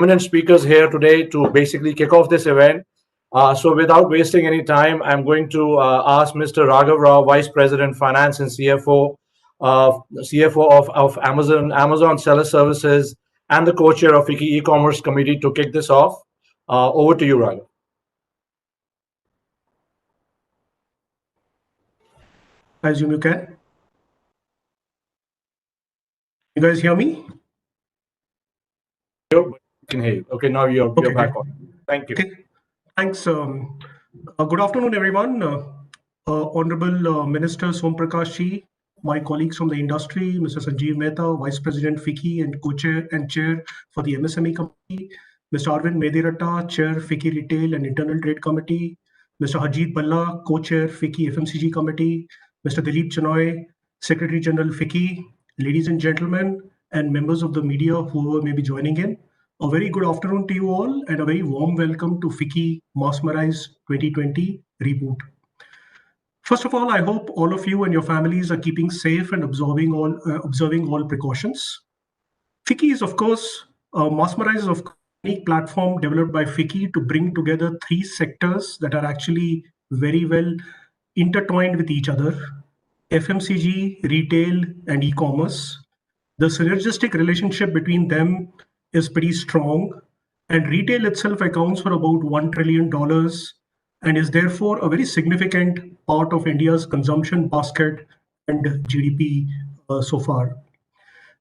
eminent speakers here today to basically kick off this event. So, without wasting any time, I'm going to ask Mr. Raghav Rao, Vice President, Finance and CFO of Amazon Seller Services, and the co-chair of FICCI E-commerce Committee to kick this off. Over to you, Raghav. I assume you can. You guys hear me? You can hear you. Okay, now you're back on. Thank you. Okay, thanks. Good afternoon, everyone. Honorable Minister Som Prakash Ji, my colleagues from the industry, Mr. Sanjeev Mehta, Vice President FICCI and co-chair and chair for the MSME Committee, Mr. Arvind Mediratta, Chair FICCI Retail and Internal Trade Committee, Mr. Harjeet Balla, Co-Chair FICCI FMCG Committee, Mr. Dilip Chanoy, Secretary General FICCI, ladies and gentlemen, and members of the media who may be joining in. A very good afternoon to you all and a very warm welcome to FICCI Massmerize 2020 Reboot. First of all, I hope all of you and your families are keeping safe and observing all precautions. FICCI is, of course, Massmerize is, of course, a unique platform developed by FICCI to bring together three sectors that are actually very well intertwined with each other: FMCG, retail, and e-commerce. The synergistic relationship between them is pretty strong, and retail itself accounts for about $1 trillion and is therefore a very significant part of India's consumption basket and GDP so far.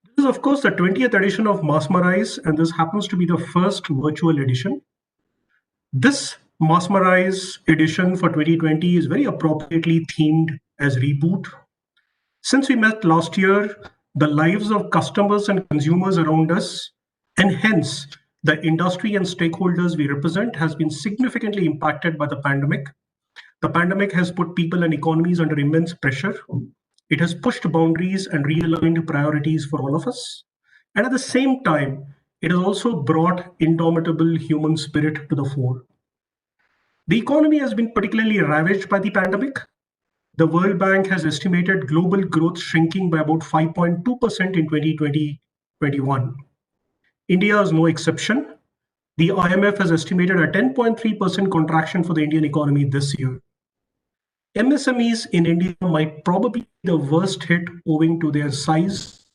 This is, of course, the 20th edition of Massmerize, and this happens to be the first virtual edition. This Massmerize edition for 2020 is very appropriately themed as Reboot. Since we met last year, the lives of customers and consumers around us, and hence the industry and stakeholders we represent, has been significantly impacted by the pandemic. The pandemic has put people and economies under immense pressure. It has pushed boundaries and realigned priorities for all of us. And at the same time, it has also brought indomitable human spirit to the fore. The economy has been particularly ravaged by the pandemic. The World Bank has estimated global growth shrinking by about 5.2% in 2020-21. India is no exception. The IMF has estimated a 10.3% contraction for the Indian economy this year. MSMEs in India might probably be the worst hit owing to their size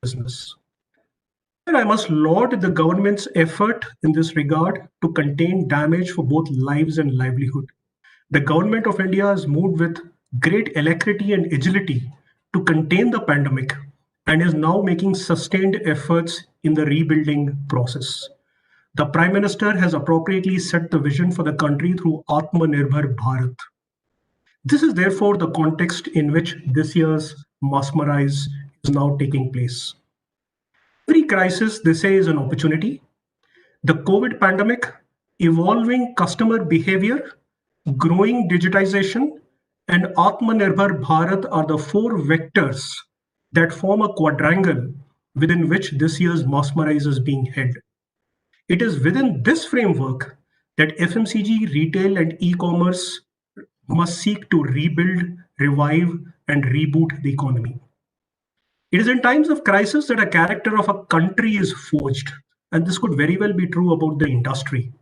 business. And I must laud the government's effort in this regard to contain damage for both lives and livelihood. The government of India has moved with great alacrity and agility to contain the pandemic and is now making sustained efforts in the rebuilding process. The Prime Minister has appropriately set the vision for the country through Massmerize Bharat. This is therefore the context in which this year's Massmerize is now taking place. Every crisis, they say, is an opportunity. The COVID pandemic, evolving customer behavior, growing digitization, and Atmanirbhar Bharat are the four vectors that form a quadrangle within which this year's Massmerize is being held. It is within this framework that FMCG, retail, and e-commerce must seek to rebuild, revive, and reboot the economy. It is in times of crisis that a character of a country is forged, and this could very well be true about the industry.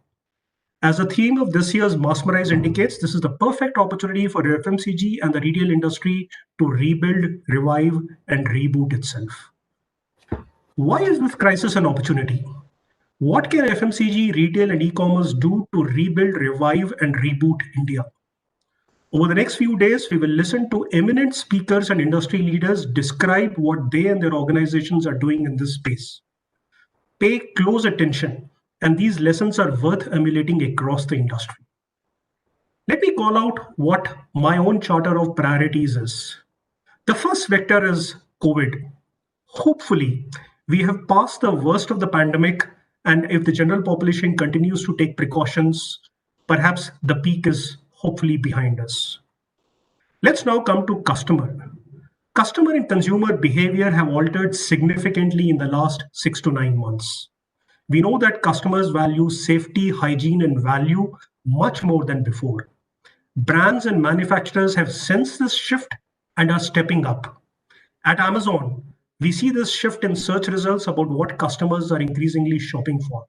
As the theme of this year's Massmerize indicates, this is the perfect opportunity for FMCG and the retail industry to rebuild, revive, and reboot itself. Why is this crisis an opportunity? What can FMCG, retail, and e-commerce do to rebuild, revive, and reboot India? Over the next few days, we will listen to eminent speakers and industry leaders describe what they and their organizations are doing in this space. Pay close attention, and these lessons are worth emulating across the industry. Let me call out what my own charter of priorities is. The first vector is COVID. Hopefully, we have passed the worst of the pandemic, and if the general population continues to take precautions, perhaps the peak is hopefully behind us. Let's now come to customer. Customer and consumer behavior have altered significantly in the last 6 to 9 months. We know that customers value safety, hygiene, and value much more than before. Brands and manufacturers have sensed this shift and are stepping up. At Amazon, We see this shift in search results about what customers are increasingly shopping for.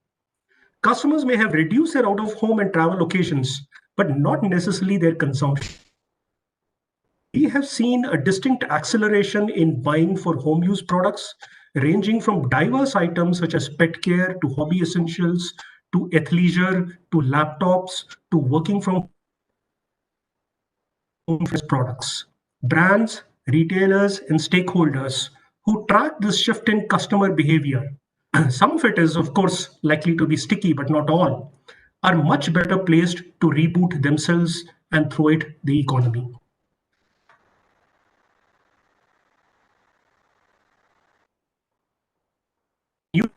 Customers may have reduced their out of home and travel occasions, but not necessarily their consumption. We have seen a distinct acceleration in buying for home use products, ranging from diverse items such as pet care to hobby essentials to athleisure to laptops to working from home products. Brands, retailers, and stakeholders who track this shift in customer behavior, some of it is, of course, likely to be sticky, but not all, are much better placed to reboot themselves and throw it the economy. You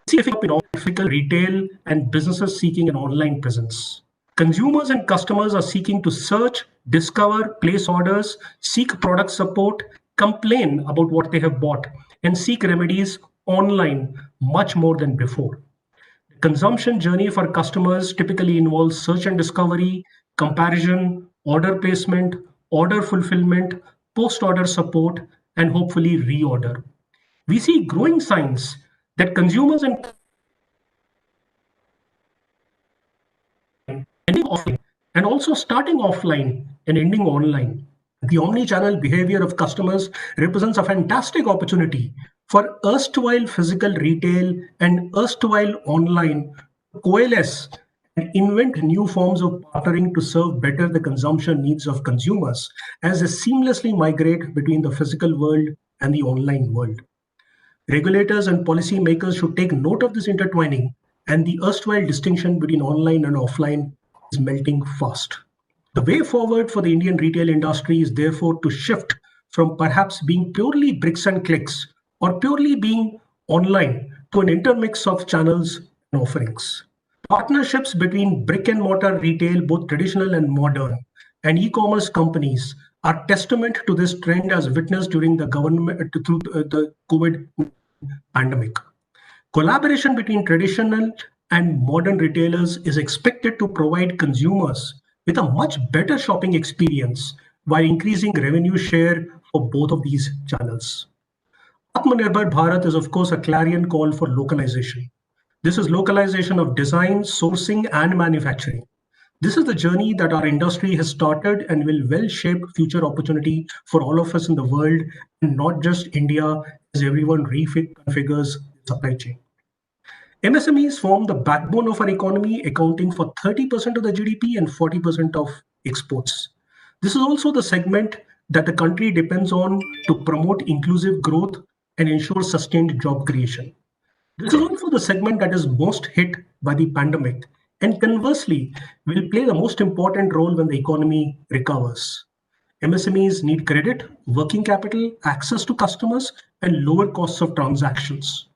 see it in all physical retail and businesses seeking an online presence. Consumers and customers are seeking to search, discover, place orders, seek product support, complain about what they have bought, and seek remedies online much more than before. The consumption journey for customers typically involves search and discovery, comparison, order placement, order fulfillment, post order support, and hopefully reorder. We see growing signs that consumers and ending offline and also starting offline and ending online. The omni-channel behavior of customers represents a fantastic opportunity for erstwhile physical retail and erstwhile online to coalesce and invent new forms of partnering to serve better the consumption needs of consumers as they seamlessly migrate between the physical world and the online world. Regulators and policymakers should take note of this intertwining, and the erstwhile distinction between online and offline is melting fast. The way forward for the Indian retail industry is therefore to shift from perhaps being purely bricks and clicks or purely being online to an intermix of channels and offerings. Partnerships between brick and mortar retail, both traditional and modern, and e-commerce companies are testament to this trend as witnessed during the government through the COVID pandemic. Collaboration between traditional and modern retailers is expected to provide consumers with a much better shopping experience while increasing revenue share for both of these channels. Atmanirbhar Bharat is, of course, a clarion call for localization. This is localization of design, sourcing, and manufacturing. This is the journey that our industry has started and will well shape future opportunity for all of us in the world, and not just India, as everyone reconfigures supply chain. MSMEs form the backbone of our economy, accounting for 30% of the GDP and 40% of exports. This is also the segment that the country depends on to promote inclusive growth and ensure sustained job creation. This is also the segment that is most hit by the pandemic and conversely will play the most important role when the economy recovers. MSMEs need credit, working capital, access to customers, and lower costs of transactions.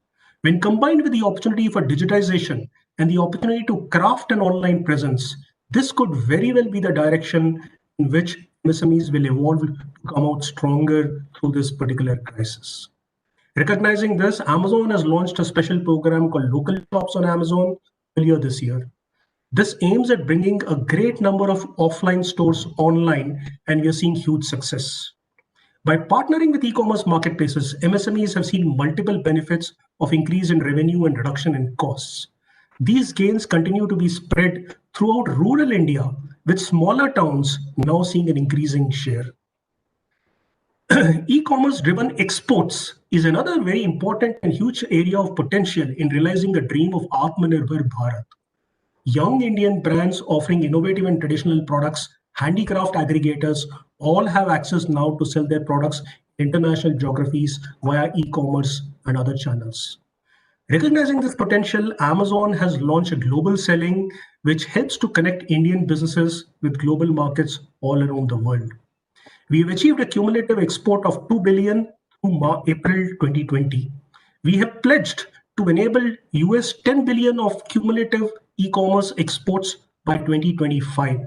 When combined with the opportunity for digitization and the opportunity to craft an online presence, this could very well be the direction in which MSMEs will evolve to come out stronger through this particular crisis. Recognizing this, Amazon has launched a special program called Local Shops on Amazon earlier this year. This aims at bringing a great number of offline stores online, and we are seeing huge success. By partnering with e-commerce marketplaces, MSMEs have seen multiple benefits of increase in revenue and reduction in costs. These gains continue to be spread throughout rural India, with smaller towns now seeing an increasing share. E-commerce driven exports is another very important and huge area of potential in realizing the dream of Atmanirbhar Bharat. Young Indian brands offering innovative and traditional products, handicraft aggregators, all have access now to sell their products in international geographies via e-commerce and other channels. Recognizing this potential, Amazon has launched global selling, which helps to connect Indian businesses with global markets all around the world. We have achieved a cumulative export of 2 billion through April 2020. We have pledged to enable US 10 billion of cumulative e-commerce exports by 2025.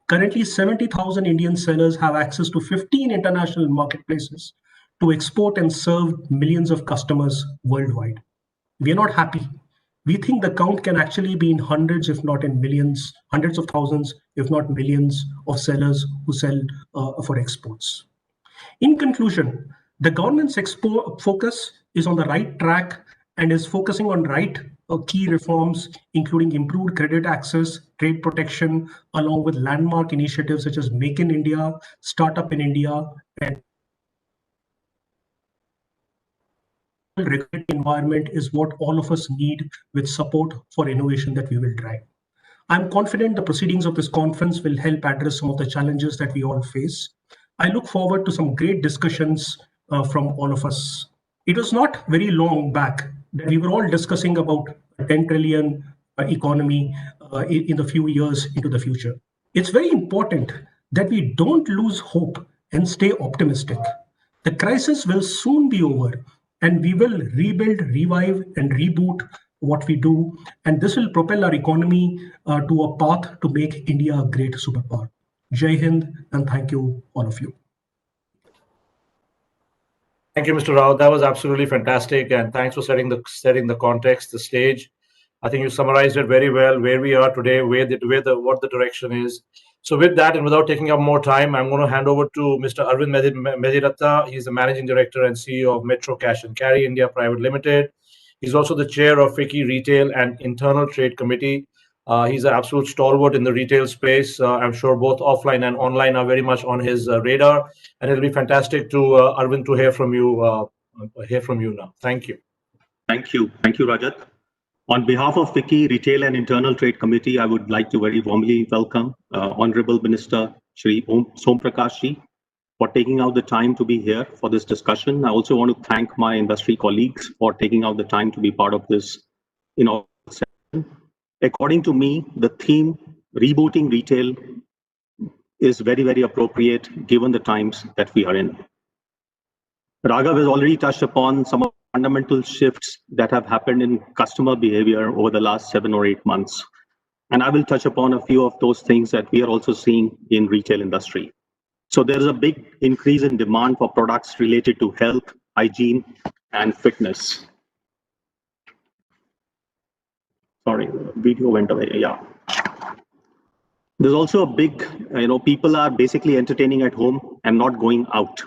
Currently, 70,000 Indian sellers have access to 15 international marketplaces to export and serve millions of customers worldwide. We are not happy. We think the count can actually be in hundreds, if not in millions, hundreds of thousands, if not millions of sellers who sell for exports. In conclusion, The government's focus is on the right track and is focusing on right key reforms, including improved credit access, trade protection, along with landmark initiatives such as Make in India, Startup in India, and regulatory environment is what all of us need with support for innovation that we will drive. I'm confident the proceedings of this conference will help address some of the challenges that we all face. I look forward to some great discussions from all of us. It was not very long back that we were all discussing about a 10 trillion economy in the few years into the future. It's very important that we don't lose hope and stay optimistic. The crisis will soon be over and we will rebuild, revive, and reboot what we do. And this will propel our economy to a path to make India a great superpower. Jai Hind, and thank you, all of you. Thank you, Mr. Rao. That was absolutely fantastic, and thanks for setting the context, the stage. I think you summarized it very well. Where we are today, what the direction is. So, with that, and without taking up more time, I'm going to hand over to Mr. Arvind Mediratta. He's the managing director and CEO of Metro Cash and Carry India Private Limited. He's also the chair of FICCI Retail and Internal Trade Committee. He's an absolute stalwart in the retail space. I'm sure both offline and online are very much on his radar, and it'll be fantastic to Arvind to hear from you now. Thank you. Thank you, Rajat. On behalf of FICCI Retail and Internal Trade Committee, I would like to very warmly welcome Honorable Minister Shri Som Prakash Ji for taking out the time to be here for this discussion. I also want to thank my industry colleagues for taking out the time to be part of this session. According to me, the theme rebooting retail is very, very appropriate given the times that we are in. Raghav has already touched upon some of the fundamental shifts that have happened in customer behavior over the last 7 or 8 months. And I will touch upon a few of those things that we are also seeing in retail industry. So there is a big increase in demand for products related to health, hygiene, and fitness. Sorry, video went away, yeah. There's also a big, people are basically entertaining at home and not going out.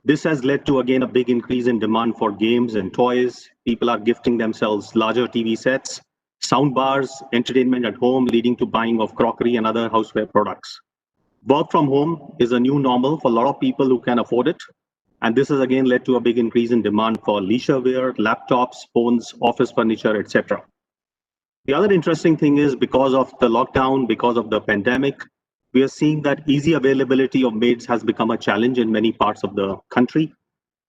This has led to, again, a big increase in demand for games and toys. People are gifting themselves larger TV sets, sound bars, entertainment at home, leading to buying of crockery and other houseware products. Work from home is a new normal for a lot of people who can afford it. And this has again led to a big increase in demand for leisure wear, laptops, phones, office furniture, etc. The other interesting thing is because of the lockdown, because of the pandemic, we are seeing that easy availability of maids has become a challenge in many parts of the country.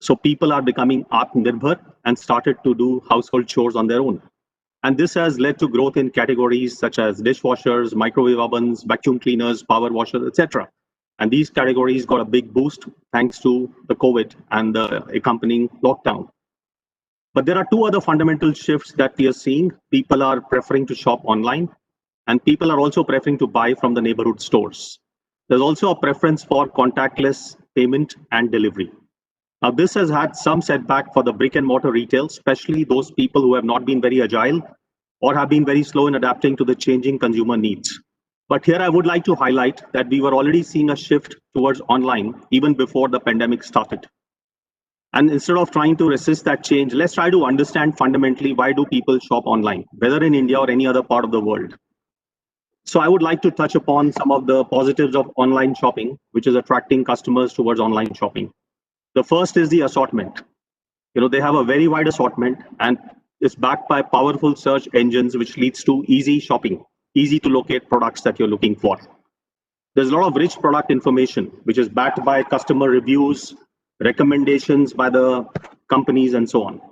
So people are becoming Atmanirbhar and started to do household chores on their own. And this has led to growth in categories such as dishwashers, microwave ovens, vacuum cleaners, power washers, etc. And these categories got a big boost thanks to the COVID and the accompanying lockdown. But there are two other fundamental shifts that we are seeing. People are preferring to shop online, and people are also preferring to buy from the neighborhood stores. There's also a preference for contactless payment and delivery. Now, this has had some setback for the brick and mortar retail, especially those people who have not been very agile or have been very slow in adapting to the changing consumer needs. But here I would like to highlight that we were already seeing a shift towards online even before the pandemic started. And instead of trying to resist that change, let's try to understand fundamentally why do people shop online, whether in India or any other part of the world. So I would like to touch upon some of the positives of online shopping, which is attracting customers towards online shopping. The first is the assortment. They have a very wide assortment and it's backed by powerful search engines, which leads to easy shopping, easy to locate products that you're looking for. There's a lot of rich product information, which is backed by customer reviews, recommendations by the companies, and so on.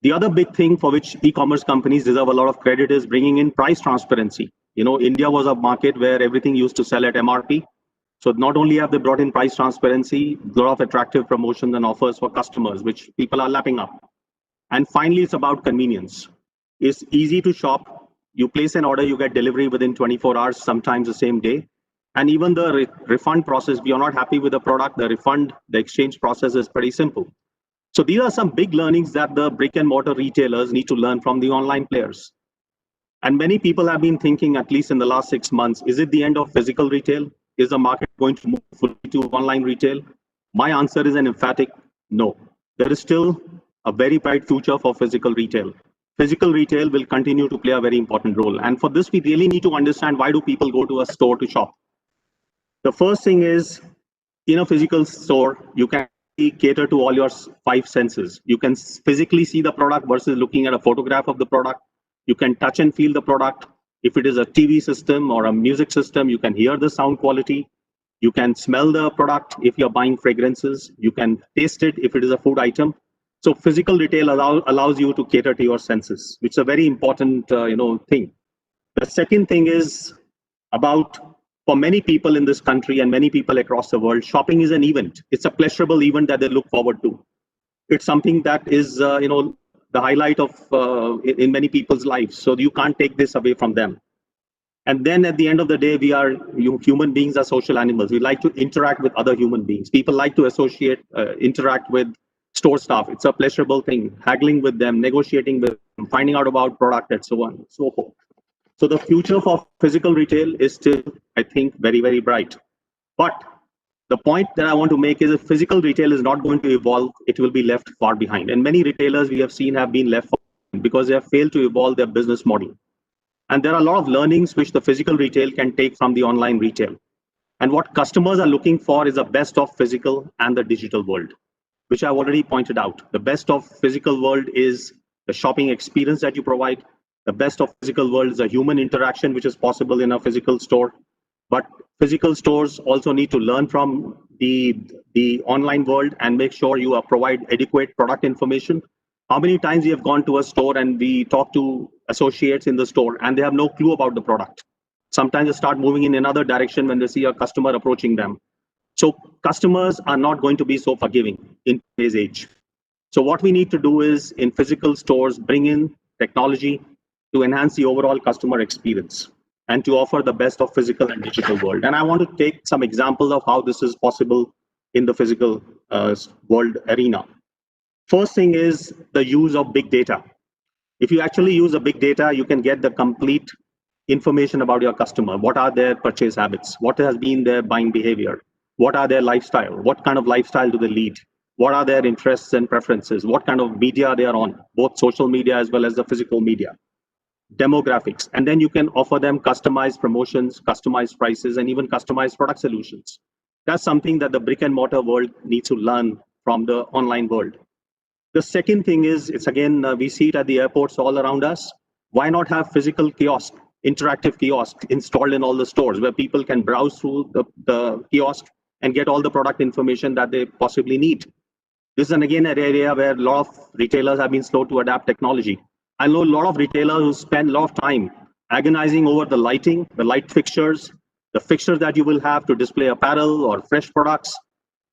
The other big thing for which e-commerce companies deserve a lot of credit is bringing in price transparency. India was a market where everything used to sell at MRP. So not only have they brought in price transparency, a lot of attractive promotions and offers for customers, which people are lapping up. And finally, it's about convenience. It's easy to shop. You place an order, you get delivery within 24 hours, sometimes the same day. And even the refund process, if you're not happy with the product, the exchange process is pretty simple. So these are some big learnings that the brick and mortar retailers need to learn from the online players. And many people have been thinking, at least in the last 6 months, is it the end of physical retail? Is the market going to move fully to online retail? My answer is an emphatic No. There is still a very bright future for physical retail. Physical retail will continue to play a very important role. And for this, we really need to understand, why do people go to a store to shop? The first thing is, in a physical store, you can cater to all your five senses. You can physically see the product versus looking at a photograph of the product. You can touch and feel the product. If it is a TV system or a music system, you can hear the sound quality. You can smell the product if you're buying fragrances. You can taste it if it is a food item. So physical retail allows you to cater to your senses, which is a very important thing. The second thing is about, for many people in this country and many people across the world, shopping is an event. It's a pleasurable event that they look forward to. It's something that is, the highlight of in many people's lives. So you can't take this away from them. And then at the end of the day, human beings are social animals. We like to interact with other human beings. People like to interact with store staff. It's a pleasurable thing, haggling with them, negotiating with them, finding out about product, and so on and so forth. So the future for physical retail is still, I think, very, very bright. But the point that I want to make is, if physical retail is not going to evolve, it will be left far behind. And many retailers we have seen have been left behind because they have failed to evolve their business model. And there are a lot of learnings which the physical retail can take from the online retail. And what customers are looking for is the best of physical and the digital world, which I've already pointed out. The best of physical world is the shopping experience that you provide. The best of physical world is a human interaction, which is possible in a physical store. But physical stores also need to learn from the online world and make sure you provide adequate product information. How many times we have gone to a store and we talk to associates in the store and they have no clue about the product? Sometimes they start moving in another direction when they see a customer approaching them. So customers are not going to be so forgiving in today's age. So what we need to do is, in physical stores, bring in technology to enhance the overall customer experience and to offer the best of physical and digital world. And I want to take some examples of how this is possible in the physical world arena. First thing is the use of big data. If you actually use a big data, you can get the complete information about your customer. What are their purchase habits? What has been their buying behavior? What are their lifestyle? What kind of lifestyle do they lead? What are their interests and preferences? What kind of media they are on, both social media as well as the physical media? Demographics. And then you can offer them customized promotions, customized prices, and even customized product solutions. That's something that the brick and mortar world needs to learn from the online world. The second thing is, it's again, we see it at the airports all around us. Why not have physical kiosk, interactive kiosk installed in all the stores where people can browse through the kiosk and get all the product information that they possibly need? This is again an area where a lot of retailers have been slow to adapt technology. I know a lot of retailers who spend a lot of time agonizing over the lighting, the light fixtures, the fixtures that you will have to display apparel or fresh products,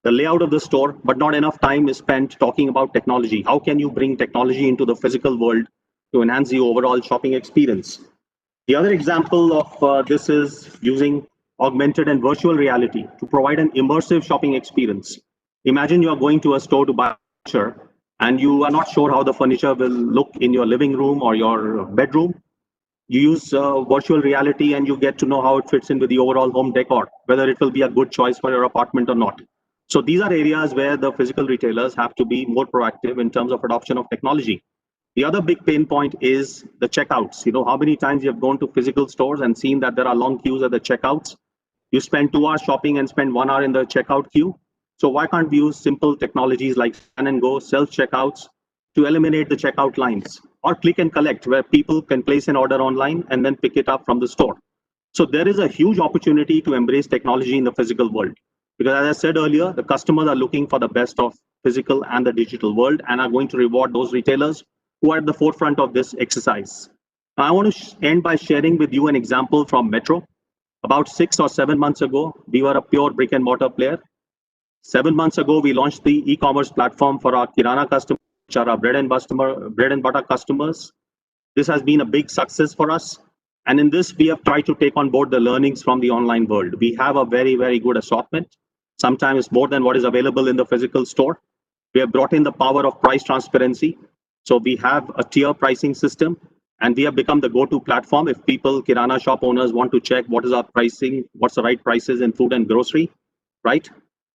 the layout of the store, but not enough time is spent talking about technology. How can you bring technology into the physical world to enhance the overall shopping experience? The other example of this is using augmented and virtual reality to provide an immersive shopping experience. Imagine you are going to a store to buy furniture and you are not sure how the furniture will look in your living room or your bedroom. You use virtual reality and you get to know how it fits in with the overall home decor, whether it will be a good choice for your apartment or not. So these are areas where the physical retailers have to be more proactive in terms of adoption of technology. The other big pain point is the checkouts. You know, how many times you have gone to physical stores and seen that there are long queues at the checkouts? You spend 2 hours shopping and spend 1 hour in the checkout queue. So why can't we use simple technologies like scan and go, self-checkouts to eliminate the checkout lines, or click and collect, where people can place an order online and then pick it up from the store? So there is a huge opportunity to embrace technology in the physical world. Because as I said earlier, the customers are looking for the best of physical and the digital world and are going to reward those retailers who are at the forefront of this exercise. Now, I want to end by sharing with you an example from Metro. About 6 or 7 months ago, we were a pure brick and mortar player. 7 months ago, we launched the e-commerce platform for our Kirana customers, which are our bread and butter customers. This has been a big success for us. And in this, we have tried to take on board the learnings from the online world. We have a very, very good assortment. Sometimes more than what is available in the physical store. We have brought in the power of price transparency. So we have a tier pricing system, and we have become the go-to platform if people, Kirana shop owners, want to check what is our pricing, what's the right prices in food and grocery, right?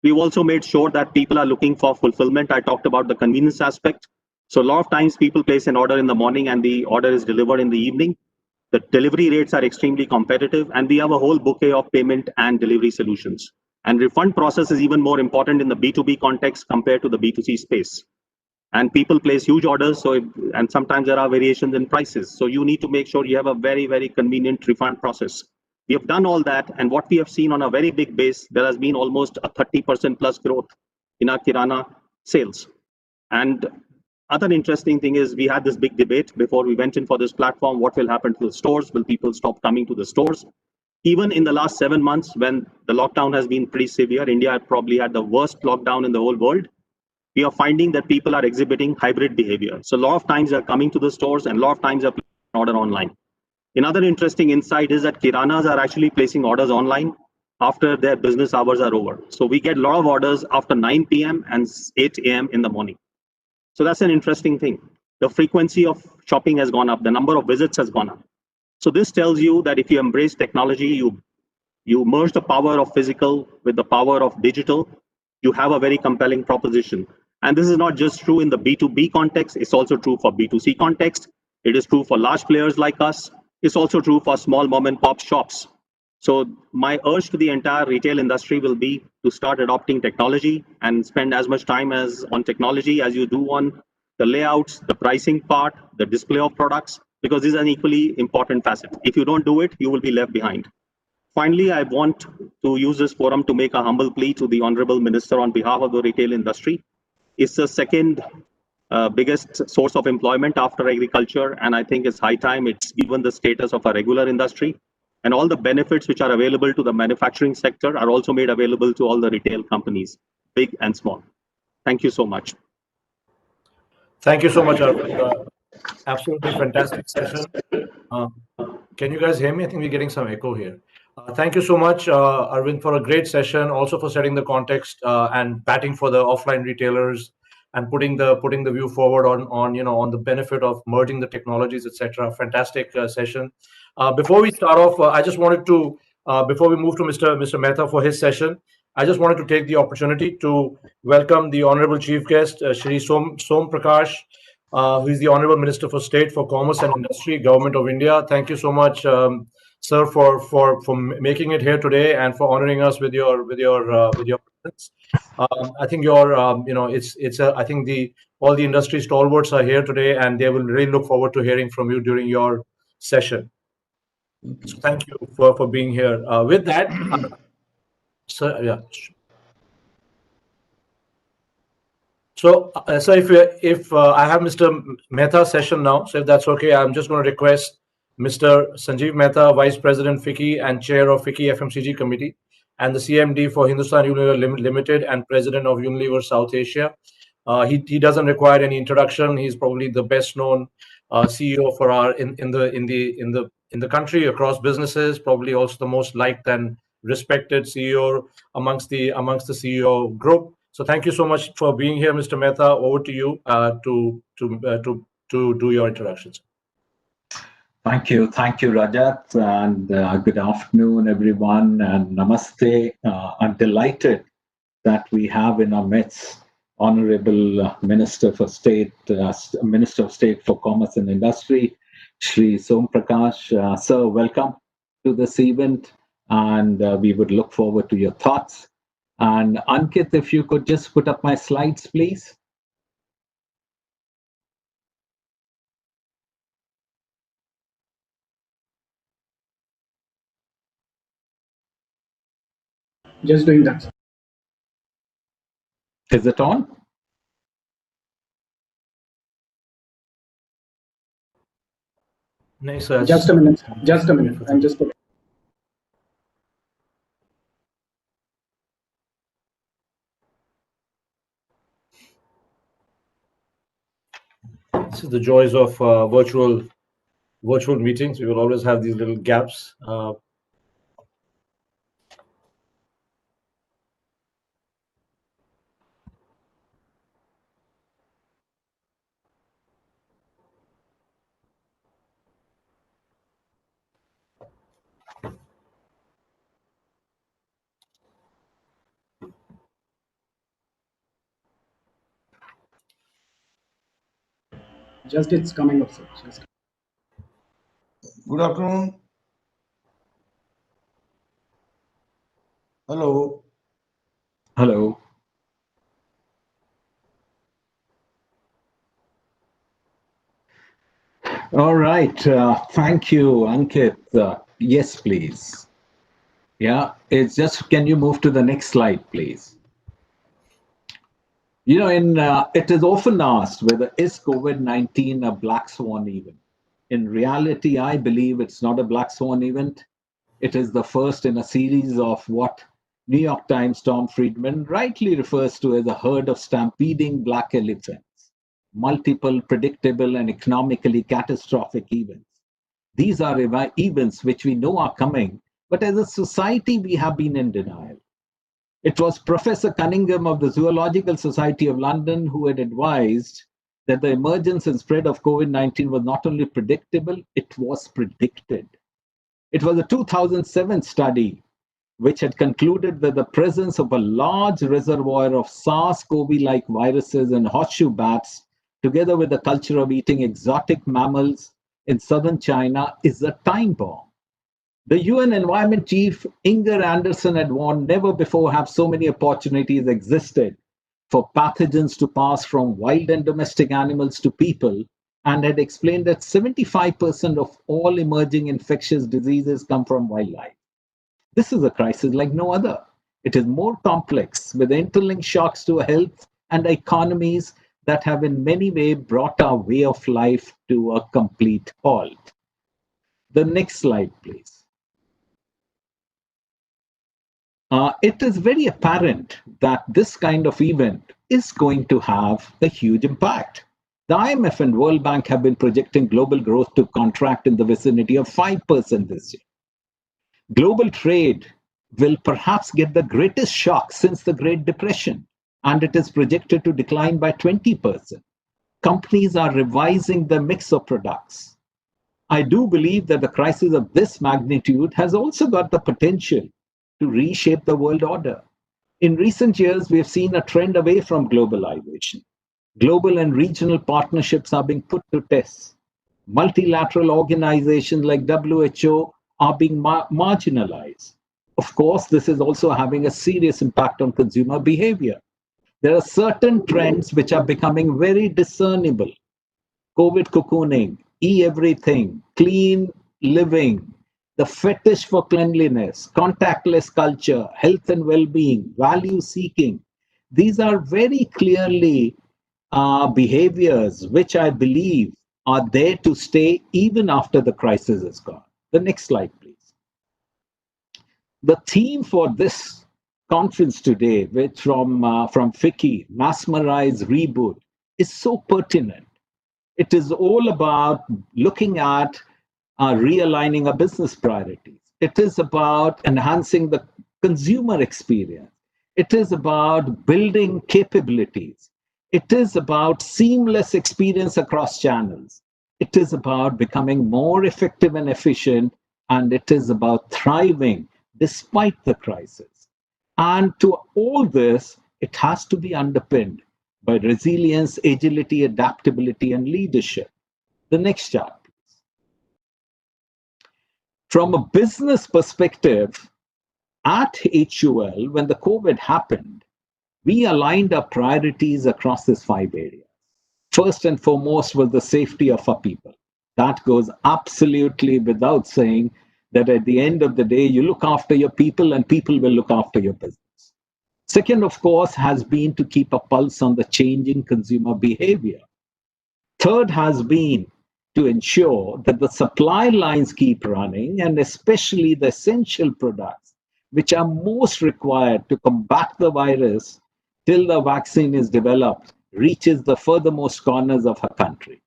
We've also made sure that people are looking for fulfillment. I talked about the convenience aspect. So a lot of times people place an order in the morning and the order is delivered in the evening. The delivery rates are extremely competitive, and we have a whole bouquet of payment and delivery solutions. And refund process is even more important in the B2B context compared to the B2C space. And people place huge orders, and sometimes there are variations in prices. So you need to make sure you have a very, very convenient refund process. We have done all that, and what we have seen on a very big base, there has been almost a 30% plus growth in our Kirana sales. And other interesting thing is we had this big debate before we went in for this platform. What will happen to the stores? Will people stop coming to the stores? Even in the last 7 months, when the lockdown has been pretty severe, India probably had the worst lockdown in the whole world. We are finding that people are exhibiting hybrid behavior. So a lot of times they're coming to the stores and a lot of times they're placing an order online. Another interesting insight is that Kiranas are actually placing orders online after their business hours are over. So we get a lot of orders after 9 p.m. and 8 a.m. in the morning. So that's an interesting thing. The frequency of shopping has gone up. The number of visits has gone up. So this tells you that if you embrace technology, you merge the power of physical with the power of digital, you have a very compelling proposition. And this is not just true in the B2B context, it's also true for B2C context. It is true for large players like us. It's also true for small mom and pop shops. So my urge to the entire retail industry will be to start adopting technology and spend as much time as on technology as you do on the layouts, the pricing part, the display of products, because this is an equally important facet. If you don't do it, you will be left behind. Finally, I want to use this forum to make a humble plea to the Honorable Minister on behalf of the retail industry. It's the second biggest source of employment after agriculture, and I think it's high time it's given the status of a regular industry. And all the benefits which are available to the manufacturing sector are also made available to all the retail companies, big and small. Thank you so much. Thank you so much, Arvind. Absolutely fantastic session. Can you guys hear me? I think we're getting some echo here. Thank you so much, Arvind, for a great session. Also for setting the context and batting for the offline retailers and putting the view forward on the benefit of merging the technologies, etc. Fantastic session. Before we start off, I just wanted to before we move to Mr. Mehta for his session, I just wanted to take the opportunity to welcome the honorable chief guest, Shri Som Prakash, who is the Honorable Minister for State for Commerce and Industry, Government of India. Thank you so much, sir, for making it here today and for honoring us with your presence. I think I think all the industry stalwarts are here today, and they will really look forward to hearing from you during your session. So thank you for being here. With that, sir, yeah. So, if I have Mr. Mehta's session now, so if that's okay, I'm just going to request Mr. Sanjeev Mehta, Vice President FICCI and Chair of FICCI FMCG Committee, and the CMD for Hindustan Unilever Limited and President of Unilever South Asia. He doesn't require any introduction. He's probably the best known CEO for our in the country across businesses. Probably also the most liked and respected CEO amongst the CEO group. So thank you so much for being here, Mr. Mehta. Over to you to do your introductions. Thank you, Rajat, and good afternoon, everyone, and namaste. I'm delighted that we have in our midst Honorable Minister of State for Commerce and Industry, Shri Som Prakash. Sir, welcome to this event, and we would look forward to your thoughts. And Ankit, if you could just put up my slides, please. Just doing that. Is it on? Nice. Just a minute. Just a minute. I'm just putting. This is the joys of virtual meetings. We will always have these little gaps. Just it's coming up, sir. Just. Good afternoon. Hello. Hello. All right. Thank you, Ankit. Yes, please. Yeah, it's just, can you move to the next slide, please? You know, it is often asked whether is COVID-19 a black swan event. In reality, I believe it's not a black swan event. It is the first in a series of what New York Times Tom Friedman rightly refers to as a herd of stampeding black elephants, multiple predictable and economically catastrophic events. These are events which we know are coming, but as a society, we have been in denial. It was Professor Cunningham of the Zoological Society of London who had advised that the emergence and spread of COVID-19 was not only predictable, it was predicted. It was a 2007 study which had concluded that the presence of a large reservoir of SARS-CoV-like viruses in horseshoe bats, together with the culture of eating exotic mammals in southern China, is a time bomb. The UN Environment Chief Inger Anderson had warned never before have so many opportunities existed for pathogens to pass from wild and domestic animals to people, and had explained that 75% of all emerging infectious diseases come from wildlife. This is a crisis like no other. It is more complex, with interlinked shocks to health and economies that have in many ways brought our way of life to a complete halt. The next slide, please. It is very apparent that this kind of event is going to have a huge impact. The IMF and World Bank have been projecting global growth to contract in the vicinity of 5% this year. Global trade will perhaps get the greatest shock since the Great Depression, and it is projected to decline by 20%. Companies are revising the mix of products. I do believe that a crisis of this magnitude has also got the potential to reshape the world order. In recent years, we have seen a trend away from globalization. Global and regional partnerships are being put to test. Multilateral organizations like WHO are being marginalized. Of course, this is also having a serious impact on consumer behavior. There are certain trends which are becoming very discernible. COVID cocooning, e-everything, clean living, the fetish for cleanliness, contactless culture, health and well-being, value seeking. These are very clearly behaviors which I believe are there to stay even after the crisis is gone. The next slide, please. The theme for this conference today, which from FICCI, Massmerize Reboot, is so pertinent. It is all about looking at realigning our business priorities. It is about enhancing the consumer experience. It is about building capabilities. It is about seamless experience across channels. It is about becoming more effective and efficient, and it is about thriving despite the crisis. And to all this, it has to be underpinned by resilience, agility, adaptability, and leadership. The next chart. From a business perspective, at HUL, when the COVID happened, we aligned our priorities across these 5 areas. First and foremost was the safety of our people. That goes absolutely without saying that at the end of the day, you look after your people and people will look after your business. Second, of course, has been to keep a pulse on the changing consumer behavior. Third has been to ensure that the supply lines keep running, and especially the essential products, which are most required to combat the virus till the vaccine is developed, reaches the furthermost corners of our country.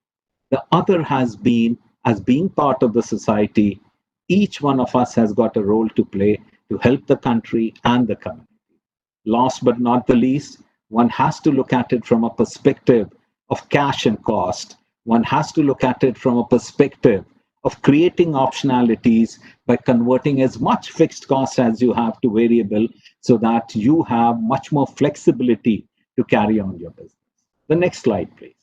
The other has been, as being part of the society, each one of us has got a role to play to help the country and the community. Last but not the least, one has to look at it from a perspective of cash and cost. One has to look at it from a perspective of creating optionalities by converting as much fixed cost as you have to variable so that you have much more flexibility to carry on your business. The next slide, please.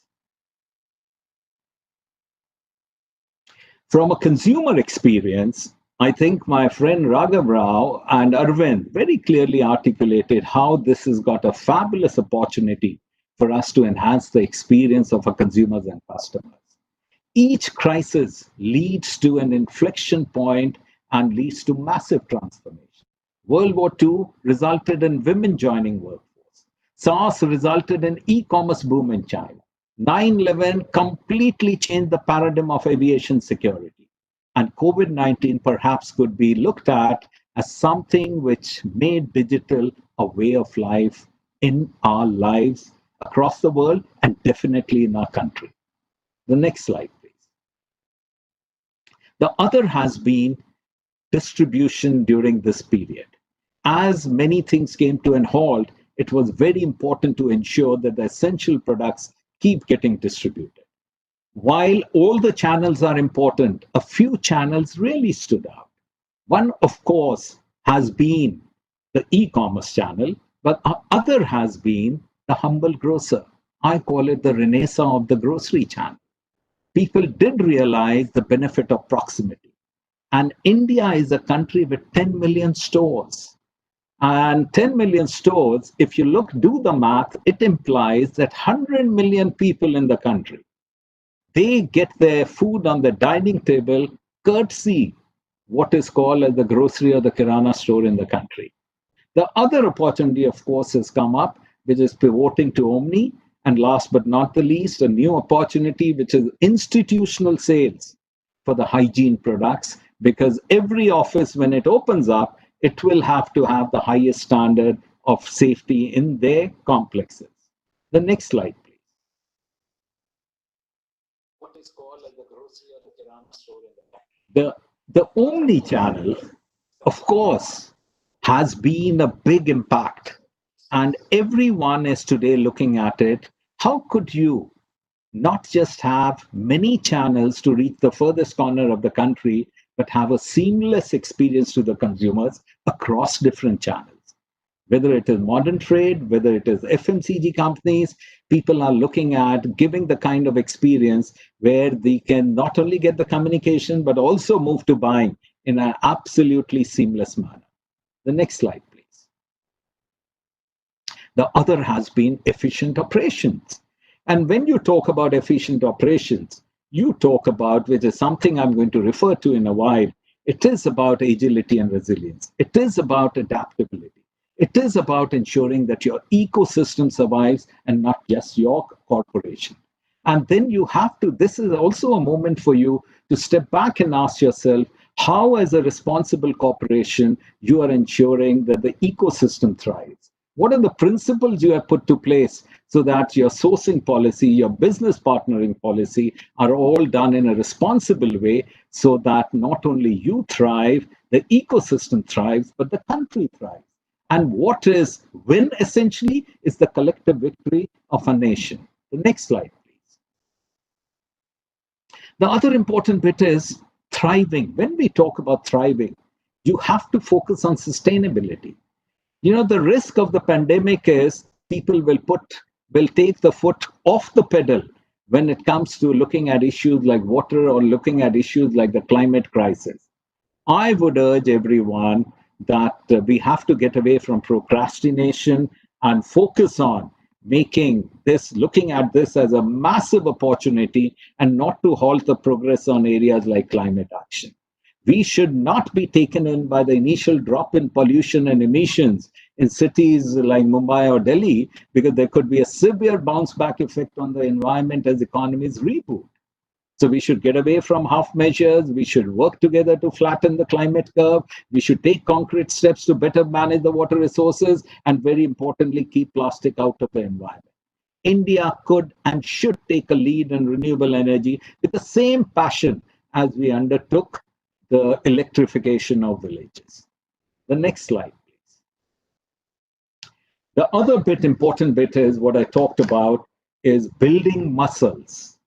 From a consumer experience, I think my friend Raghav Rao and Arvind very clearly articulated how this has got a fabulous opportunity for us to enhance the experience of our consumers and customers. Each crisis leads to an inflection point and leads to massive transformation. World War II resulted in women joining workforce. SARS resulted in e-commerce boom in China. 9/11 completely changed the paradigm of aviation security. And COVID-19 perhaps could be looked at as something which made digital a way of life in our lives across the world and definitely in our country. The next slide, please. The other has been distribution during this period. As many things came to an halt, it was very important to ensure that the essential products keep getting distributed. While all the channels are important, a few channels really stood out. One, of course, has been the e-commerce channel, but other has been the humble grocer. I call it the renaissance of the grocery channel. People did realize the benefit of proximity. And India is a country with 10 million stores. And 10 million stores, if you do the math, it implies that 100 million people in the country, they get their food on the dining table courtesy what is called as the grocery or the kirana store in the country. The other opportunity, of course, has come up, which is pivoting to Omni. And last but not the least, a new opportunity, which is institutional sales for the hygiene products, because every office, when it opens up, it will have to have the highest standard of safety in their complexes. The next slide, please. What is called as the grocery or the kirana store in the country. The Omni channel, of course, has been a big impact. And everyone is today looking at it. How could you not just have many channels to reach the furthest corner of the country, but have a seamless experience to the consumers across different channels? Whether it is modern trade, whether it is FMCG companies, people are looking at giving the kind of experience where they can not only get the communication, but also move to buying in an absolutely seamless manner. The next slide, please. The other has been efficient operations. And when you talk about efficient operations, you talk about, which is something I'm going to refer to in a while, it is about agility and resilience. It is about adaptability. It is about ensuring that your ecosystem survives and not just your corporation. And then you have to, this is also a moment for you to step back and ask yourself, how as a responsible corporation, you are ensuring that the ecosystem thrives? What are the principles you have put to place so that your sourcing policy, your business partnering policy are all done in a responsible way so that not only you thrive, the ecosystem thrives, but the country thrives. And what is win essentially is the collective victory of a nation. The next slide, please. The other important bit is thriving. When we talk about thriving, you have to focus on sustainability. You know, the risk of the pandemic is people will take the foot off the pedal when it comes to looking at issues like water or looking at issues like the climate crisis. I would urge everyone that we have to get away from procrastination and focus on looking at this as a massive opportunity and not to halt the progress on areas like climate action. We should not be taken in by the initial drop in pollution and emissions in cities like Mumbai or Delhi, because there could be a severe bounce back effect on the environment as economies reboot. So we should get away from half measures. We should work together to flatten the climate curve. We should take concrete steps to better manage the water resources, and very importantly, keep plastic out of the environment. India could and should take a lead in renewable energy with the same passion as we undertook the electrification of villages. The next slide, please. The other important bit is what I talked about is building muscles.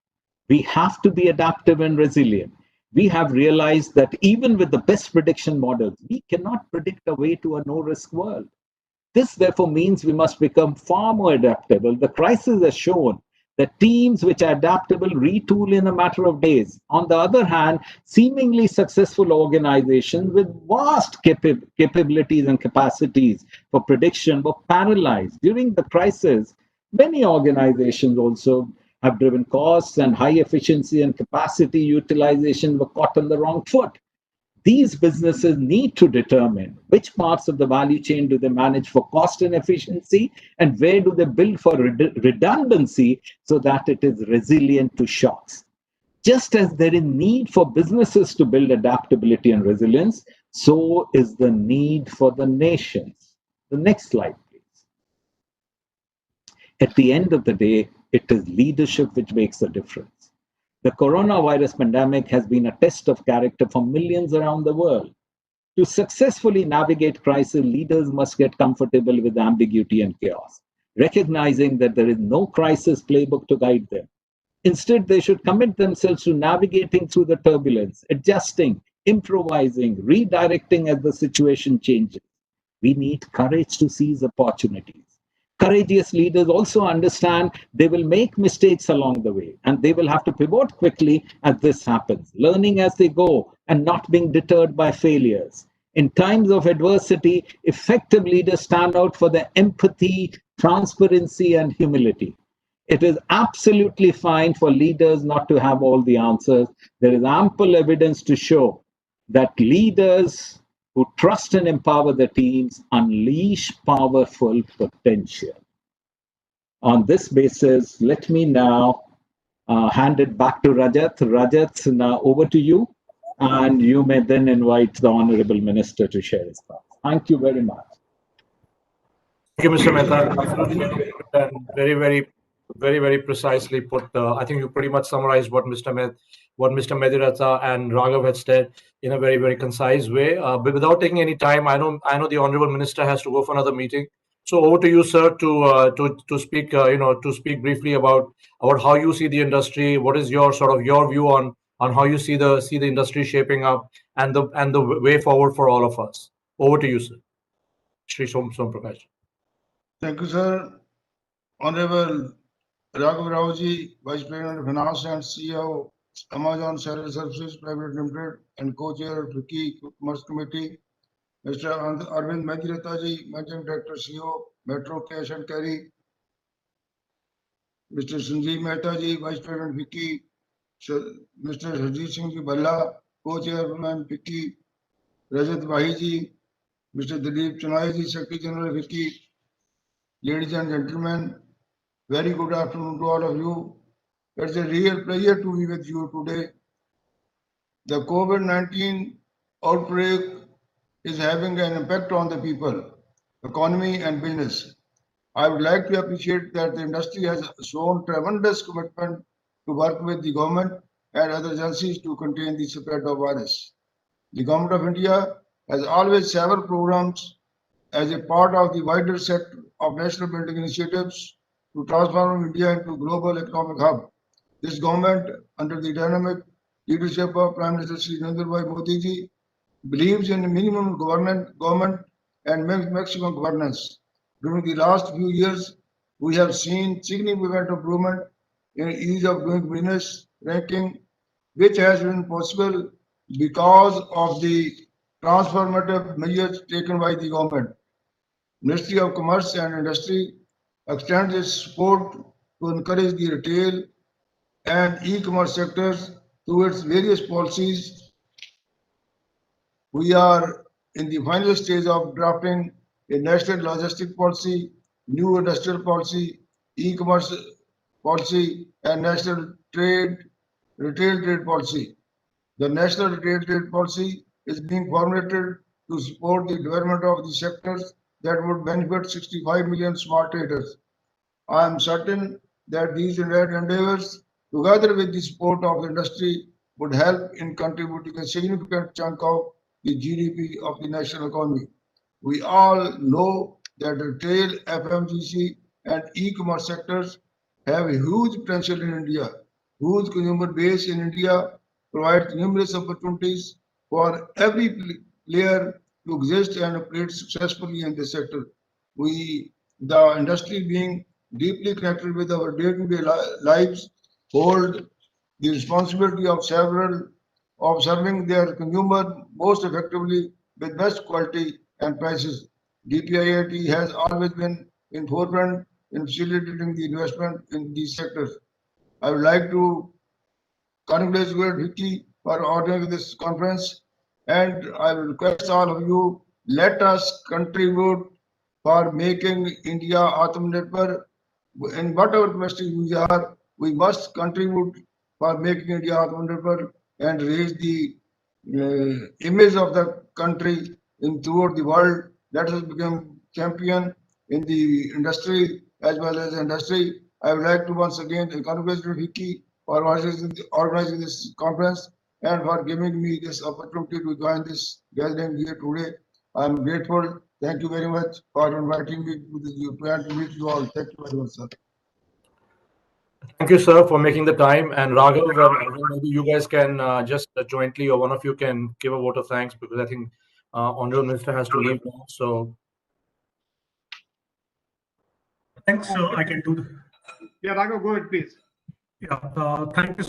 We have to be adaptive and resilient. We have realized that even with the best prediction models, we cannot predict a way to a no-risk world. This therefore means we must become far more adaptable. The crisis has shown The teams which are adaptable retool in a matter of days. On the other hand, seemingly successful organizations with vast capabilities and capacities for prediction were paralyzed. During the crisis, many organizations also have driven costs, and high efficiency and capacity utilization were caught on the wrong foot. These businesses need to determine which parts of the value chain do they manage for cost and efficiency, and where do they build for redundancy so that it is resilient to shocks. Just as there is need for businesses to build adaptability and resilience, so is the need for the nations. The next slide, please. At the end of the day, it is leadership which makes the difference. The coronavirus pandemic has been a test of character for millions around the world. To successfully navigate crisis, leaders must get comfortable with ambiguity and chaos, recognizing that there is no crisis playbook to guide them. Instead, they should commit themselves to navigating through the turbulence, adjusting, improvising, redirecting as the situation changes. We need courage to seize opportunities. Courageous leaders also understand they will make mistakes along the way, and they will have to pivot quickly as this happens, learning as they go and not being deterred by failures. In times of adversity, effective leaders stand out for their empathy, transparency, and humility. It is absolutely fine for leaders not to have all the answers. There is ample evidence to show that leaders who trust and empower their teams unleash powerful potential. On this basis, let me now hand it back to Rajat. Rajat, now over to you, and you may then invite the Honorable Minister to share his thoughts. Thank you very much. Thank you, Mr. Mehta. Absolutely, and very precisely put. I think you pretty much summarized what Mr. Mediratha and Raghav had said in a very concise way. But without taking any time, I know the Honorable Minister has to go for another meeting. So over to you, sir, to speak. To speak briefly about how you see the industry. What is your your view on how you see the industry shaping up and the way forward for all of us. Over to you, sir. Shri Som Prakash. Thank you, sir. Honorable Raghav Raoji, Vice President of Finance and CEO, Amazon Salary Services Private Limited, and Co-Chair of FICCI Commerce Committee, Mr. Arvind Mediratha ji, Managing Director, CEO, Metro Cash and Carry, Mr. Sanjeev Mehta ji, Vice President FICCI, Mr. Harjeet Singh ji Bhalla, Co-Chairman FICCI, Rajat Vahi ji, Mr. Dilip Chonai ji, Secretary General FICCI. Ladies and gentlemen, very good afternoon to all of you. It's a real pleasure to be with you today. The COVID-19 outbreak is having an impact on the people, economy and business. I would like to appreciate that the industry has shown tremendous commitment to work with the government and other agencies to contain the spread of virus. The Government of India has always several programs as a part of the wider set of national building initiatives to transform India into a global economic hub. This government, under the dynamic leadership of Prime Minister Shri Narendra Modi ji, believes in minimum government and maximum governance. During the last few years, we have seen significant improvement in ease of doing business ranking, which has been possible because of the transformative measures taken by the government. Ministry of Commerce and Industry extends its support to encourage the retail and e-commerce sectors through its various policies. We are in the final stage of drafting a national logistic policy, new industrial policy, e-commerce policy, and national retail trade policy. The national retail trade policy is being formulated to support the development of the sectors that would benefit 65 million small traders. I am certain that these endeavors, together with the support of the industry, would help in contributing a significant chunk of the GDP of the national economy. We all know that retail, FMCG, and e-commerce sectors have a huge potential in India. Huge consumer base in India provides numerous opportunities for every player to exist and operate successfully in this sector. The industry being deeply connected with our day-to-day lives, hold the responsibility of serving their consumer most effectively with best quality and prices. DPIIT has always been in forefront in facilitating the investment in these sectors. I would like to congratulate Vicky for ordering this conference, and I will request all of you, let us contribute for making India Atmanirbhar. In whatever capacity we are, we must contribute for making India Atmanirbhar and raise the image of the country in throughout the world. Let us become champion in the industry as well as industry. I would like to once again congratulate Vicky for organizing this conference and for giving me this opportunity to join this gathering here today. I am grateful. Thank you very much for inviting me to this event to meet you all. Thank you very much, sir. Thank you, sir, for making the time. And Raghav and Arvind, maybe you guys can just jointly, or one of you can give a vote of thanks, because I think Honorable Minister has to leave now. So Thanks, I can do. Yeah, Raghav, go ahead, please. Yeah, thank you,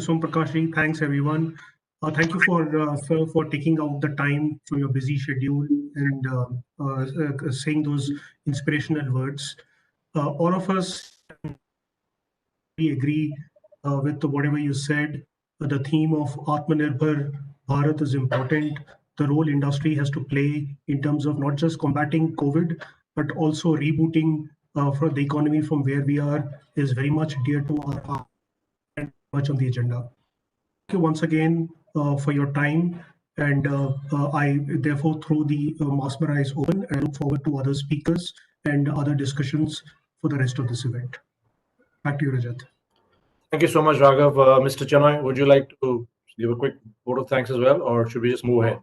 Som Prakash ji. Thanks, everyone. Thank you sir, for taking out the time from your busy schedule and saying those inspirational words. All of us we agree with whatever you said. The theme of Atmanirbhar Bharat is important. The role industry has to play in terms of not just combating COVID, but also rebooting for the economy from where we are is very much dear to our heart and much on the agenda. Thank you once again for your time. And I therefore throw the Massmerize open and look forward to other speakers and other discussions for the rest of this event. Back to you, Rajat. thank you so much, Raghav. Mr. Chenoy, would you like to give a quick vote of thanks as well, or should we just move ahead?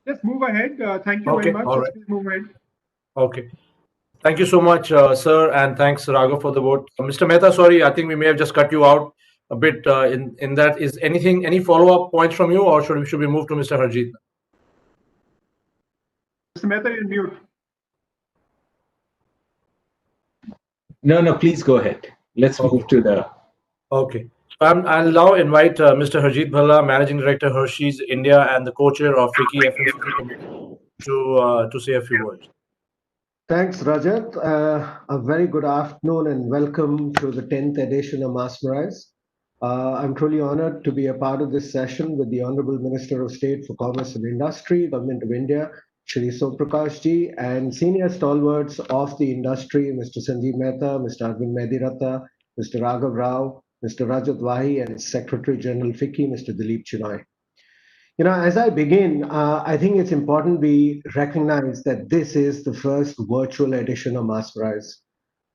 Let's move ahead. Thank you Okay, very much. all right. Please move ahead. Okay. Thank you so much, sir, and thanks, Raghav, for the vote. Mr. Mehta, sorry, I think we may have just cut you out a bit in that. Is any follow-up points from you, or should we move to Mr. Harjeet? Mr. Mehta, you're mute. No, please go ahead. Let's move to the... Okay. I'll now invite Mr. Harjeet Bhalla, Managing Director, Hershey's India, and the co-chair of FICCI FMCG Committee, to say a few words. Thanks, Rajat. A very good afternoon and welcome to the 10th edition of Massmerize. I'm truly honored to be a part of this session with the Honorable Minister of State for Commerce and Industry, Government of India, Shri Som Prakash ji, and senior stalwarts of the industry, Mr. Sanjeev Mehta, Mr. Arvind Mediratta, Mr. Raghav Rao, Mr. Rajat Wahi, and Secretary General FICCI, Mr. Dilip Chinoy. As I begin, I think it's important we recognize that this is the first virtual edition of Massmerize.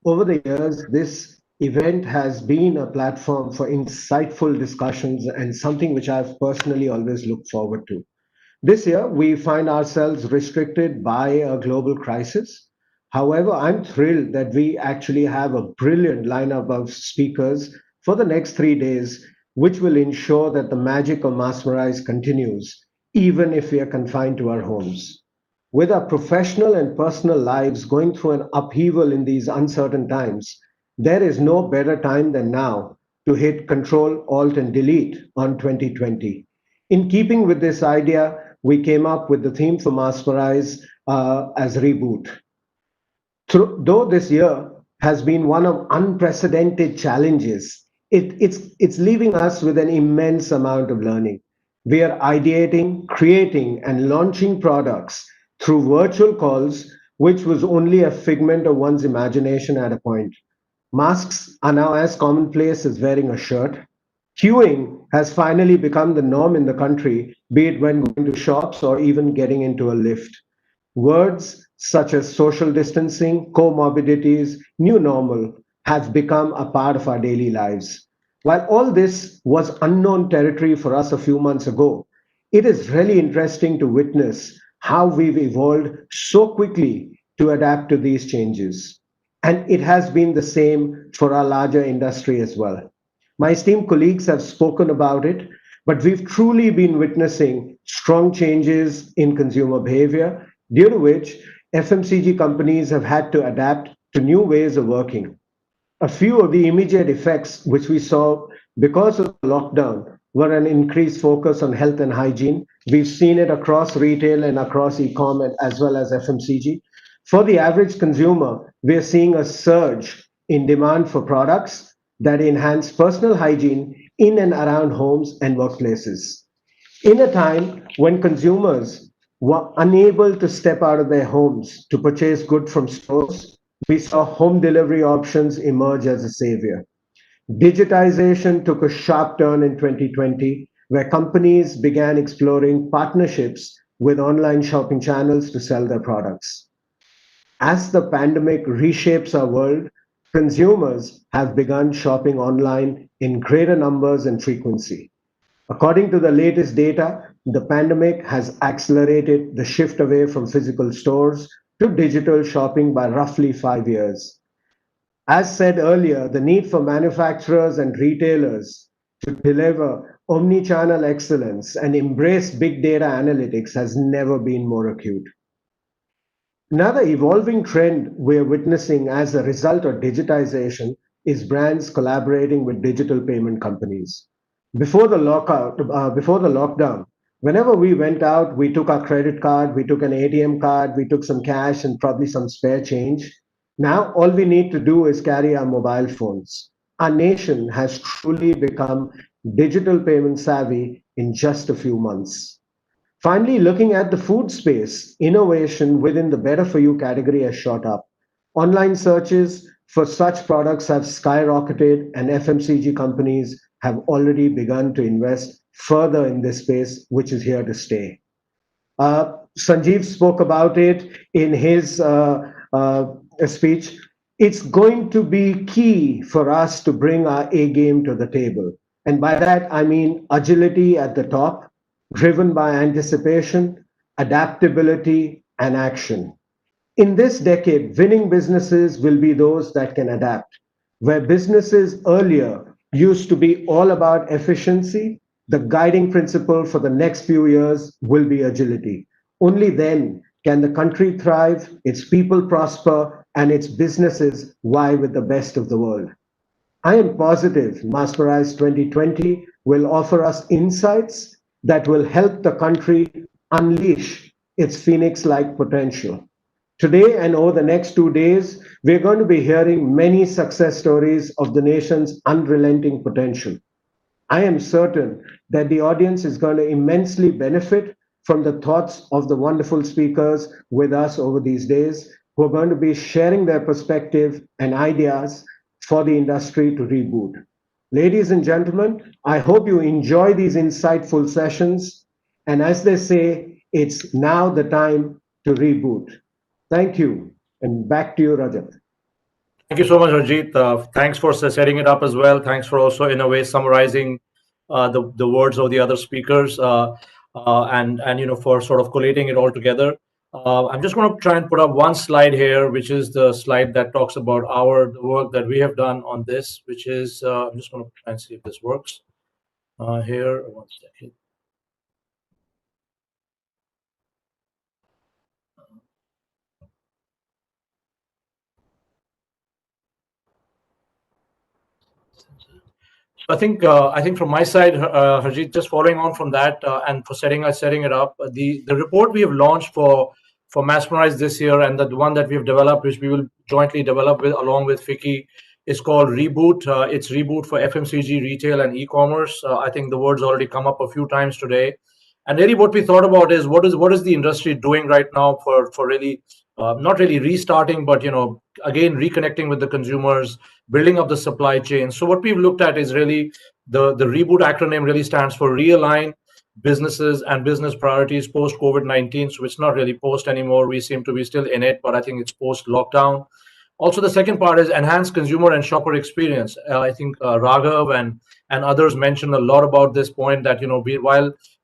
Over the years, this event has been a platform for insightful discussions and something which I've personally always looked forward to. This year, we find ourselves restricted by a global crisis. However, I'm thrilled that we actually have a brilliant lineup of speakers for the next 3 days, which will ensure that the magic of Massmerize continues, even if we are confined to our homes. With our professional and personal lives going through an upheaval in these uncertain times, there is no better time than now to hit Control, Alt, and Delete on 2020. In keeping with this idea, we came up with the theme for Massmerize as Reboot. Though this year has been one of unprecedented challenges, it's leaving us with an immense amount of learning. We are ideating, creating, and launching products through virtual calls, which was only a figment of one's imagination at a point. Masks are now as commonplace as wearing a shirt. Queuing has finally become the norm in the country, be it when going to shops or even getting into a lift. Words such as social distancing, comorbidities, new normal have become a part of our daily lives. While all this was unknown territory for us a few months ago, it is really interesting to witness how we've evolved so quickly to adapt to these changes. And it has been the same for our larger industry as well. My esteemed colleagues have spoken about it, but we've truly been witnessing strong changes in consumer behavior, due to which FMCG companies have had to adapt to new ways of working. A few of the immediate effects which we saw because of the lockdown were an increased focus on health and hygiene. We've seen it across retail and across e-com as well as FMCG. For the average consumer, we're seeing a surge in demand for products that enhance personal hygiene in and around homes and workplaces. In a time when consumers were unable to step out of their homes to purchase goods from stores, we saw home delivery options emerge as a savior. Digitization took a sharp turn in 2020, where companies began exploring partnerships with online shopping channels to sell their products. As the pandemic reshapes our world, consumers have begun shopping online in greater numbers and frequency. According to the latest data, the pandemic has accelerated the shift away from physical stores to digital shopping by roughly 5 years. As said earlier, the need for manufacturers and retailers to deliver omni-channel excellence and embrace big data analytics has never been more acute. Another evolving trend we're witnessing as a result of digitization is brands collaborating with digital payment companies. Before the lockdown, whenever we went out, we took our credit card, we took an ATM card, we took some cash and probably some spare change. Now, all we need to do is carry our mobile phones. Our nation has truly become digital payment savvy in just a few months. Finally, looking at the food space, innovation within the better for you category has shot up. Online searches for such products have skyrocketed, and FMCG companies have already begun to invest further in this space, which is here to stay. Sanjeev spoke about it in his speech. It's going to be key for us to bring our A game to the table. And by that, I mean agility at the top, driven by anticipation, adaptability, and action. In this decade, winning businesses will be those that can adapt. Where businesses earlier used to be all about efficiency, the guiding principle for the next few years will be agility. Only then can the country thrive, its people prosper, and its businesses vie with the best of the world. I am positive Massmerize 2020 will offer us insights that will help the country unleash its phoenix-like potential. Today and over the next 2 days, we're going to be hearing many success stories of the nation's unrelenting potential. I am certain that the audience is going to immensely benefit from the thoughts of the wonderful speakers with us over these days, who are going to be sharing their perspective and ideas for the industry to reboot. Ladies and gentlemen, I hope you enjoy these insightful sessions. And as they say, it's now the time to reboot. Thank you. And back to you, Rajat. Thank you so much, Arjit. Thanks for setting it up as well. Thanks for also, in a way, summarizing the words of the other speakers, and for sort of collating it all together. I'm just going to try and put up one slide here, which is the slide that talks about the work that we have done on this, which is I'm just going to try and see if this works here. One second. I think from my side, Harjeet, just following on from that, and for setting it up, the report we have launched for Massmerize this year, and the one that we have developed, which we will jointly develop along with FICCI, is called Reboot. It's Reboot for FMCG, retail, and e-commerce. I think the words already come up a few times today. And really, what we thought about is what is the industry doing right now for really not really restarting, but again reconnecting with the consumers, building up the supply chain. So what we've looked at is really the Reboot acronym really stands for realign businesses and business priorities post COVID-19. So it's not really post anymore. We seem to be still in it, but I think it's post lockdown. Also, the second part is enhance consumer and shopper experience. I think Raghav and others mentioned a lot about this point that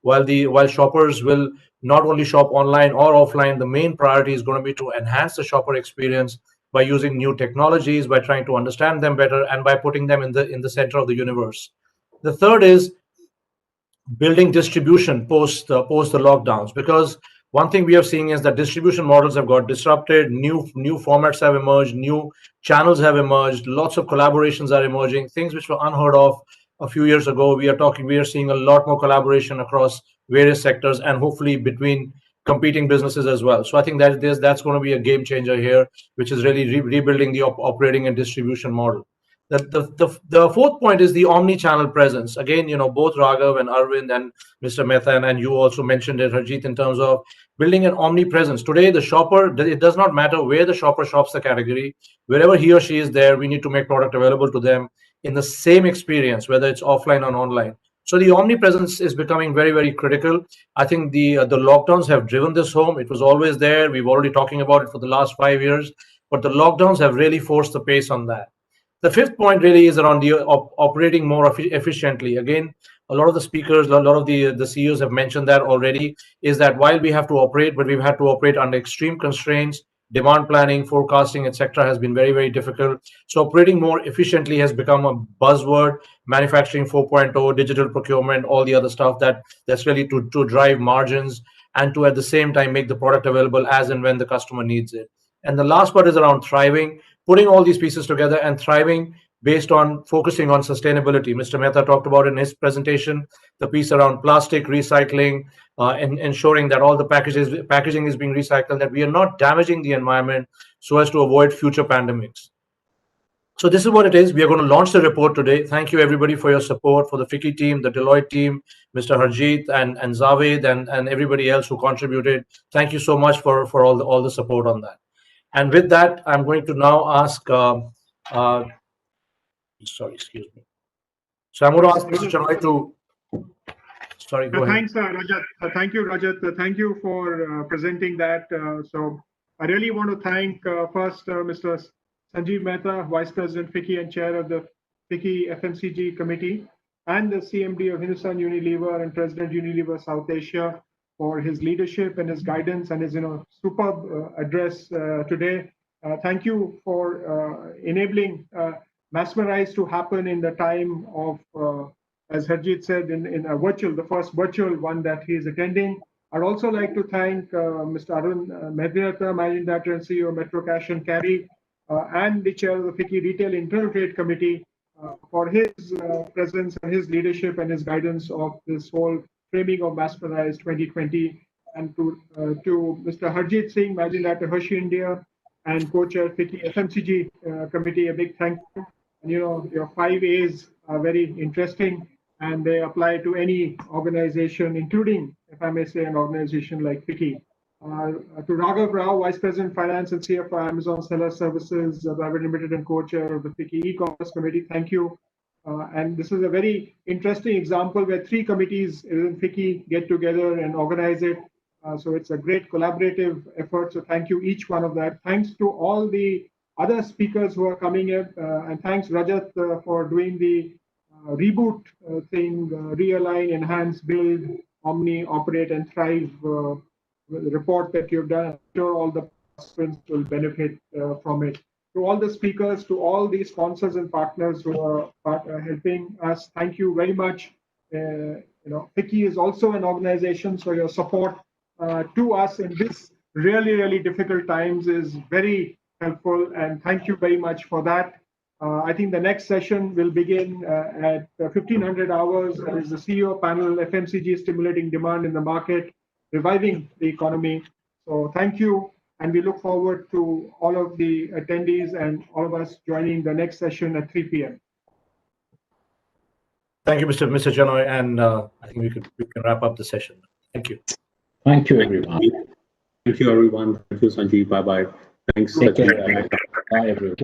while shoppers will not only shop online or offline, the main priority is going to be to enhance the shopper experience by using new technologies, by trying to understand them better, and by putting them in the center of the universe. The third is building distribution post the lockdowns, because one thing we are seeing is that distribution models have got disrupted, new formats have emerged, new channels have emerged, lots of collaborations are emerging, things which were unheard of a few years ago. We are seeing a lot more collaboration across various sectors and hopefully between competing businesses as well. So I think that's going to be a game changer here, which is really rebuilding the operating and distribution model. The fourth point is the omni-channel presence. Again, both Raghav and Arvind and Mr. Mehta and you also mentioned it, Harjeet, in terms of building an omnipresence. Today, the shopper, it does not matter where the shopper shops the category, wherever he or she is there, we need to make product available to them in the same experience, whether it's offline or online. So the omnipresence is becoming very, very critical. I think the lockdowns have driven this home. It was always there. We've already talking about it for the last 5 years, but the lockdowns have really forced the pace on that. The fifth point really is around the operating more efficiently. Again, a lot of the speakers, a lot of the CEOs have mentioned that already, is that while we have to operate, but we've had to operate under extreme constraints, demand planning, forecasting, etc., has been very, very difficult. So operating more efficiently has become a buzzword. Manufacturing 4.0, digital procurement, all the other stuff that's really to drive margins and to at the same time make the product available as and when the customer needs it. And the last part is around thriving, putting all these pieces together and thriving based on focusing on sustainability. Mr. Mehta talked about in his presentation the piece around plastic recycling, and ensuring that all the packaging is being recycled, that we are not damaging the environment so as to avoid future pandemics. So this is what it is. We are going to launch the report today. Thank you everybody for your support, for the FICCI team, the Deloitte team, Mr. Harjeet and Zaved and everybody else who contributed. Thank you so much for all the support on that. And with that, I'm going to now ask, sorry, excuse me. So I'm going to ask Mr. Chanoy to, sorry, go ahead. Thanks, Rajat. Thank you, Rajat. Thank you for presenting that. So I really want to thank first Mr. Sanjeev Mehta, Vice President FICCI and Chair of the FICCI FMCG Committee, and the CMD of Hindustan Unilever and President Unilever South Asia for his leadership and his guidance and his superb address today. Thank you for enabling Massmerize to happen in the time of as Harjeet said, in a virtual, the first virtual one that he is attending. I'd also like to thank Mr. Arun Medhinata, Managing Director and CEO of Metro Cash and Carry, and the chair of the FICCI Retail Internal Trade Committee for his presence and his leadership and his guidance of this whole framing of Massmerize 2020. And to Mr. Harjeet Singh, Managing Director, Hershey India, and co-chair FICCI FMCG Committee, a big thank you. And your 5 A's are very interesting, and they apply to any organization, including, if I may say, an organization like FICCI. To Raghav Rao, Vice President Finance and CFO, Amazon Seller Services Private Limited and co-chair of the FICCI E-Commerce Committee, thank you. And this is a very interesting example where 3 committees in FICCI get together and organize it. So it's a great collaborative effort. So thank you, each one of that. Thanks to all the other speakers who are coming in, and thanks Rajat for doing the reboot thing, realign, enhance, build, omni, operate, and thrive report that you've done. I'm sure all the participants will benefit from it. To all the speakers, to all the sponsors and partners who are helping us, thank you very much. FICCI is also an organization, so your support to us in this really, really difficult times is very helpful, and thank you very much for that. I think the next session will begin at 1500 hours. There is the CEO panel, FMCG stimulating demand in the market, reviving the economy. So thank you, and we look forward to all of the attendees and all of us joining the next session at 3 p.m. Thank you, Mr. Chanoy, and I think we can wrap up the session. Thank you. Thank you, everyone. Thank you, everyone. Thank you, Sanjeev. Bye-bye. Thanks. Take care. Bye, everyone.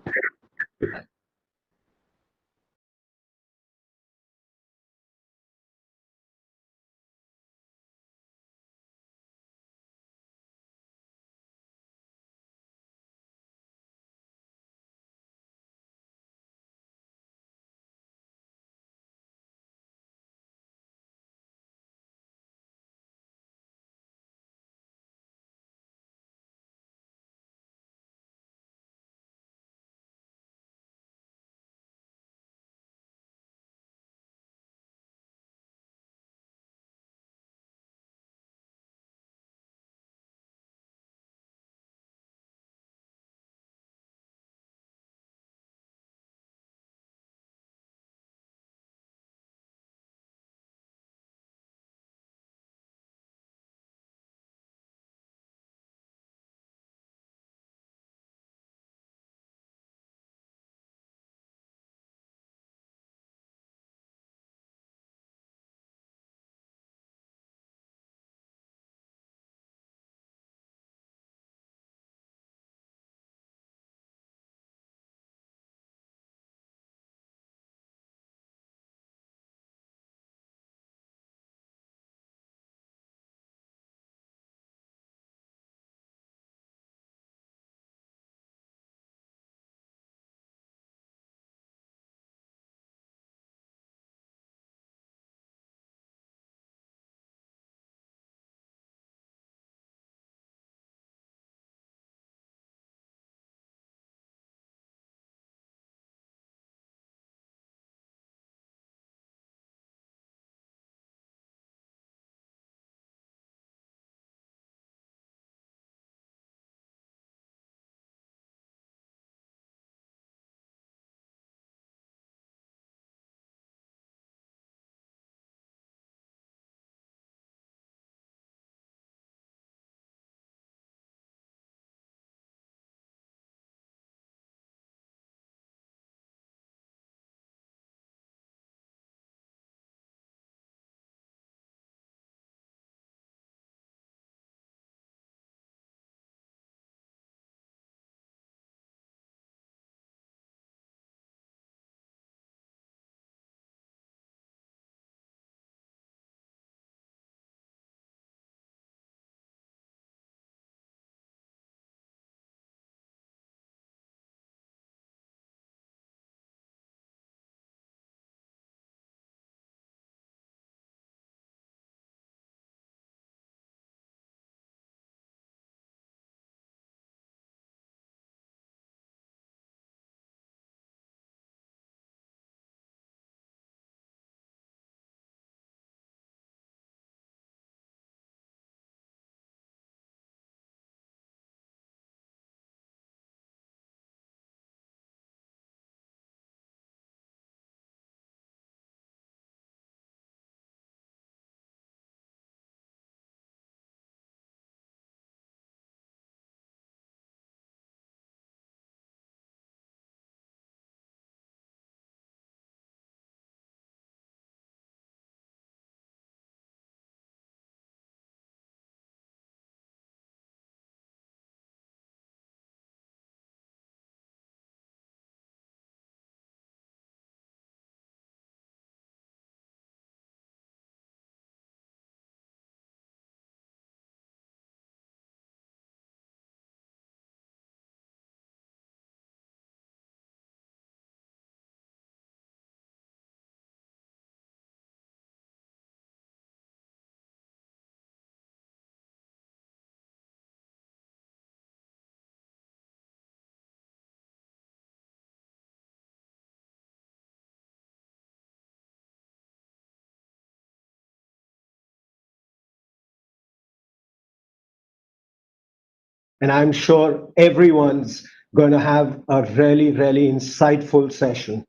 And I'm sure everyone's going to have a really, really insightful session.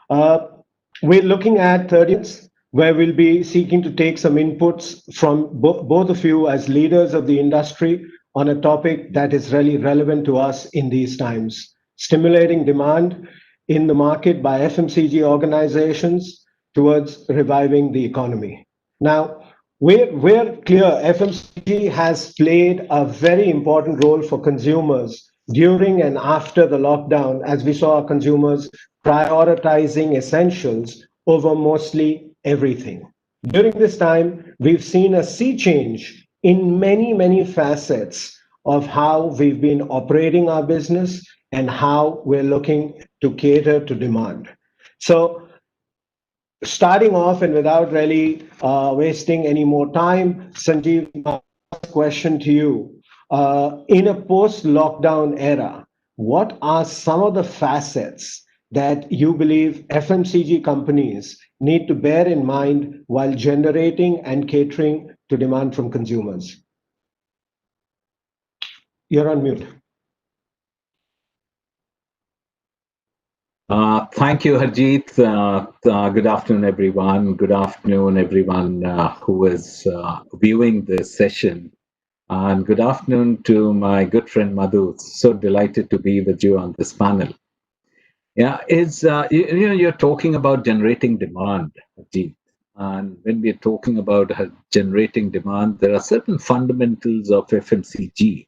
Uh, we're looking at 30 minutes where we'll be seeking to take some inputs from both of you as leaders of the industry on a topic that is really relevant to us in these times, stimulating demand in the market by FMCG organizations towards reviving the economy. Now, we're clear FMCG has played a very important role for consumers during and after the lockdown, as we saw our consumers prioritizing essentials over mostly everything. During this time, we've seen a sea change in many, many facets of how we've been operating our business and how we're looking to cater to demand. So starting off and without really wasting any more time, Sanjeev, my question to you. In a post-lockdown era, what are some of the facets that you believe FMCG companies need to bear in mind while generating and catering to demand from consumers? You're on mute. Thank you, Harjeet. Good afternoon, everyone. Good afternoon, everyone who is viewing this session. And good afternoon to my good friend Madhu. So delighted to be with you on this panel. Yeah, you're talking about generating demand, Harjeet. And when we're talking about generating demand, there are certain fundamentals of FMCG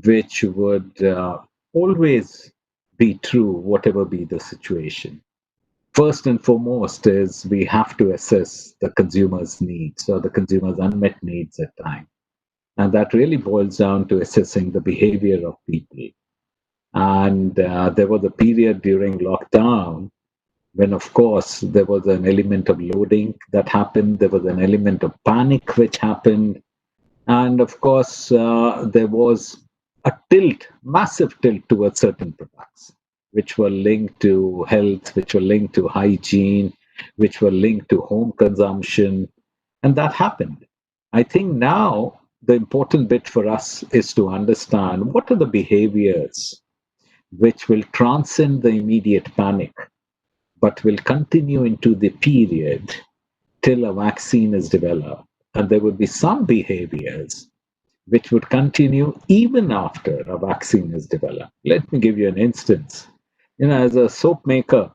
which would always be true, whatever be the situation. First and foremost is we have to assess the consumer's needs or the consumer's unmet needs at times. And that really boils down to assessing the behavior of people. And there was a period during lockdown when, of course, there was an element of loading that happened. There was an element of panic which happened. And of course, there was a tilt, massive tilt towards certain products, which were linked to health, which were linked to hygiene, which were linked to home consumption. And that happened. I think now the important bit for us is to understand what are the behaviors which will transcend the immediate panic, but will continue into the period till a vaccine is developed. And there would be some behaviors which would continue even after a vaccine is developed. Let me give you an instance. As a soap maker,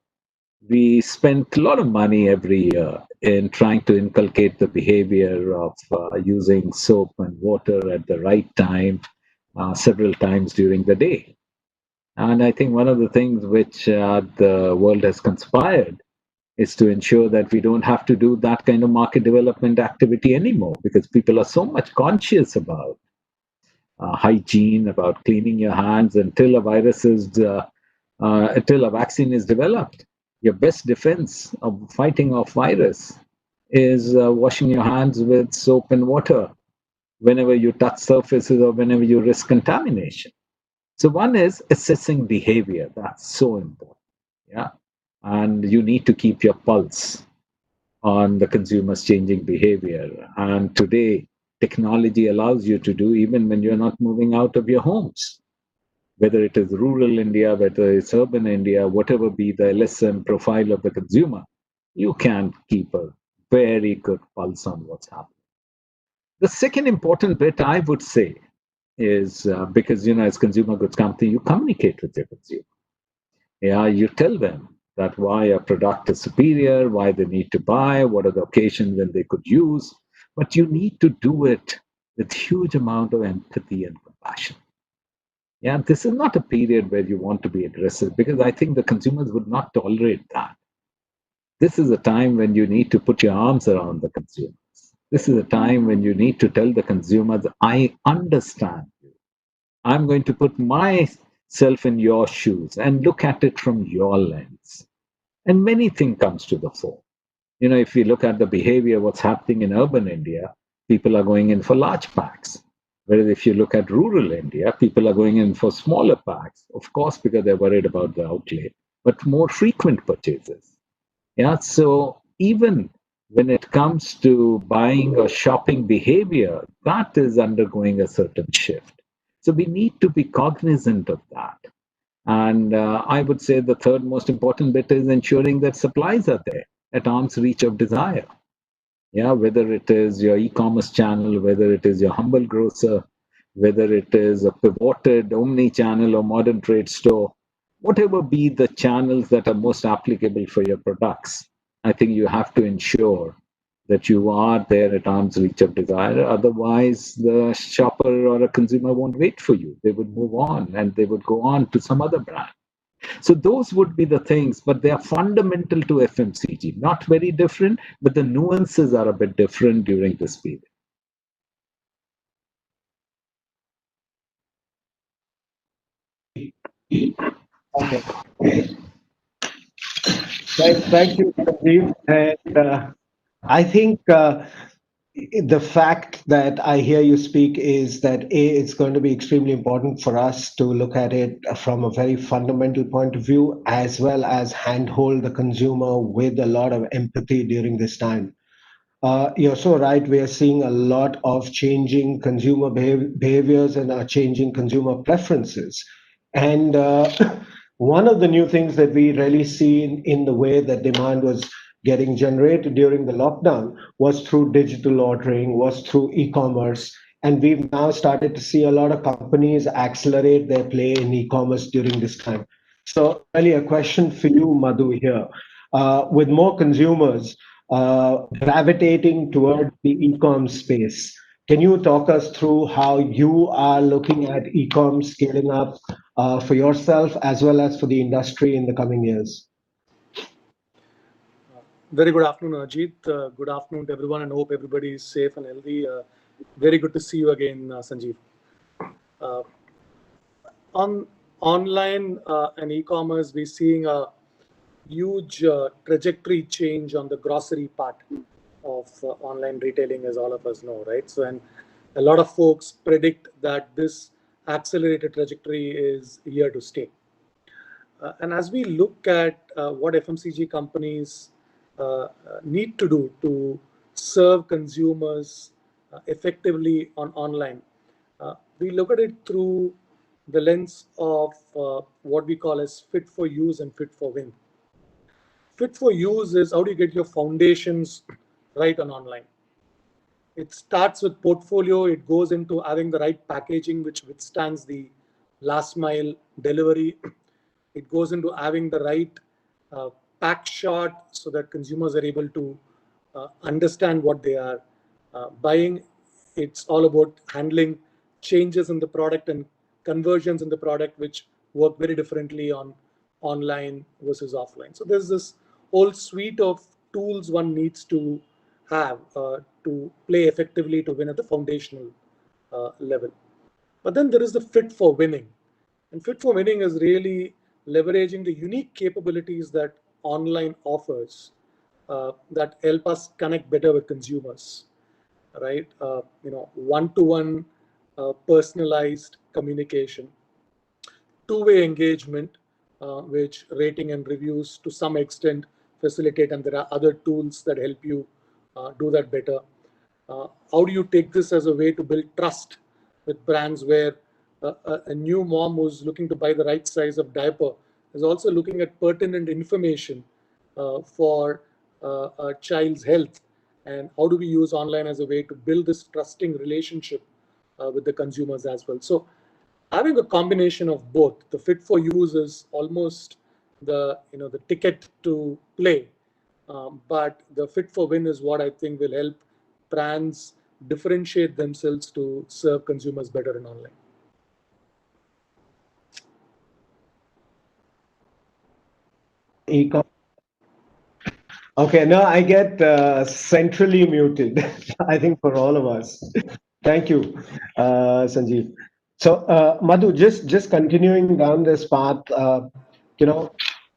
we spent a lot of money every year in trying to inculcate the behavior of using soap and water at the right time, several times during the day. And I think one of the things which the world has conspired is to ensure that we don't have to do that kind of market development activity anymore because people are so much conscious about hygiene, about cleaning your hands until until a vaccine is developed. Your best defense of fighting off virus is washing your hands with soap and water whenever you touch surfaces or whenever you risk contamination. So one is assessing behavior. That's so important. Yeah. And you need to keep your pulse on the consumer's changing behavior. And today, technology allows you to do even when you're not moving out of your homes. Whether it is rural India, whether it's urban India, whatever be the LSM profile of the consumer, you can keep a very good pulse on what's happening. The second important bit I would say is because, as consumer goods company, you communicate with your consumer. Yeah, you tell them that why a product is superior, why they need to buy, what are the occasions when they could use, but you need to do it with huge amount of empathy and compassion. Yeah, this is not a period where you want to be aggressive because I think the consumers would not tolerate that. This is a time when you need to put your arms around the consumers. This is a time when you need to tell the consumers, I understand you. I'm going to put myself in your shoes and look at it from your lens. And many things comes to the fore. If you look at the behavior, what's happening in urban India, people are going in for large packs. Whereas if you look at rural India, people are going in for smaller packs, of course, because they're worried about the outlay, but more frequent purchases. Yeah, so even when it comes to buying or shopping behavior, that is undergoing a certain shift. So we need to be cognizant of that. And I would say the third most important bit is ensuring that supplies are there at arm's reach of desire. Yeah, whether it is your e-commerce channel, whether it is your humble grocer, whether it is a pivoted omni-channel or modern trade store, whatever be the channels that are most applicable for your products, I think you have to ensure that you are there at arm's reach of desire. Otherwise, the shopper or a consumer won't wait for you. They would move on and they would go on to some other brand. So those would be the things, but they are fundamental to FMCG. Not very different, but the nuances are a bit different during this period. Okay. Thank you, Sanjeev. And I think the fact that I hear you speak is that it's going to be extremely important for us to look at it from a very fundamental point of view, as well as handhold the consumer with a lot of empathy during this time. You're so right. We are seeing a lot of changing consumer behaviors and changing consumer preferences. And one of the new things that we really see in the way that demand was getting generated during the lockdown was through digital ordering, was through e-commerce. And we've now started to see a lot of companies accelerate their play in e-commerce during this time. So, really, a question for you, Madhu, here. With more consumers gravitating toward the e-com space, can you talk us through how you are looking at e-com scaling up for yourself as well as for the industry in the coming years? Very good afternoon, Ajit. Good afternoon to everyone, and hope everybody is safe and healthy. Very good to see you again, Sanjeev. On online and e-commerce, we're seeing a huge trajectory change on the grocery part of online retailing, as all of us know, right? So, and a lot of folks predict that this accelerated trajectory is here to stay. And as we look at what FMCG companies need to do to serve consumers effectively on online, we look at it through the lens of what we call as fit for use and fit for win. Fit for use is how do you get your foundations right on online. It starts with portfolio. It goes into having the right packaging which withstands the last mile delivery. It goes into having the right pack shot so that consumers are able to understand what they are buying. It's all about handling changes in the product and conversions in the product, which work very differently on online versus offline. So there's this whole suite of tools one needs to have to play effectively to win at the foundational level. But then there is the fit for winning. And fit for winning is really leveraging the unique capabilities that online offers that help us connect better with consumers, right? One-to-one personalized communication, two-way engagement, which rating and reviews to some extent facilitate, and there are other tools that help you do that better. How do you take this as a way to build trust with brands where a new mom who's looking to buy the right size of diaper is also looking at pertinent information for a child's health? And how do we use online as a way to build this trusting relationship with the consumers as well? So having a combination of both, the fit for use is almost the ticket to play, but the fit for win is what I think will help brands differentiate themselves to serve consumers better in online. Okay, now I get centrally muted, I think for all of us. Thank you, Sanjeev. So, Madhu, just continuing down this path,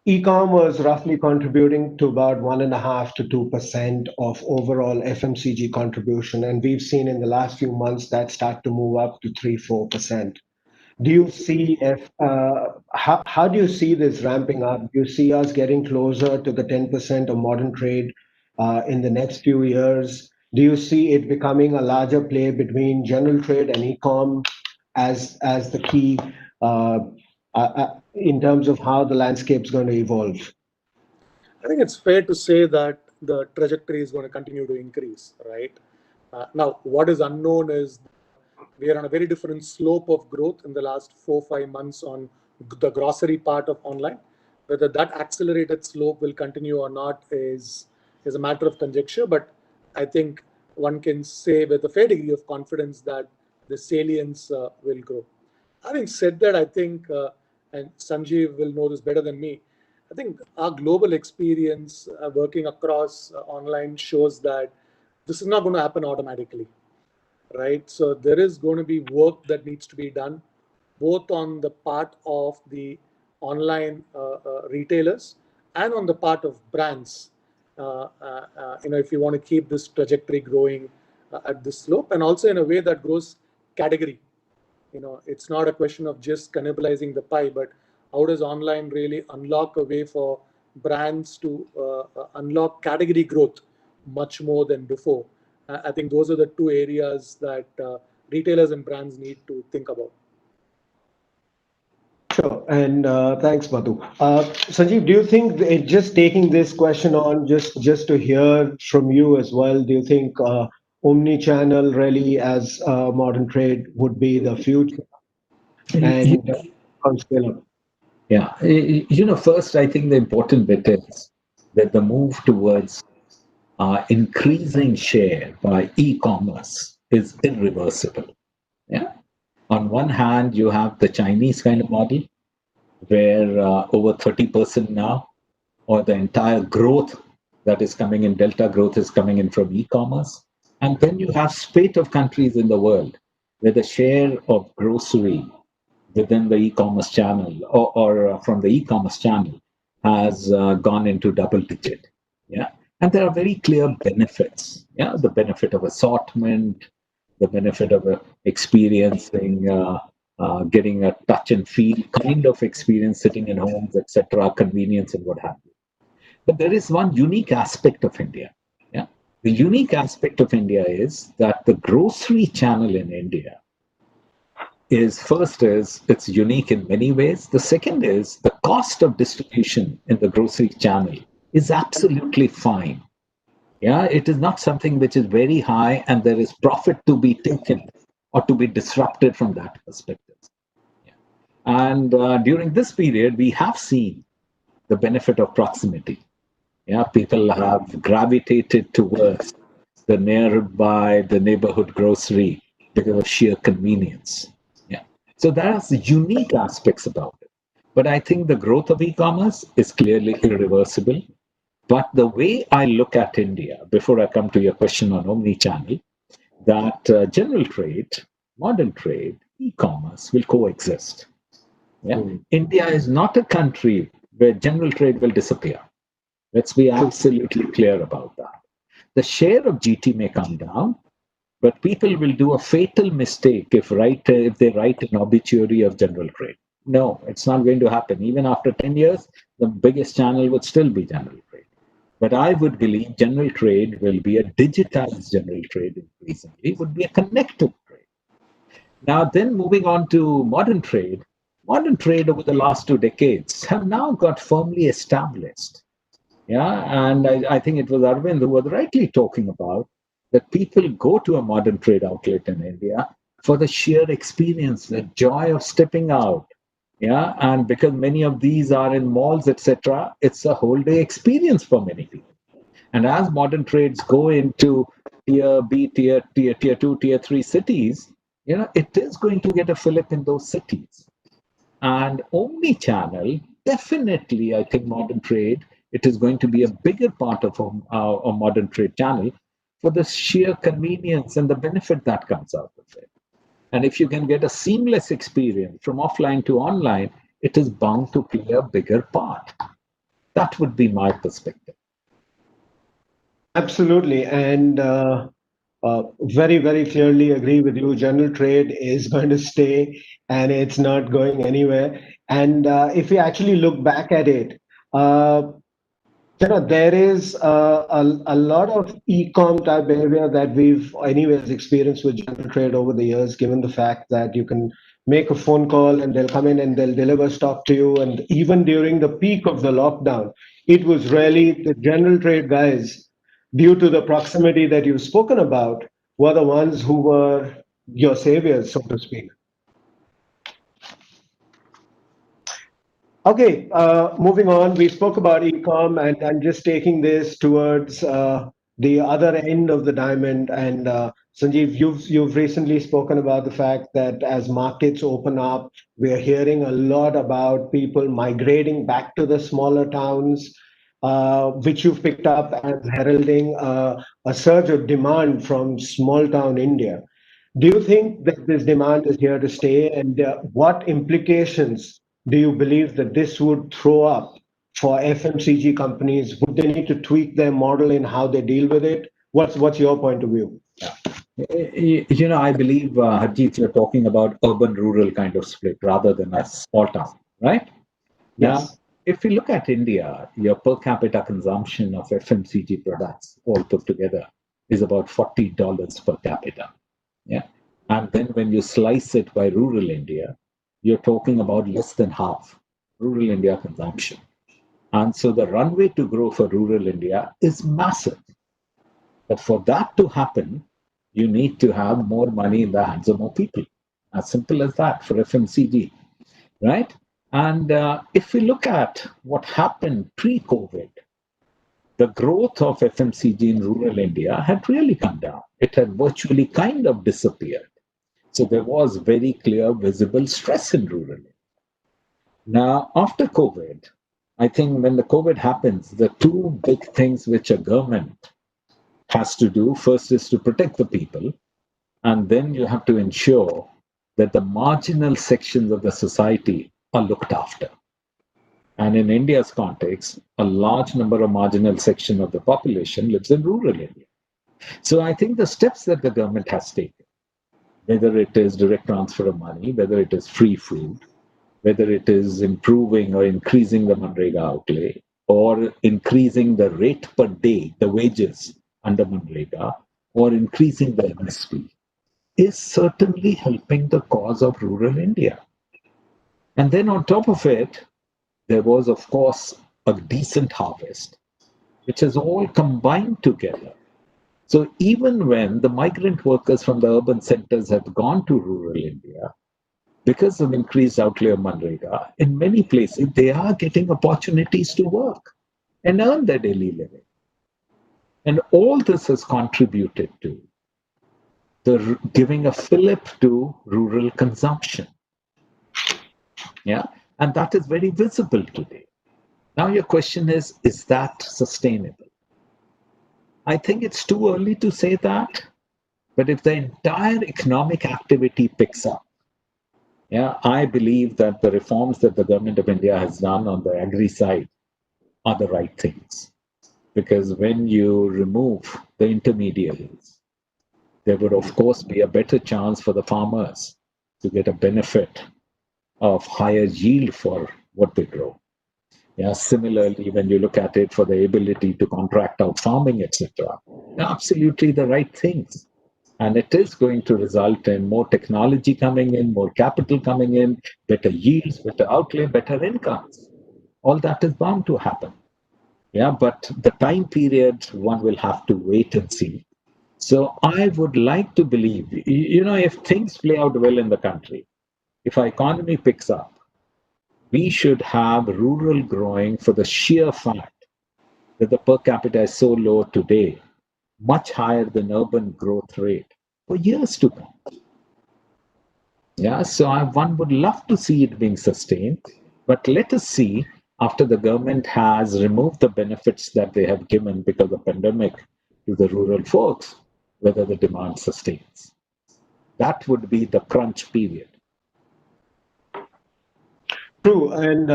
e-com was roughly contributing to about 1.5 to 2% of overall FMCG contribution, and we've seen in the last few months that start to move up to 3-4%. Do you see how do you see this ramping up? Do you see us getting closer to the 10% of modern trade in the next few years? Do you see it becoming a larger play between general trade and e-com? as the key in terms of how the landscape's going to evolve? I think it's fair to say that the trajectory is going to continue to increase, right? Now, what is unknown is we are on a very different slope of growth in the last 4-5 months on the grocery part of online. Whether that accelerated slope will continue or not is a matter of conjecture, but I think one can say with a fair degree of confidence that the salience will grow. Having said that, I think, and Sanjeev will know this better than me, I think our global experience working across online shows that this is not going to happen automatically, right? So there is going to be work that needs to be done, both on the part of the online retailers and on the part of brands. If you want to keep this trajectory growing at this slope, and also in a way that grows category. It's not a question of just cannibalizing the pie, but how does online really unlock a way for brands to unlock category growth much more than before? I think those are the two areas that retailers and brands need to think about. Sure, and thanks, Madhu. Sanjeev, do you think just taking this question on, just to hear from you as well, do you think omni-channel really as modern trade would be the future? And on scale up? Yeah, first, I think the important bit is that the move towards increasing share by e-commerce is irreversible. Yeah. On one hand, you have the Chinese kind of model, where over 30% now, or the entire growth that is coming in, delta growth is coming in from e-commerce. And then you have spate of countries in the world where the share of grocery within the e-commerce channel or from the e-commerce channel has gone into double digit. Yeah. And there are very clear benefits. Yeah. The benefit of assortment, the benefit of experiencing, getting a touch and feel kind of experience sitting in homes, etc., convenience and what have you. But there is one unique aspect of India. Yeah. The unique aspect of India is that the grocery channel in India is it's unique in many ways. The second is the cost of distribution in the grocery channel is absolutely fine. Yeah, it is not something which is very high and there is profit to be taken or to be disrupted from that perspective. Yeah. And during this period, we have seen the benefit of proximity. Yeah, people have gravitated towards the neighborhood grocery because of sheer convenience. Yeah. So there's the unique aspects about it. But I think the growth of e-commerce is clearly irreversible. But the way I look at India, before I come to your question on omni-channel, that general trade, modern trade, e-commerce will coexist. Yeah? India is not a country where general trade will disappear. Let's be absolutely clear about that. The share of GT may come down, but people will do a fatal mistake if they write an obituary of general trade. No, it's not going to happen. Even after 10 years, the biggest channel would still be general trade. But I would believe general trade will be a digitized general trade increasingly. It would be a connected trade. Now, then moving on to modern trade over the last 2 decades have now got firmly established. Yeah, and I think it was Arvind who was rightly talking about that people go to a modern trade outlet in India for the sheer experience, the joy of stepping out. Yeah, and because many of these are in malls, etc., it's a whole day experience for many people. And as modern trades go into tier B, tier 2, tier 3 cities, it is going to get a fillip in those cities. And omni-channel, definitely, I think modern trade, it is going to be a bigger part of a modern trade channel for the sheer convenience and the benefit that comes out of it. And if you can get a seamless experience from offline to online, it is bound to play a bigger part. That would be my perspective. Absolutely. And very, very clearly agree with you. General trade is going to stay and it's not going anywhere. And if we actually look back at it, There is a lot of e-com type behavior that we've anyways experienced with general trade over the years, given the fact that you can make a phone call and they'll come in and they'll deliver stock to you. And even during the peak of the lockdown, it was really the general trade guys, due to the proximity that you've spoken about, were the ones who were your saviors, so to speak. Okay, moving on, we spoke about e-com, and I'm just taking this towards the other end of the diamond. And Sanjeev, you've recently spoken about the fact that as markets open up, we are hearing a lot about people migrating back to the smaller towns, which you've picked up as heralding a surge of demand from small town India. Do you think that this demand is here to stay, and what implications do you believe that this would throw up for FMCG companies? Would they need to tweak their model in how they deal with it? What's your point of view? I believe, Harjeet, you're talking about urban-rural kind of split rather than a small town, right? Now, Yes. if we look at India, your per capita consumption of FMCG products all put together is about $40 per capita. Yeah. And then when you slice it by rural India, you're talking about less than half rural India consumption. And so the runway to grow for rural India is massive. But for that to happen, you need to have more money in the hands of more people. As simple as that for FMCG, right? And if we look at what happened pre-COVID, the growth of FMCG in rural India had really come down. It had virtually kind of disappeared. So there was very clear, visible stress in rural India. Now, after COVID, I think when the COVID happens, the two big things which a government has to do first is to protect the people, and then you have to ensure that the marginal sections of the society are looked after. And in India's context, a large number of marginal section of the population lives in rural India. So I think the steps that the government has taken, whether it is direct transfer of money, whether it is free food, whether it is improving or increasing the Manrega outlay, or increasing the rate per day, the wages under Manrega, or increasing the MSP, is certainly helping the cause of rural India. And then on top of it, there was, of course, a decent harvest, which has all combined together. So even when the migrant workers from the urban centers have gone to rural India, because of increased outlay of Manrega, in many places, they are getting opportunities to work and earn their daily living. And all this has contributed to the giving a fillip to rural consumption. Yeah, and that is very visible today. Now your question is that sustainable? I think it's too early to say that, but if the entire economic activity picks up, yeah, I believe that the reforms that the government of India has done on the agri side are the right things. Because when you remove the intermediaries, there would, of course, be a better chance for the farmers to get a benefit of higher yield for what they grow. Yeah, similarly, when you look at it for the ability to contract out farming, etc., absolutely the right things. And it is going to result in more technology coming in, more capital coming in, better yields, better outlay, better incomes. All that is bound to happen. Yeah, but the time period, one will have to wait and see. So I would like to believe, if things play out well in the country, if our economy picks up, we should have rural growing for the sheer fact that the per capita is so low today, much higher than urban growth rate for years to come. Yeah, so one would love to see it being sustained, but let us see after the government has removed the benefits that they have given because of the pandemic to the rural folks, whether the demand sustains. That would be the crunch period. True, and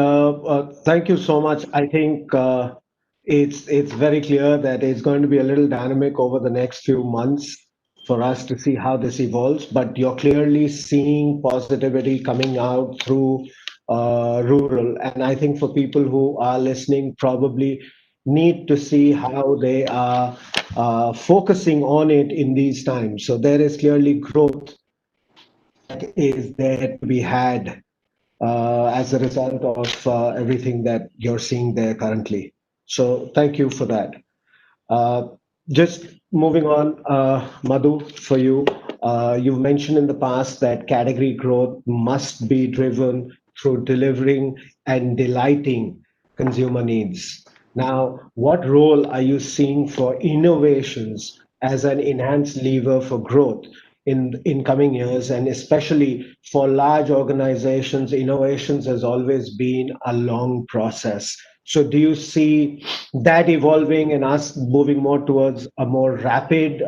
thank you so much. I think it's very clear that it's going to be a little dynamic over the next few months for us to see how this evolves. But you're clearly seeing positivity coming out through rural, and I think for people who are listening, probably neat to see how they are focusing on it in these times. So there is clearly growth that is there to be had as a result of everything that you're seeing there currently. So thank you for that. Uh, just moving on, Madhu, for you. You've mentioned in the past that category growth must be driven through delivering and delighting consumer needs. Now, what role are you seeing for innovations as an enhanced lever for growth in coming years? And especially for large organizations, innovations has always been a long process. So do you see that evolving and us moving more towards a more rapid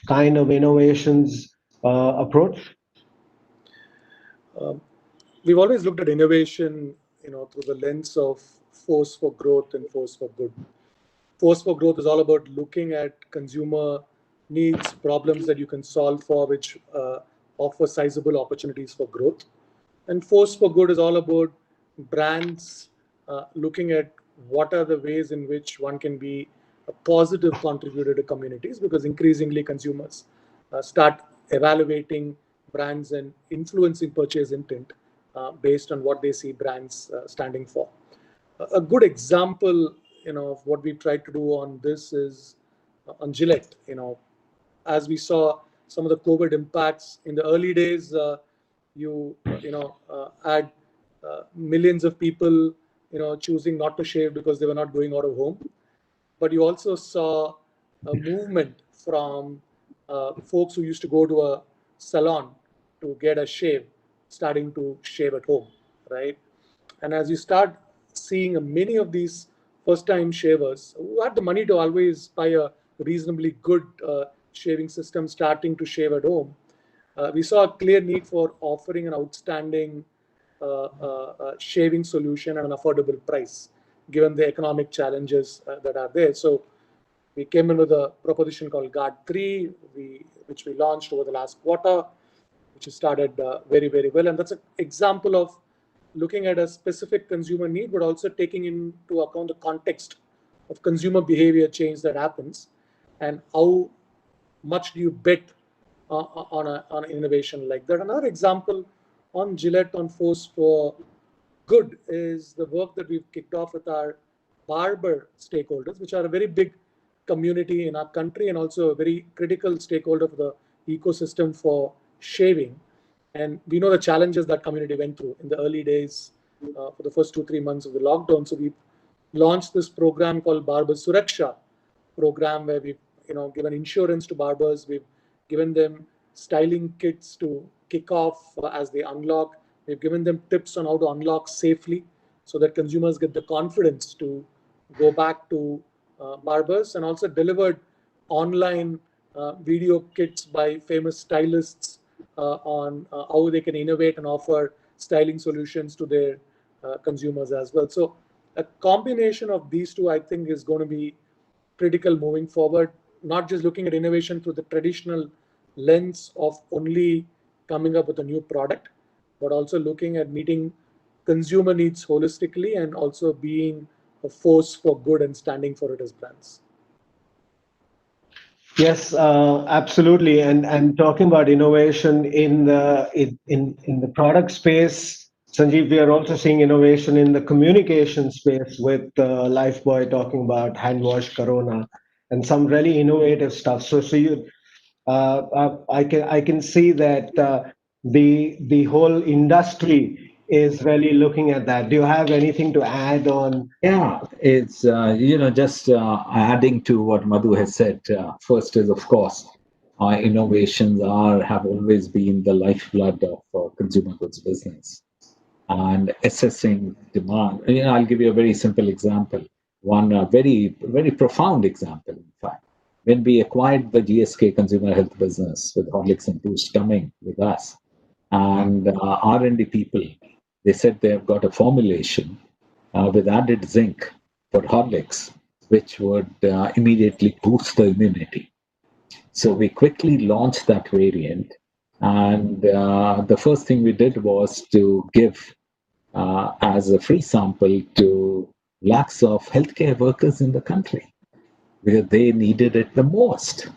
kind of innovations approach? We've always looked at innovation, through the lens of force for growth and force for good. Force for growth is all about looking at consumer needs, problems that you can solve for, which offer sizable opportunities for growth. And force for good is all about brands looking at what are the ways in which one can be a positive contributor to communities, because increasingly consumers start evaluating brands and influencing purchase intent based on what they see brands standing for. A good example, of what we tried to do on this is on Gillette. As we saw some of the COVID impacts in the early days, had millions of people, choosing not to shave because they were not going out of home. But you also saw a movement from folks who used to go to a salon to get a shave, starting to shave at home, right? And as you start seeing many of these first-time shavers who had the money to always buy a reasonably good shaving system starting to shave at home, we saw a clear need for offering an outstanding shaving solution at an affordable price, given the economic challenges that are there. So we came in with a proposition called Guard 3, which we launched over the last quarter, which has started very, very well. And that's an example of looking at a specific consumer need, but also taking into account the context of consumer behavior change that happens, and how much do you bet on an innovation like that. Another example on Gillette on Force for Good is the work that we've kicked off with our barber stakeholders, which are a very big community in our country and also a very critical stakeholder for the ecosystem for shaving. And we know the challenges that community went through in the early days for the first 2-3 months of the lockdown. So we launched this program called Barber Suraksha program, where we've given insurance to barbers. We've given them styling kits to kick off as they unlock. We've given them tips on how to unlock safely so that consumers get the confidence to go back to barbers, and also delivered online video kits by famous stylists on how they can innovate and offer styling solutions to their consumers as well. So a combination of these two, I think, is going to be critical moving forward, not just looking at innovation through the traditional lens of only coming up with a new product, but also looking at meeting consumer needs holistically and also being a force for good and standing for it as brands. Yes, absolutely. And talking about innovation in the product space, Sanjeev, we are also seeing innovation in the communication space with Lifebuoy talking about hand wash Corona and some really innovative stuff. So I can see that the whole industry is really looking at that. Do you have anything to add on? Yeah, it's just adding to what Madhu has said. First is, of course, our innovations have always been the lifeblood of consumer goods business, and assessing demand. I'll give you a very simple example. One very, very profound example, in fact. When we acquired the GSK consumer health business with Horlicks and Boost coming with us, and R&D people, they said they've got a formulation with added zinc for Horlicks, which would immediately boost the immunity. So we quickly launched that variant. And the first thing we did was to give as a free sample to lakhs of healthcare workers in the country where they needed it the most.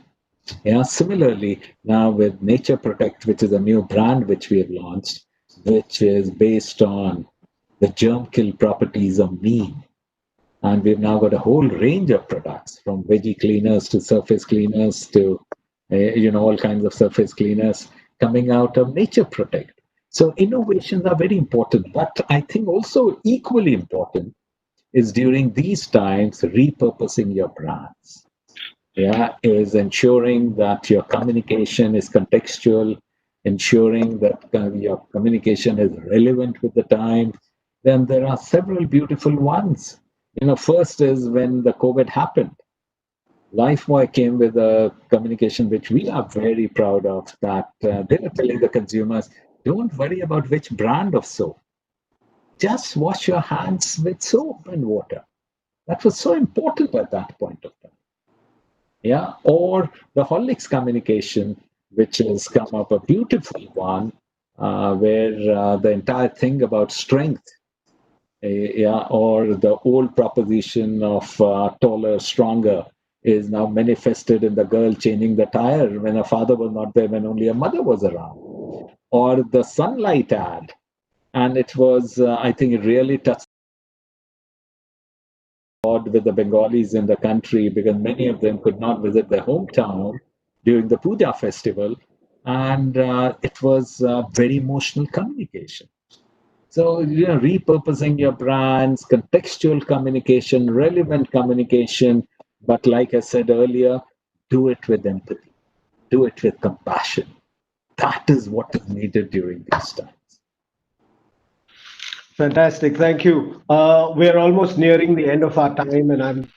Yeah, similarly, now with Nature Protect, which is a new brand which we have launched, which is based on the germ kill properties of neem. And we've now got a whole range of products from veggie cleaners to surface cleaners to, all kinds of surface cleaners coming out of Nature Protect. So innovations are very important, but I think also equally important is during these times repurposing your brands. Yeah, is ensuring that your communication is contextual, ensuring that your communication is relevant with the time. Then there are several beautiful ones. First is when the COVID happened. Lifebuoy came with a communication which we are very proud of, that they were telling the consumers, don't worry about which brand of soap. Just wash your hands with soap and water. That was so important at that point of time. Yeah, or the Horlicks communication, which has come up a beautiful one, where the entire thing about strength, yeah, or the old proposition of taller, stronger, is now manifested in the girl changing the tire when her father was not there, when only her mother was around, or the Sunlight ad, and it was, I think, it really touched with the Bengalis in the country because many of them could not visit their hometown during the Puja festival. And it was very emotional communication. So, repurposing your brands, contextual communication, relevant communication. But like I said earlier, do it with empathy, do it with compassion. That is what is needed during these times. Fantastic. Thank you. We're almost nearing the end of our time, and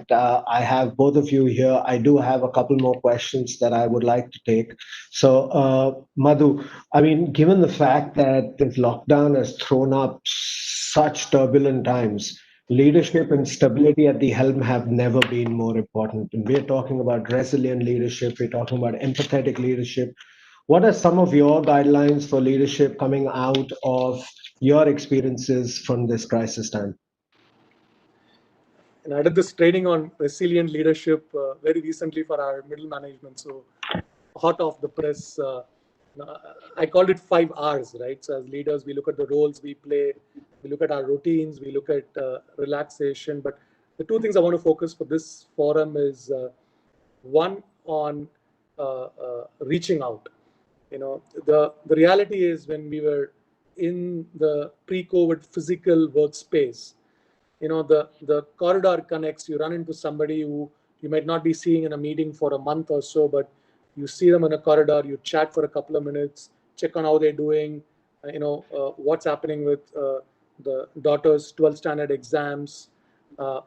I have both of you here. I do have a couple more questions that I would like to take. So, Madhu, I mean, given the fact that this lockdown has thrown up such turbulent times, leadership and stability at the helm have never been more important. And we're talking about resilient leadership, we're talking about empathetic leadership. What are some of your guidelines for leadership coming out of your experiences from this crisis time? And I did this training on resilient leadership very recently for our middle management. So hot off the press, I called it 5 R's, right? So as leaders, we look at the roles we play, we look at our routines, we look at relaxation. But the two things I want to focus for this forum is one on reaching out. The reality is when we were in the pre-COVID physical workspace, the corridor connects. You run into somebody who you might not be seeing in a meeting for a month or so, but you see them in a corridor, you chat for a couple of minutes, check on how they're doing, what's happening with the daughter's 12th standard exams, a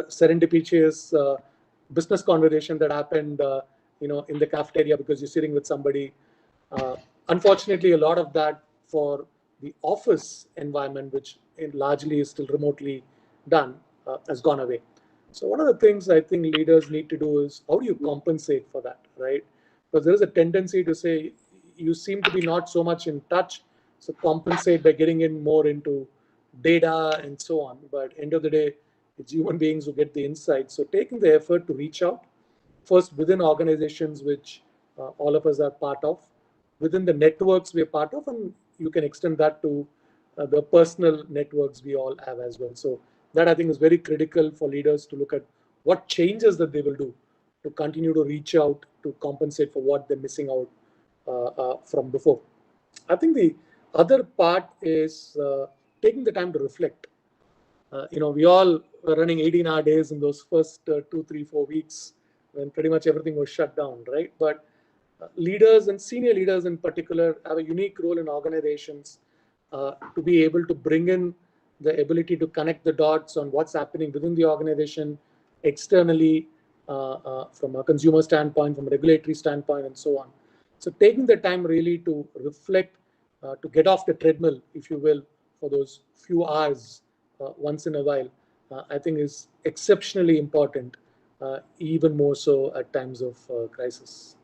serendipitous business conversation that happened in the cafeteria because you're sitting with somebody. Unfortunately, a lot of that for the office environment, which largely is still remotely done, has gone away. So one of the things I think leaders need to do is how do you compensate for that, right? Because there is a tendency to say you seem to be not so much in touch, so compensate by getting in more into data and so on. But end of the day, it's human beings who get the insight. So taking the effort to reach out, first within organizations which all of us are part of, within the networks we're part of, and you can extend that to the personal networks we all have as well. So that I think is very critical for leaders to look at what changes that they will do to continue to reach out to compensate for what they're missing out from before. I think the other part is taking the time to reflect. We all were running 18-hour days in those first 2, 3, 4 weeks when pretty much everything was shut down, right? But leaders and senior leaders in particular have a unique role in organizations to be able to bring in the ability to connect the dots on what's happening within the organization, externally, from a consumer standpoint, from a regulatory standpoint, and so on. So taking the time really to reflect, to get off the treadmill, if you will, for those few hours once in a while, I think is exceptionally important, even more so at times of crisis.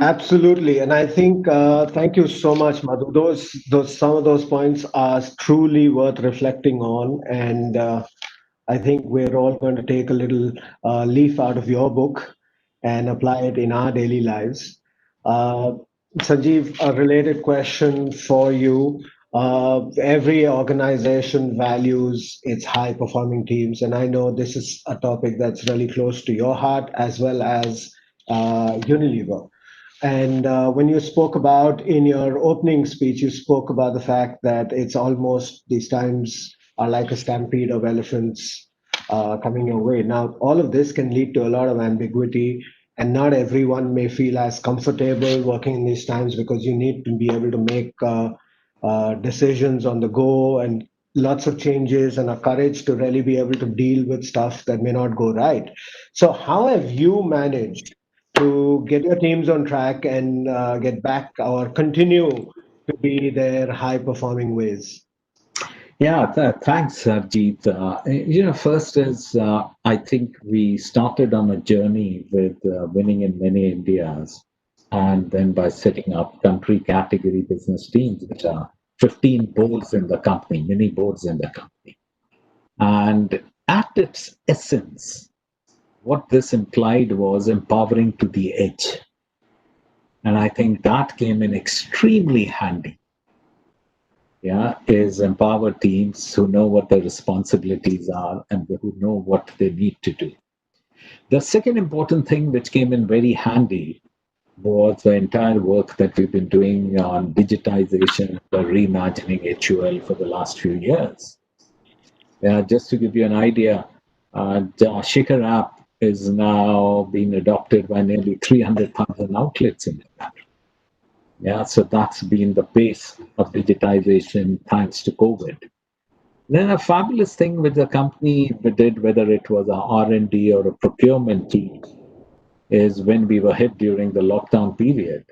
Absolutely, and I think thank you so much, Madhu. Those some of those points are truly worth reflecting on, and I think we're all going to take a little leaf out of your book and apply it in our daily lives. Uh, Sanjeev, a related question for you. Every organization values its high performing teams, and I know this is a topic that's really close to your heart as well as Unilever. And when you spoke about in your opening speech, you spoke about the fact that it's almost these times are like a stampede of elephants coming your way. Now, all of this can lead to a lot of ambiguity, and not everyone may feel as comfortable working in these times because you need to be able to make decisions on the go and lots of changes and a courage to really be able to deal with stuff that may not go right. So, how have you managed to get your teams on track and get back or continue to be their high performing ways? Yeah, thanks, Harjeet. First is I think we started on a journey with winning in many Indias, and then by setting up country category business teams, which are 15 boards in the company, mini boards in the company. And at its essence, what this implied was empowering to the edge. And I think that came in extremely handy. Yeah, is empower teams who know what their responsibilities are and who know what they need to do. The second important thing which came in very handy was the entire work that we've been doing on digitization, the reimagining HUL for the last few years. Just to give you an idea, the Shikhar app is now being adopted by nearly 300,000 outlets in the country. Yeah, so that's been the pace of digitization thanks to COVID. Then a fabulous thing with the company we did, whether it was a R&D or a procurement team, is when we were hit during the lockdown period.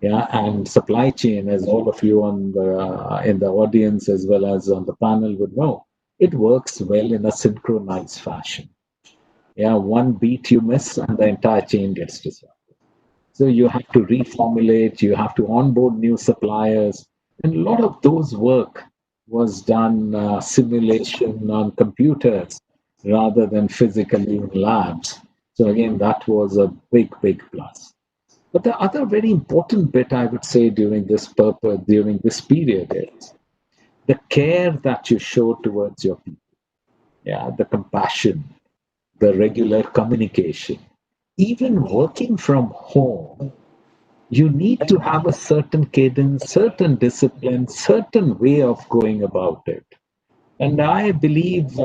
Yeah, and supply chain, as all of you on the in the audience as well as on the panel would know, it works well in a synchronized fashion. Yeah, one beat you miss and the entire chain gets disrupted. So you have to reformulate, you have to onboard new suppliers, and a lot of those work was done simulation on computers rather than physically in labs. So again, that was a big, big plus. But the other very important bit I would say during this period is the care that you show towards your people. Yeah, the compassion, the regular communication. Even working from home, you need to have a certain cadence, certain discipline, certain way of going about it. And I believe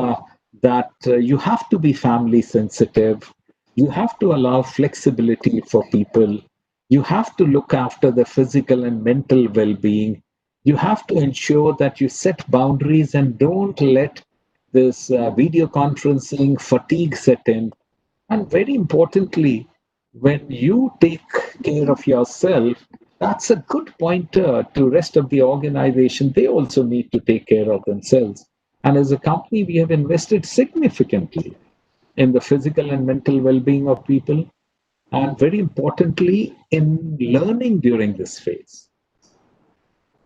that you have to be family sensitive. You have to allow flexibility for people. You have to look after the physical and mental well being. You have to ensure that you set boundaries and don't let this video conferencing fatigue set in. And very importantly, when you take care of yourself, that's a good pointer to rest of the organization. They also need to take care of themselves. And as a company, we have invested significantly in the physical and mental well-being of people, and very importantly, in learning during this phase.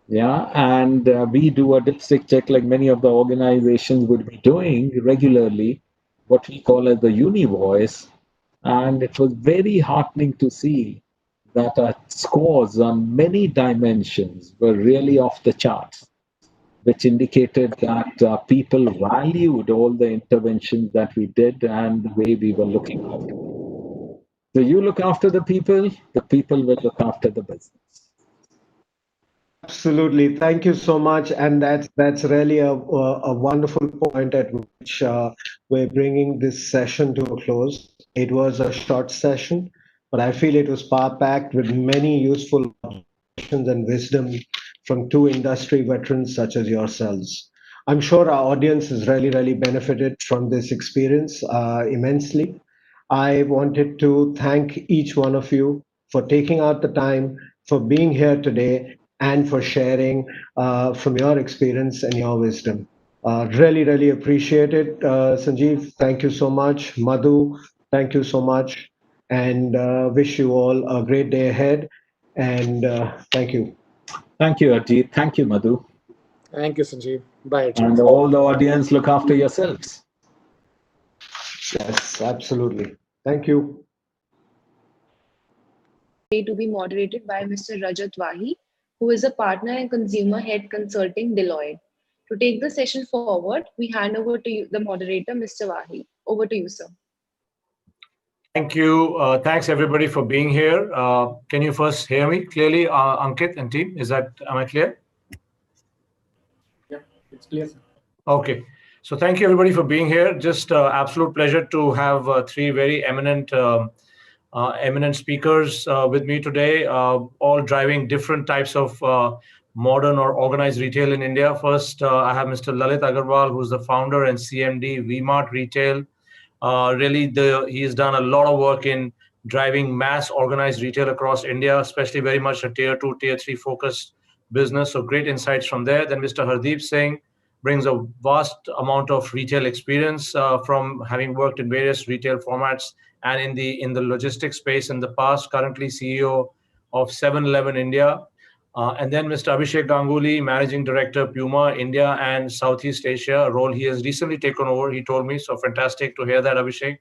Yeah, and we do a dipstick check like many of the organizations would be doing regularly, what we call as the uni voice. And it was very heartening to see that our scores on many dimensions were really off the charts, which indicated that people valued all the interventions that we did and the way we were looking after them. So you look after the people will look after the business. Absolutely. Thank you so much. And that's really a wonderful point at which we're bringing this session to a close. It was a short session, but I feel it was power-packed with many useful observations and wisdom from two industry veterans such as yourselves. I'm sure our audience has really benefited from this experience immensely. I wanted to thank each one of you for taking out the time, for being here today, and for sharing from your experience and your wisdom. Really appreciate it. Sanjeev, thank you so much. Madhu, thank you so much. and wish you all a great day ahead. And thank you. Thank you, Ajit. Thank you, Madhu. Thank you, Sanjeev. Bye, Ajit. And all the audience, look after yourselves. Yes, absolutely. Thank you. To be moderated by Mr. Rajat Wahi, who is a partner and consumer head consulting Deloitte. To take the session forward, we hand over to you, the moderator, Mr. Wahi. Over to you, sir. Thank you. Thanks everybody for being here. Can you first hear me clearly, Ankit and team? Am I clear? Yeah, it's clear, sir. Okay. So thank you everybody for being here. Just absolute pleasure to have three very eminent speakers with me today, all driving different types of modern or organized retail in India. First, I have Mr. Lalit Agarwal, who's the founder and CMD, V-Mart Retail. He's done a lot of work in driving mass organized retail across India, especially very much a tier 2, tier 3 focused business. So great insights from there. Then Mr. Hardeep Singh brings a vast amount of retail experience from having worked in various retail formats and in the logistics space in the past, currently CEO of 7-Eleven India. And then Mr. Abhishek Ganguly, Managing Director, Puma, India and Southeast Asia, a role he has recently taken over, he told me. So fantastic to hear that, Abhishek.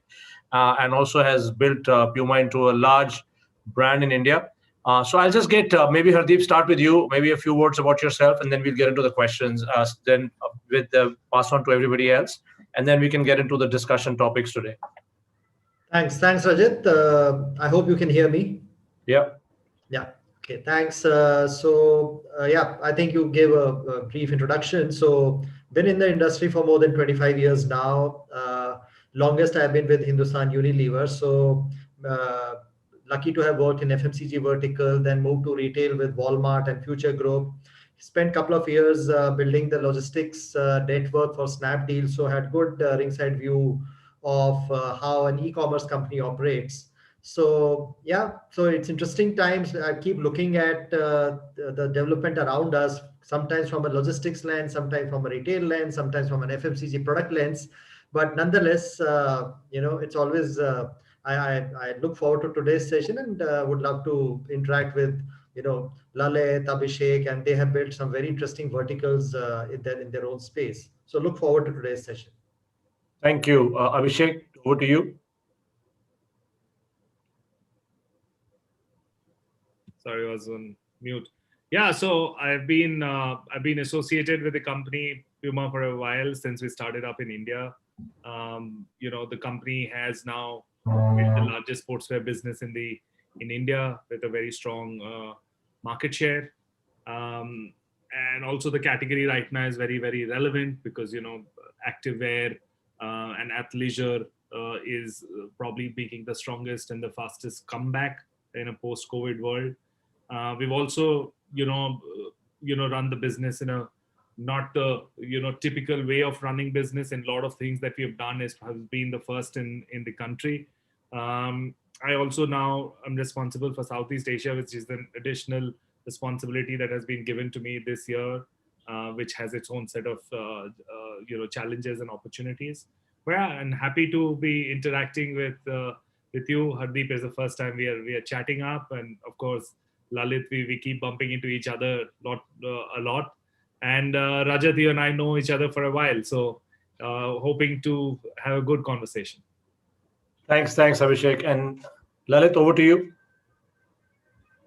And also has built Puma into a large brand in India. So I'll just get, maybe Hardeep, start with you, maybe a few words about yourself, and then we'll get into the questions, then pass on to everybody else. And then we can get into the discussion topics today. Thanks, Rajat. I hope you can hear me. Yeah. Yeah. Okay. Thanks. Yeah, I think you gave a brief introduction. So, been in the industry for more than 25 years now. Longest I've been with Hindustan Unilever. So, lucky to have worked in FMCG vertical, then moved to retail with Walmart and Future Group. Spent a couple of years building the logistics network for Snapdeal. So, had good ringside view of how an e-commerce company operates. So yeah, so it's interesting times. I keep looking at the development around us, sometimes from a logistics lens, sometimes from a retail lens, sometimes from an FMCG product lens. But nonetheless, it's always, I look forward to today's session and would love to interact with, Lalit, Abhishek, and they have built some very interesting verticals in their own space. So look forward to today's session. Thank you. Abhishek, over to you. Sorry, I was on mute. Yeah, so I've been associated with the company Puma for a while, since we started up in India. The company has now built the largest sportswear business in India with a very strong market share. And also the category right now is very, very relevant because, activewear and athleisure is probably making the strongest and the fastest comeback in a post-COVID world. We've also, run the business in a not typical way of running business, and a lot of things that we have done has been the first in the country. I also now am responsible for Southeast Asia, which is an additional responsibility that has been given to me this year, which has its own set of challenges and opportunities. But yeah, I'm happy to be interacting with you. Hardeep is the first time we are chatting up, and of course Lalit, we keep bumping into each other a lot. And Rajat, you and I know each other for a while, so hoping to have a good conversation. Thanks, Abhishek. And Lalit, over to you.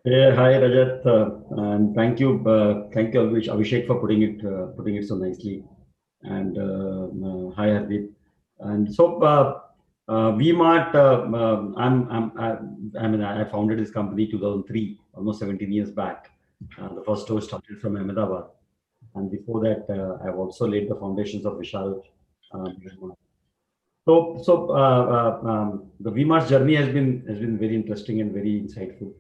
Yeah, hi Rajat, and thank you, Abhishek, for putting it so nicely. And hi Hardeep. And so V-Mart, I founded this company 2003, almost 17 years back. The first store started from Ahmedabad, and before that, I've also laid the foundations of Vishal. The V-Mart's journey has been very interesting and very insightful.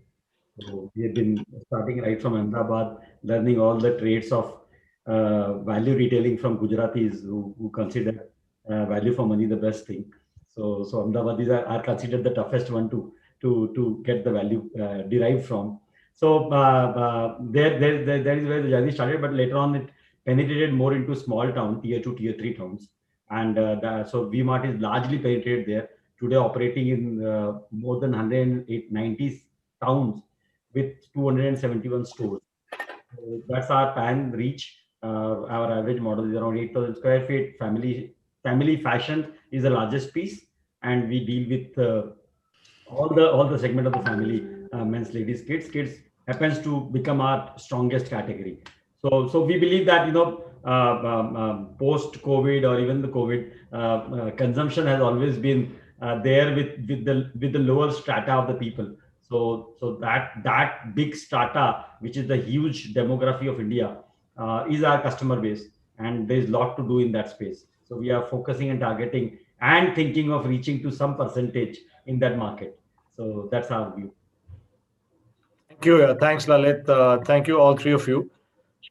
So we have been starting right from Ahmedabad, learning all the traits of value retailing from Gujaratis who consider value for money the best thing. So Ahmedabadis are considered the toughest one to get the value derived from. So there is where the journey started, but later on it penetrated more into small town, tier 2, tier 3 towns. And so V-Mart is largely penetrated there. today operating in more than 190 towns with 271 stores. So that's our pan reach. Our average model is around 8,000 square feet. Family fashion is the largest piece, and we deal with all the segment of the family, men's, ladies, kids happens to become our strongest category. So we believe that post COVID or even the COVID consumption has always been there with the lower strata of the people. So that big strata, which is the huge demography of India, is our customer base, and there is a lot to do in that space. So we are focusing and targeting and thinking of reaching to some percentage in that market. So that's our view. Thank you. Thanks, Lalit. Thank you, all three of you.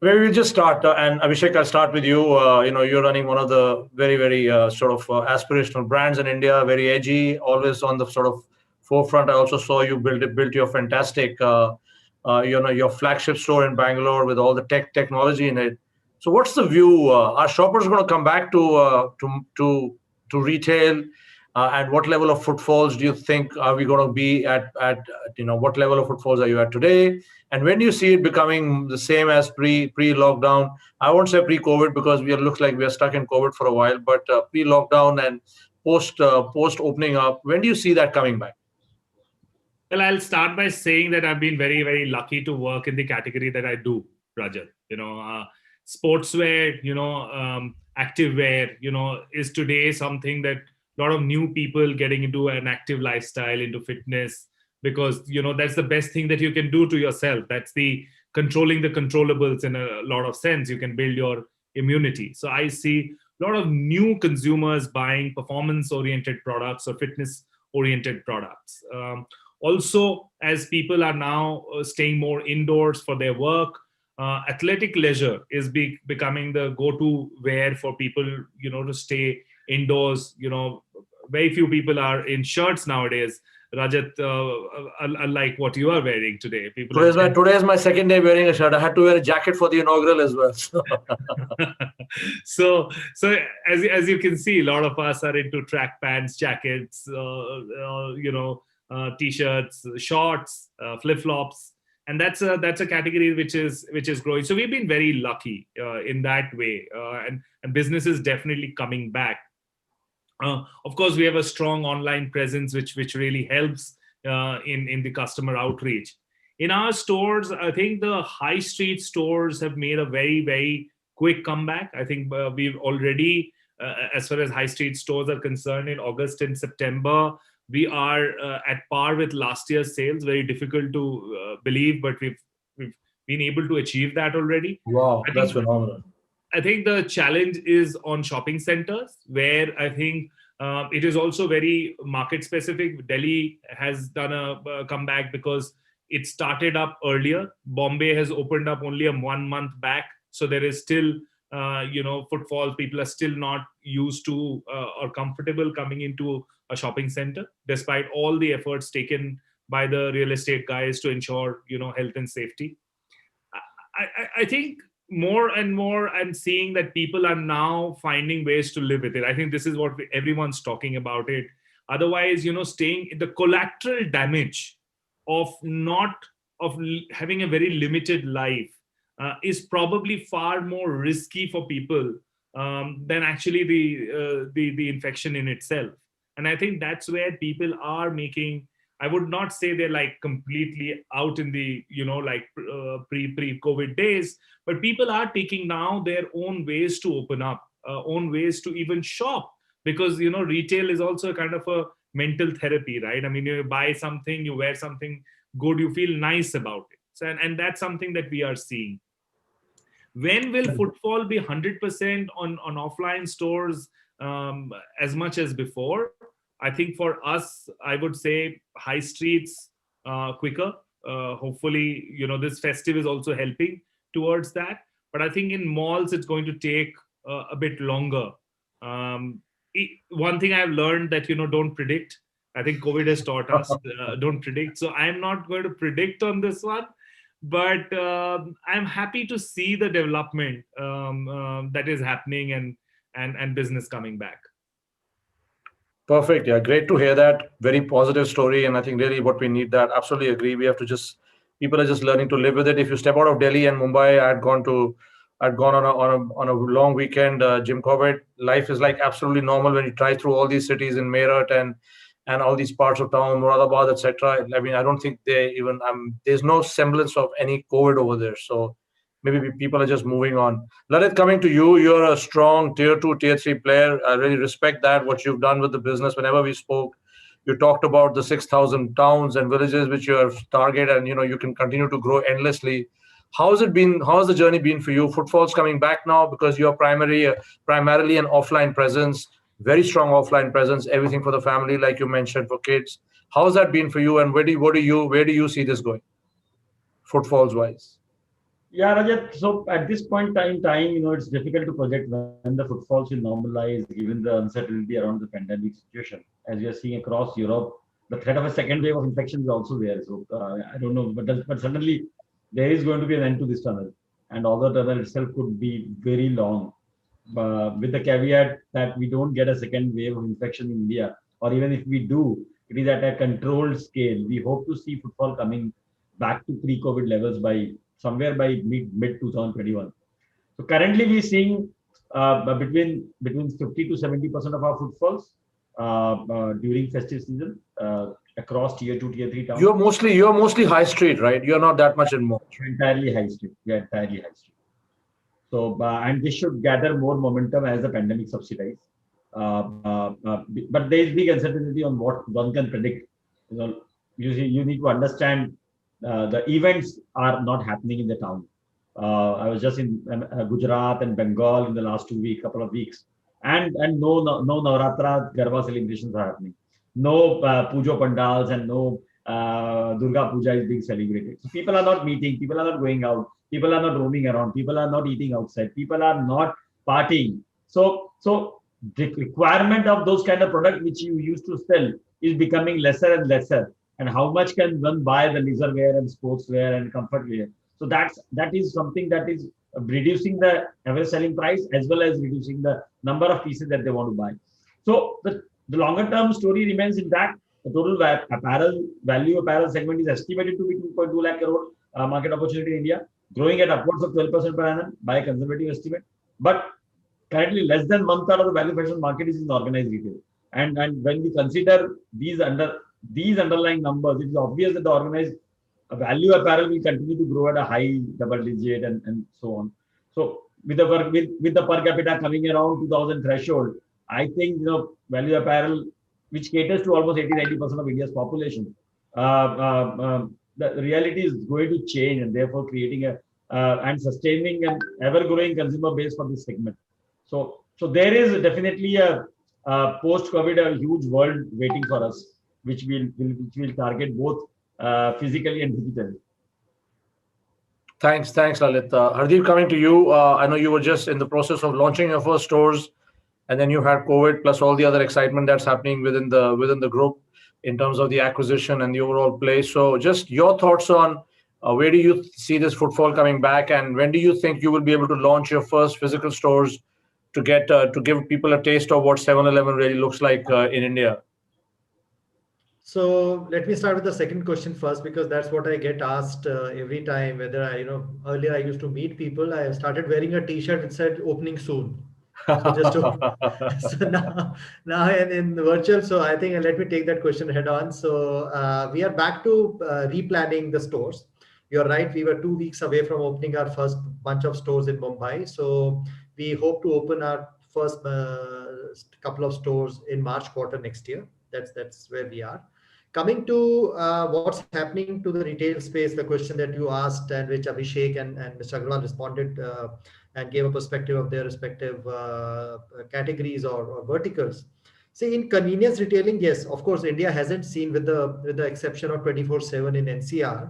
Maybe we just start, and Abhishek, I'll start with you. You're running one of the very, very sort of aspirational brands in India, very edgy, always on the sort of forefront. I also saw you built your fantastic, your flagship store in Bangalore with all the technology in it. So, what's the view? Are shoppers going to come back to retail? And what level of footfalls do you think are we going to be at? What level of footfalls are you at today? And when do you see it becoming the same as pre-lockdown? I won't say pre-COVID because looks like we are stuck in COVID for a while, but pre-lockdown and post opening up, when do you see that coming back? Well, I'll start by saying that I've been very, very lucky to work in the category that I do, Rajat. Sportswear, activewear, is today something that a lot of new people getting into an active lifestyle, into fitness, because, that's the best thing that you can do to yourself. That's the controlling the controllables in a lot of sense. You can build your immunity. So I see a lot of new consumers buying performance-oriented products or fitness-oriented products. Also, as people are now staying more indoors for their work, athletic leisure is becoming the go-to wear for people, to stay indoors. Very few people are in shirts nowadays. Rajat, unlike what you are wearing today. Today is my second day wearing a shirt. I had to wear a jacket for the inaugural as well. So as you can see, a lot of us are into track pants, jackets, t-shirts, shorts, flip-flops, and that's a category which is growing. So we've been very lucky in that way, and business is definitely coming back. Of course, we have a strong online presence, which really helps in the customer outreach. In our stores, I think the high street stores have made a very, very quick comeback. I think we've already, as far as high street stores are concerned, in August and September, we are at par with last year's sales. Very difficult to believe, but we've been able to achieve that already. Wow, that's phenomenal. I think the challenge is on shopping centers, where I think it is also very market specific. Delhi has done a comeback because it started up earlier. Bombay has opened up only 1 month back. So there is still, footfall. People are still not used to or comfortable coming into a shopping center, despite all the efforts taken by the real estate guys to ensure, health and safety. I think more and more I'm seeing that people are now finding ways to live with it. I think this is what everyone's talking about it. Otherwise, staying in the collateral damage of having a very limited life is probably far more risky for people than actually the infection in itself. And I think that's where people are making. I would not say they're like completely out in the, pre-COVID days, but people are taking now their own ways to open up, own ways to even shop, because, retail is also a kind of a mental therapy, right? I mean, you buy something, you wear something good, you feel nice about it. So, and that's something that we are seeing. When will footfall be 100% on offline stores as much as before? I think for us, I would say high streets quicker. Hopefully, this festive is also helping towards that. But I think in malls, it's going to take a bit longer. One thing I've learned that, don't predict. I think COVID has taught us don't predict. So I'm not going to predict on this one. But I'm happy to see the development that is happening and business coming back. Perfect. Yeah, great to hear that. Very positive story, and I think really what we need that. Absolutely agree. We have to just people are just learning to live with it. If you step out of Delhi and Mumbai, I'd gone on a long weekend. Jim Corbett, life is like absolutely normal when you drive through all these cities in Meerut and all these parts of town, Moradabad, etc. I mean, I don't think they even there's no semblance of any COVID over there. So maybe people are just moving on. Lalit, coming to you, you're a strong tier two, tier three player. I really respect that, what you've done with the business. Whenever we spoke, you talked about the 6,000 towns and villages which you have target, and you can continue to grow endlessly. How has it been? How has the journey been for you? Footfalls coming back now because you're primarily an offline presence, very strong offline presence, everything for the family, like you mentioned, for kids. How has that been for you, and where do you see this going, footfalls wise? Yeah, Rajat. So at this point in time, it's difficult to project when the footfalls will normalize, given the uncertainty around the pandemic situation. As we are seeing across Europe, the threat of a second wave of infection is also there. So I don't know, but suddenly there is going to be an end to this tunnel, and although the tunnel itself could be very long, with the caveat that we don't get a second wave of infection in India, or even if we do, it is at a controlled scale. We hope to see footfall coming back to pre-COVID levels by somewhere by mid 2021. So currently we're seeing between 50 to 70% of our footfalls during festive season across tier two, tier three towns. You're mostly high street, right? You're not that much in more. Entirely high street. Yeah, entirely high street. So, and this should gather more momentum as the pandemic subsides. But there is big uncertainty on what one can predict. You need to understand the events are not happening in the town. I was just in Gujarat and Bengal in the last couple of weeks, and no Navratra Garba celebrations are happening. No Pujo Pandals and no Durga Puja is being celebrated. So people are not meeting, people are not going out, people are not roaming around, people are not eating outside, people are not partying. So the requirement of those kind of products which you used to sell is becoming lesser and lesser. And how much can one buy the leisure wear and sports wear and comfort wear? So that is something that is reducing the average selling price as well as reducing the number of pieces that they want to buy. So the longer term story remains intact. The total value apparel segment is estimated to be 2.2 lakh crore market opportunity in India, growing at upwards of 12% per annum by a conservative estimate. But currently, less than 1/3 of the value fashion market is in organized retail. And when we consider these underlying numbers, it is obvious that the organized value apparel will continue to grow at a high double digit and so on. So with the per capita coming around 2,000 threshold, I think value apparel, which caters to almost 80-90% of India's population, the reality is going to change, and therefore creating and sustaining an ever-growing consumer base for this segment. So there is definitely a post-COVID a huge world waiting for us, which will target both physically and digitally. Thanks, Lalit. Hardeep, coming to you. I know you were just in the process of launching your first stores, and then you had COVID plus all the other excitement that's happening within the group in terms of the acquisition and the overall play. So, just your thoughts on where do you see this footfall coming back, and when do you think you will be able to launch your first physical stores to give people a taste of what 7-Eleven really looks like in India? So let me start with the second question first, because that's what I get asked every time. Whether earlier I used to meet people, I started wearing a T-shirt that said "opening soon." So just so now in virtual. So I think let me take that question head on. So we are back to replanning the stores. You're right. We were 2 weeks away from opening our first bunch of stores in Mumbai. So we hope to open our first couple of stores in March quarter next year. That's where we are. Coming to what's happening to the retail space, the question that you asked, and which Abhishek and Mr. Agarwal responded and gave a perspective of their respective categories or verticals. See, in convenience retailing, yes, of course, India hasn't seen, with the exception of 24/7 in NCR,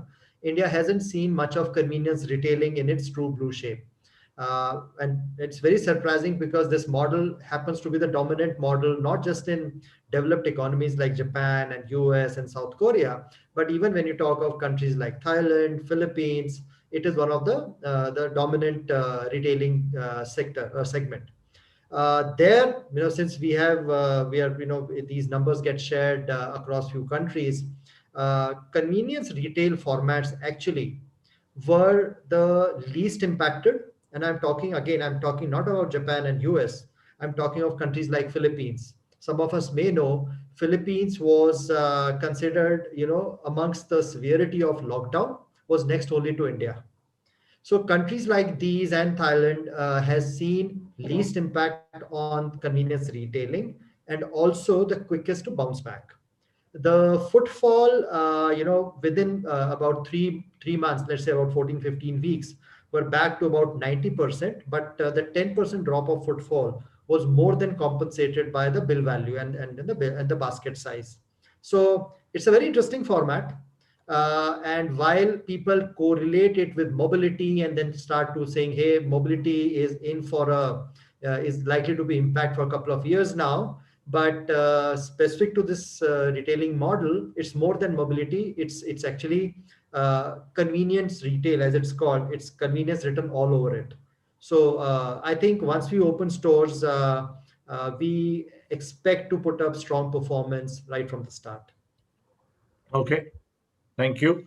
India hasn't seen much of convenience retailing in its true blue shape. And it's very surprising because this model happens to be the dominant model, not just in developed economies like Japan and US and South Korea, but even when you talk of countries like Thailand, Philippines, it is one of the dominant retailing sector or segment. There, since we are, these numbers get shared across few countries, convenience retail formats actually were the least impacted. And I'm talking not about Japan and US. I'm talking of countries like Philippines. Some of us may know Philippines was considered, amongst the severity of lockdown, was next only to India. So countries like these and Thailand has seen least impact on convenience retailing and also the quickest to bounce back. The footfall, within about three months, let's say about 14, 15 weeks, were back to about 90%, but the 10% drop of footfall was more than compensated by the bill value and the basket size. So it's a very interesting format. And while people correlate it with mobility and then start to saying, hey, mobility is in for is likely to be impact for a couple of years now. But specific to this retailing model, it's more than mobility. It's actually convenience retail, as it's called. It's convenience written all over it. So I think once we open stores, we expect to put up strong performance right from the start. Okay, thank you.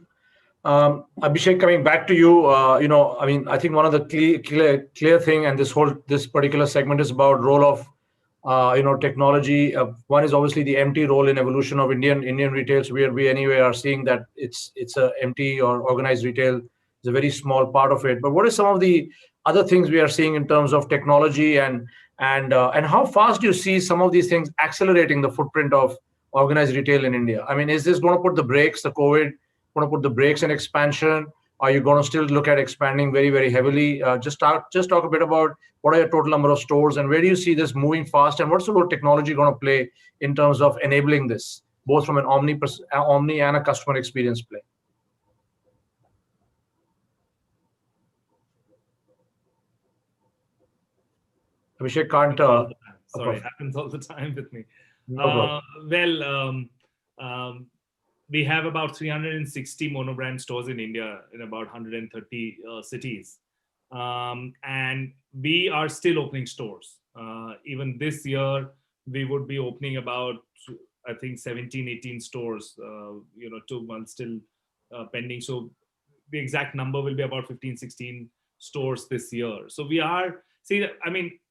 Abhishek, coming back to you, I think one of the clear thing, and this particular segment is about role of technology. One is obviously the empty role in evolution of Indian retails, where we anyway are seeing that it's a empty or organized retail is a very small part of it. But what are some of the other things we are seeing in terms of technology, and how fast do you see some of these things accelerating the footprint of organized retail in India? I mean, is this going to put the COVID going to put the brakes in expansion? Are you going to still look at expanding very, very heavily? Just talk a bit about what are your total number of stores, and where do you see this moving fast, and what's the role technology going to play in terms of enabling this, both from an omni and a customer experience play? Abhishek can't. Sorry, happens all the time with me. No We have about 360 monobrand stores in India in about 130 cities. And we are still opening stores. Even this year, we would be opening about, I think, 17, 18 stores, 2 months still pending. So the exact number will be about 15, 16 stores this year. So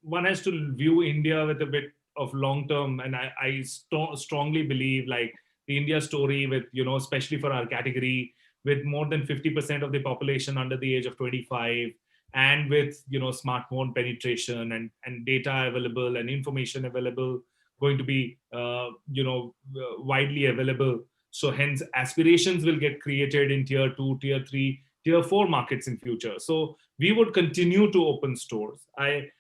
one has to view India with a bit of long term. And I strongly believe like the India story with, especially for our category, with more than 50% of the population under the age of 25, and with, smartphone penetration and data available and information available, going to be, widely available. So hence aspirations will get created in tier 2, tier 3, tier 4 markets in future. So we would continue to open stores. I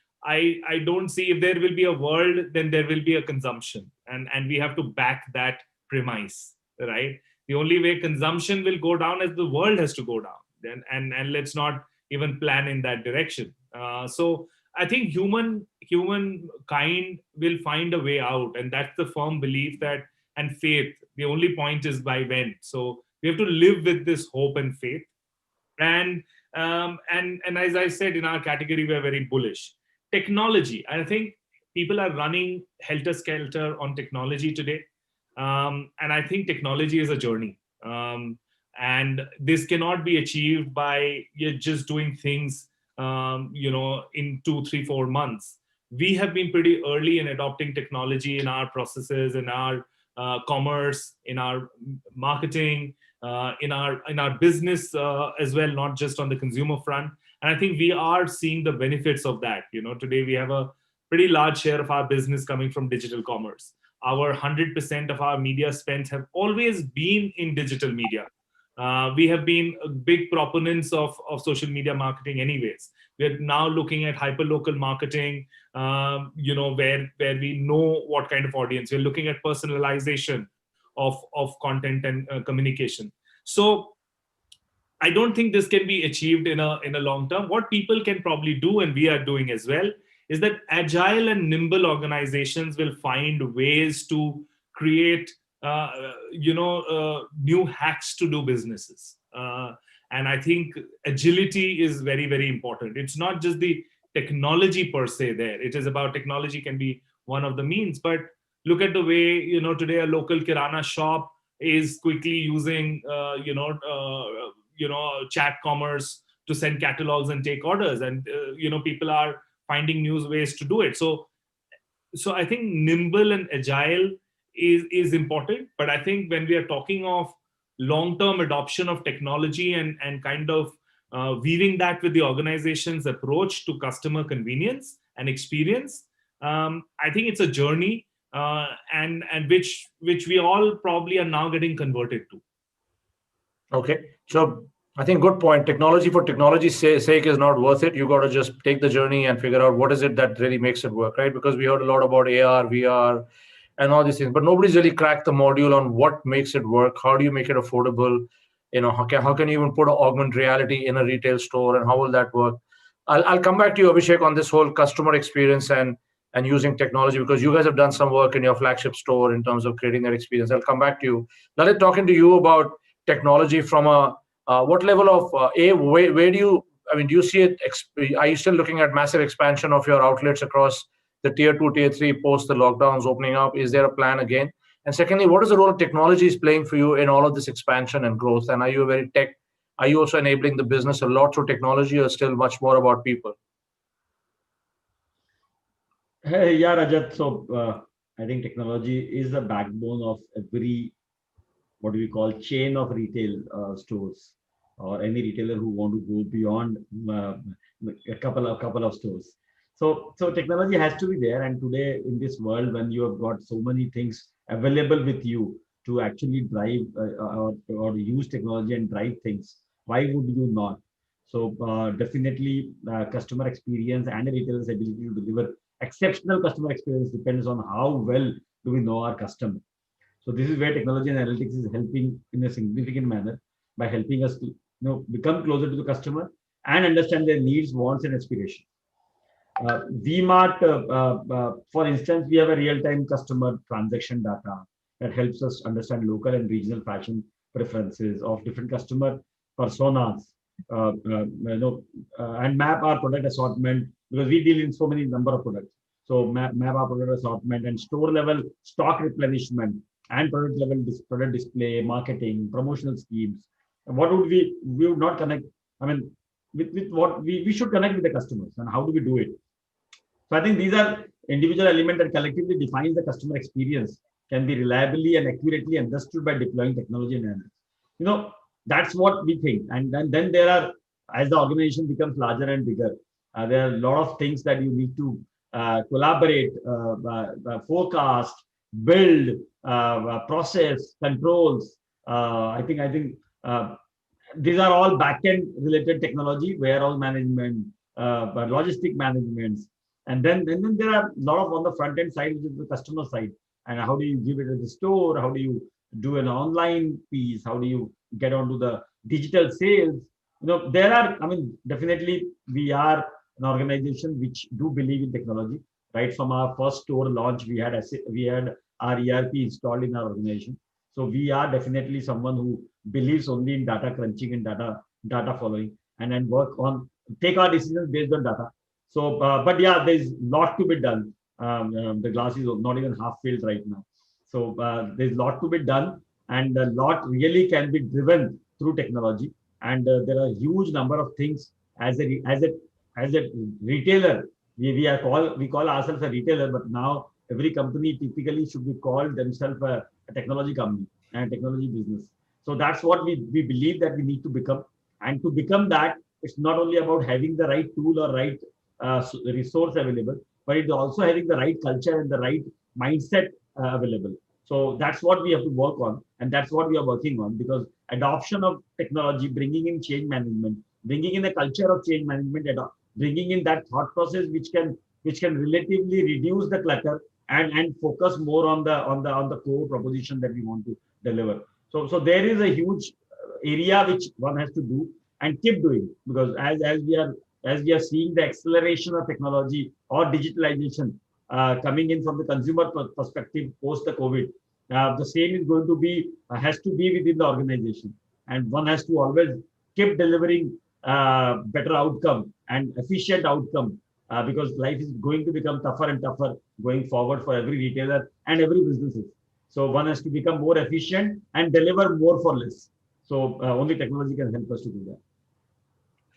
don't see, if there will be a world, then there will be a consumption, and we have to back that premise, right? The only way consumption will go down is the world has to go down, and let's not even plan in that direction. So I think humankind will find a way out, and that's the firm belief that, and faith. The only point is by when. So we have to live with this hope and faith. And as I said, in our category, we are very bullish. Technology, I think people are running helter-skelter on technology today. And I think technology is a journey. And this cannot be achieved by just doing things, in 2, 3, 4 months. We have been pretty early in adopting technology in our processes, in our commerce, in our marketing, in our business as well, not just on the consumer front. And I think we are seeing the benefits of that. Today we have a pretty large share of our business coming from digital commerce. Our 100% of our media spends have always been in digital media. We have been big proponents of social media marketing anyways. We're now looking at hyperlocal marketing, where we know what kind of audience. We're looking at personalization of content and communication. So I don't think this can be achieved in a long term. What people can probably do, and we are doing as well, is that agile and nimble organizations will find ways to create new hacks to do businesses. And I think agility is very, very important. It's not just the technology per se there. It is about technology can be one of the means, but look at the way, today a local kirana shop is quickly using, chat commerce to send catalogs and take orders, and people are finding new ways to do it. So I think nimble and agile is important, but I think when we are talking of long-term adoption of technology and kind of weaving that with the organization's approach to customer convenience and experience, I think it's a journey, and which we all probably are now getting converted to. Okay, so I think good point. Technology for technology's sake is not worth it. You got to just take the journey and figure out what is it that really makes it work, right? Because we heard a lot about AR, VR, and all these things, but nobody's really cracked the module on what makes it work. How do you make it affordable? How can you even put an augmented reality in a retail store, and how will that work? I'll come back to you, Abhishek, on this whole customer experience and using technology, because you guys have done some work in your flagship store in terms of creating that experience. I'll come back to you. Lalit, talking to you about technology from a what level of where do you, do you see it? Are you still looking at massive expansion of your outlets across the tier 2, tier 3 post the lockdowns opening up? Is there a plan again? And secondly, what is the role of technology is playing for you in all of this expansion and growth? And are you are you also enabling the business a lot through technology, or still much more about people? Hey, yeah, Rajat. So I think technology is the backbone of every, what do we call, chain of retail stores, or any retailer who want to go beyond a couple of stores. So technology has to be there. And today in this world, when you have got so many things available with you to actually drive or use technology and drive things, why would you not? So definitely customer experience and a retailer's ability to deliver exceptional customer experience depends on how well do we know our customer. So this is where technology and analytics is helping in a significant manner by helping us to become closer to the customer and understand their needs, wants, and aspirations. VMart, for instance, we have a real-time customer transaction data that helps us understand local and regional fashion preferences of different customer personas, and map our product assortment, because we deal in so many number of products. So map our product assortment and store level stock replenishment and product level product display, marketing, promotional schemes. And what would we would not connect? With what we should connect with the customers, and how do we do it? So I think these are individual elements that collectively defines the customer experience, can be reliably and accurately understood by deploying technology and analytics. That's what we think. And then there are, as the organization becomes larger and bigger, there are a lot of things that you need to collaborate, forecast, build, process, controls. I think these are all back-end related technology, warehouse management, logistic management, and then there are a lot of on the front end side, which is the customer side. And how do you give it at the store? How do you do an online piece? How do you get onto the digital sales? There are, definitely we are an organization which do believe in technology. Right from our first store launch, we had our ERP installed in our organization. So we are definitely someone who believes only in data crunching and data following, and then take our decisions based on data. So, but yeah, there's a lot to be done. The glass is not even half filled right now. So there's a lot to be done, and a lot really can be driven through technology. And there are a huge number of things as a retailer. We call ourselves a retailer, but now every company typically should be called themselves a technology company and technology business. So that's what we believe that we need to become. And to become that, it's not only about having the right tool or right resource available, but it's also having the right culture and the right mindset available. So that's what we have to work on, and that's what we are working on, because adoption of technology, bringing in change management, bringing in a culture of change management, bringing in that thought process which can relatively reduce the clutter and focus more on the core proposition that we want to deliver. So there is a huge area which one has to do and keep doing, because as we are seeing the acceleration of technology or digitalization coming in from the consumer perspective post the COVID, the same is going to be has to be within the organization, and one has to always keep delivering better outcome and efficient outcome because life is going to become tougher and tougher going forward for every retailer and every businesses. So one has to become more efficient and deliver more for less. So only technology can help us to do that.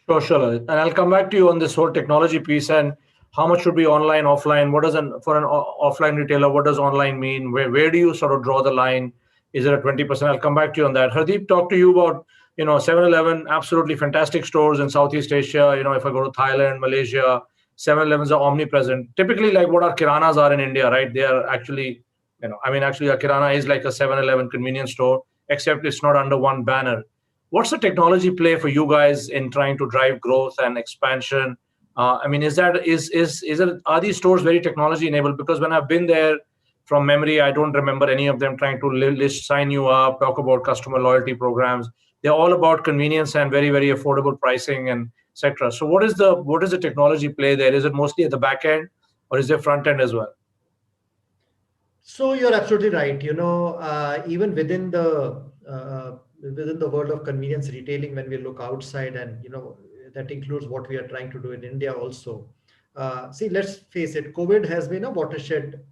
Sure, sure, Lalit. And I'll come back to you on this whole technology piece and how much should be online, offline. What does for an offline retailer? What does online mean? Where do you sort of draw the line? Is it a 20%? I'll come back to you on that. Hardeep, talk to you about 7-Eleven, absolutely fantastic stores in Southeast Asia. If I go to Thailand, Malaysia, 7-Elevens are omnipresent. Typically, like what our kiranas are in India, right? They are actually, actually a kirana is like a 7-Eleven convenience store, except it's not under one banner. What's the technology play for you guys in trying to drive growth and expansion? Are these stores very technology enabled? Because when I've been there from memory, I don't remember any of them trying to sign you up, talk about customer loyalty programs. They're all about convenience and very, very affordable pricing and etc. So what is the technology play there? Is it mostly at the back end or is there front end as well? So you're absolutely right. Even within the world of convenience retailing, when we look outside, and that includes what we are trying to do in India also. See, let's face it, COVID has been a watershed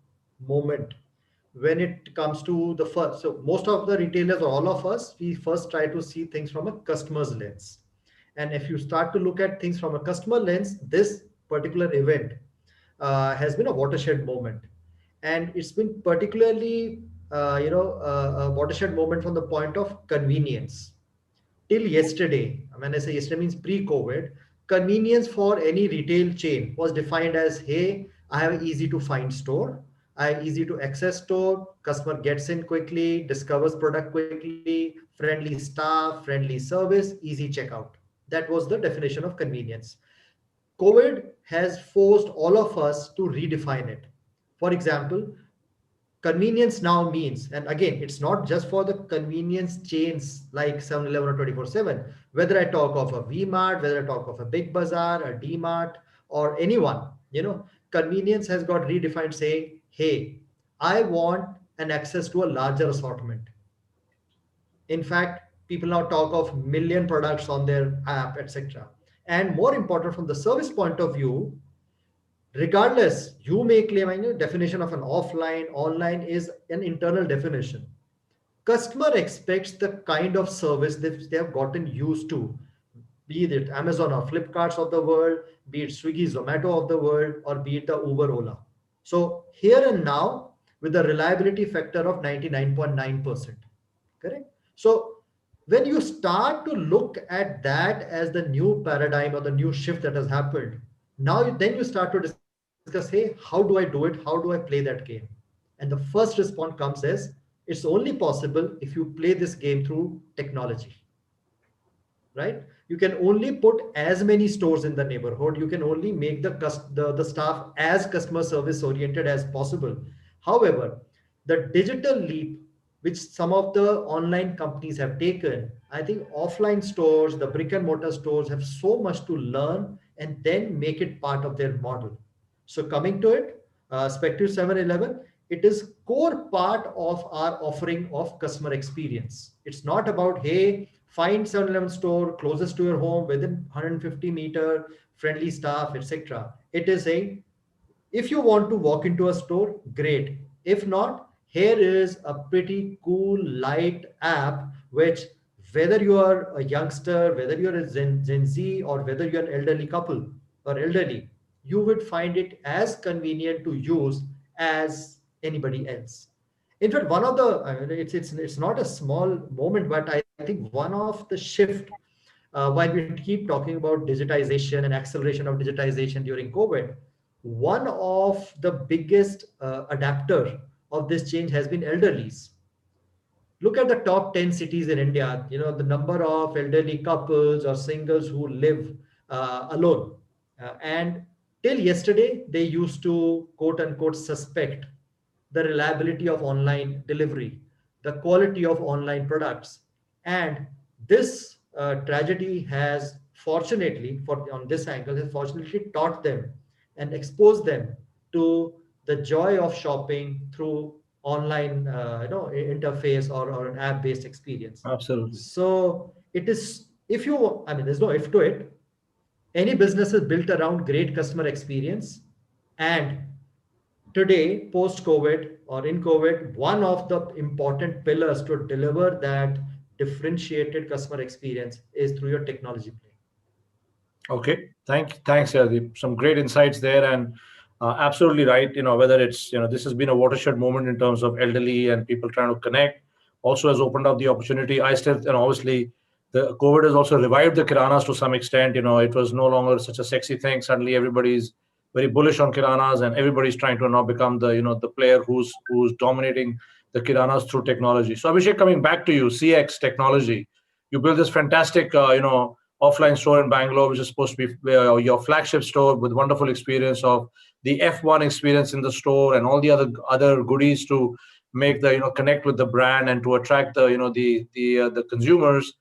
moment when it comes to the first. So most of the retailers, or all of us, we first try to see things from a customer's lens. And if you start to look at things from a customer lens, this particular event has been a watershed moment. And it's been particularly, a watershed moment from the point of convenience. Till yesterday, when I say yesterday means pre-COVID, convenience for any retail chain was defined as, hey, I have an easy to find store, I have easy to access store, customer gets in quickly, discovers product quickly, friendly staff, friendly service, easy checkout. That was the definition of convenience. COVID has forced all of us to redefine it. For example, convenience now means, and again, it's not just for the convenience chains like 7-Eleven or 24/7. Whether I talk of a V-Mart, whether I talk of a Big Bazaar, a D-Mart, or anyone, convenience has got redefined saying, hey, I want an access to a larger assortment. In fact, people now talk of million products on their app, etc. And more important, from the service point of view, regardless, you may claim, definition of an offline, online is an internal definition. Customer expects the kind of service that they have gotten used to, be it Amazon or Flipkarts of the world, be it Swiggy, Zomato of the world, or be it the Uber, Ola. So here and now, with a reliability factor of 99.9%, correct? So when you start to look at that as the new paradigm or the new shift that has happened, now then you start to discuss, hey, how do I do it? How do I play that game? And the first response comes as, it's only possible if you play this game through technology, right? You can only put as many stores in the neighborhood. You can only make the staff as customer service oriented as possible. However, the digital leap which some of the online companies have taken, I think offline stores, the brick and mortar stores, have so much to learn and then make it part of their model. So coming to it, Spectre 7-Eleven, it is core part of our offering of customer experience. It's not about, hey, find 7-Eleven store closest to your home within 150-meter, friendly staff, etc. It is saying, if you want to walk into a store, great. If not, here is a pretty cool, light app, which whether you are a youngster, whether you're a Gen Z, or whether you're an elderly couple or elderly, you would find it as convenient to use as anybody else. In fact, one of the, it's not a small moment, but I think one of the shift, while we keep talking about digitization and acceleration of digitization during COVID, one of the biggest adapter of this change has been elderlies. Look at the top 10 cities in India, the number of elderly couples or singles who live alone. And till yesterday, they used to quote unquote suspect the reliability of online delivery, the quality of online products. And this tragedy has fortunately, on this angle, has fortunately taught them and exposed them to the joy of shopping through online interface, or an app-based experience. Absolutely. So it is, if you, there's no if to it. Any business is built around great customer experience. And today, post-COVID or in COVID, one of the important pillars to deliver that differentiated customer experience is through your technology play. Okay, thanks, Deep. Some great insights there, and absolutely right. Whether it's this has been a watershed moment in terms of elderly and people trying to connect. Also has opened up the opportunity. I still, obviously, the COVID has also revived the kiranas to some extent. It was no longer such a sexy thing. Suddenly, everybody's very bullish on kiranas, and everybody's trying to now become the the player who's dominating the kiranas through technology. So, Abhishek, coming back to you, CX technology. You built this fantastic, offline store in Bangalore, which is supposed to be your flagship store with wonderful experience of the F1 experience in the store and all the other goodies to make the connect with the brand and to attract the the consumers.